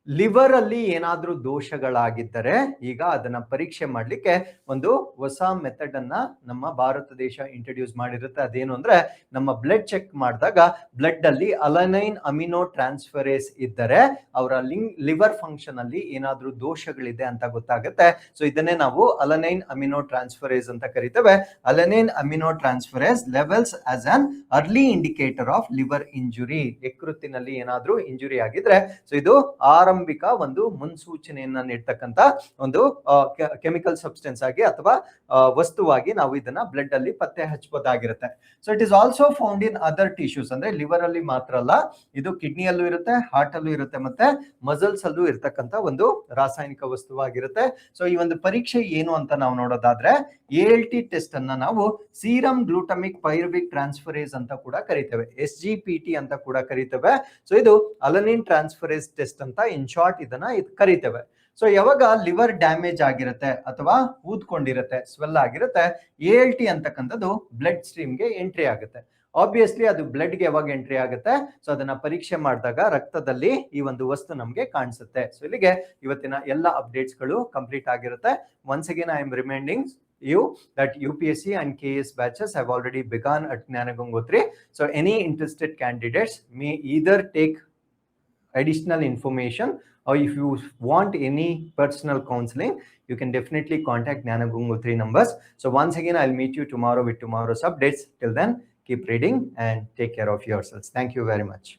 ಲಿವರ್ ಅಲ್ಲಿ ಏನಾದ್ರೂ ದೋಷಗಳಾಗಿದ್ದರೆ ಈಗ ಅದನ್ನ ಪರೀಕ್ಷೆ ಮಾಡ್ಲಿಕ್ಕೆ ಒಂದು ಹೊಸ ಮೆಥಡ್ ಅನ್ನ ನಮ್ಮ ಭಾರತ ದೇಶ ಇಂಟ್ರೊಡ್ಯೂಸ್ ಮಾಡಿರುತ್ತೆ. ಅದೇನು ಅಂದ್ರೆ, ನಮ್ಮ ಬ್ಲಡ್ ಚೆಕ್ ಮಾಡಿದಾಗ ಬ್ಲಡ್ ಅಲ್ಲಿ ಅಲನೈನ್ ಅಮಿನೋ ಟ್ರಾನ್ಸ್ಫರೇಸ್ ಇದ್ದರೆ ಅವರ ಲಿವರ್ ಫಂಕ್ಷನ್ ಅಲ್ಲಿ ಏನಾದ್ರೂ ದೋಷಗಳಿದೆ ಅಂತ ಗೊತ್ತಾಗುತ್ತೆ. ಸೊ ಇದನ್ನೇ ನಾವು ಅಲನೈನ್ ಅಮಿನೋ ಟ್ರಾನ್ಸ್ಫರೇಸ್ ಅಂತ ಕರಿತೇವೆ. Alanine amino transferase levels as an early indicator of liver injury. ಯಕೃತ್ತಿನಲ್ಲಿ ಏನಾದ್ರೂ ಇಂಜುರಿ ಆಗಿದ್ರೆ ಸೊ ಇದು ಆರಂಭ ಆರಂಭಿಕ ಒಂದು ಮುನ್ಸೂಚನೆಯನ್ನ ನೀಡ್ತಕ್ಕಂತ ಒಂದು ಕೆಮಿಕಲ್ ಸಬ್ಸ್ಟೆನ್ಸ್ ಆಗಿ ಅಥವಾ ವಸ್ತುವಾಗಿ ನಾವು ಇದನ್ನ ಬ್ಲಡ್ ಅಲ್ಲಿ ಪತ್ತೆ ಹಚ್ಚಬಹುದಾಗಿರುತ್ತೆ. So it is also found in other tissues, ಅಂದ್ರೆ ಲಿವರ್ ಅಲ್ಲಿ ಮಾತ್ರ ಅಲ್ಲ, ಇದು ಕಿಡ್ನಿಯಲ್ಲೂ ಇರುತ್ತೆ, ಹಾರ್ಟ್ ಅಲ್ಲೂ ಇರುತ್ತೆ, ಮತ್ತೆ ಮಸಲ್ಸ್ ಅಲ್ಲೂ ಇರ್ತಕ್ಕಂತ ಒಂದು ರಾಸಾಯನಿಕ ವಸ್ತುವಾಗಿರುತ್ತೆ. ಸೊ ಈ ಒಂದು ಪರೀಕ್ಷೆ ಏನು ಅಂತ ನಾವು ನೋಡೋದಾದ್ರೆ ALT ಟೆಸ್ಟ್ ಅನ್ನ ನಾವು ಸೀರಮ್ ಗ್ಲೂಟಮಿಕ್ ಪೈರುವಿಕ್ ಟ್ರಾನ್ಸ್ಫರೇಸ್ ಅಂತ ಕೂಡ ಕರಿತೇವೆ, SGPT ಅಂತ ಕೂಡ ಕರಿತೇವೆ. ಸೊ ಇದು ಅಲನಿನ್ ಟ್ರಾನ್ಸ್ಫರೇಸ್ ಟೆಸ್ಟ್ ಅಂತ ಇನ್ ಶಾರ್ಟ್ ಇದನ್ನ ಕರಿತೇವೆ. ಸೊ ಯಾವಾಗ ಲಿವರ್ ಡ್ಯಾಮೇಜ್ ಆಗಿರುತ್ತೆ ಅಥವಾ ಊದ್ಕೊಂಡಿರುತ್ತೆ, ಸ್ವೆಲ್ ಆಗಿರುತ್ತೆ, ALT ಅಂತಕ್ಕಂಥದ್ದು ಬ್ಲಡ್ ಸ್ಟ್ರೀಮ್ಗೆ ಎಂಟ್ರಿ ಆಗುತ್ತೆ. ಆಬ್ವಿಯಸ್ಲಿ ಅದು ಬ್ಲಡ್ಗೆ ಯಾವಾಗ ಎಂಟ್ರಿ ಆಗುತ್ತೆ, ಸೊ ಅದನ್ನ ಪರೀಕ್ಷೆ ಮಾಡಿದಾಗ ರಕ್ತದಲ್ಲಿ ಈ ಒಂದು ವಸ್ತು ನಮಗೆ ಕಾಣಿಸುತ್ತೆ. ಸೊ ಇಲ್ಲಿಗೆ ಇವತ್ತಿನ ಎಲ್ಲ ಅಪ್ಡೇಟ್ಸ್ಗಳು ಕಂಪ್ಲೀಟ್ ಆಗಿರುತ್ತೆ. Once again I am reminding you that UPSC and KS batches have already begun at Gnana Gangotri. So any interested candidates may either take additional information, or if you want any personal counseling, you can definitely contact Gnana Gangotri numbers. So once again, I'll meet you tomorrow with tomorrow's updates. Till then, keep reading and take care of yourselves. Thank you very much.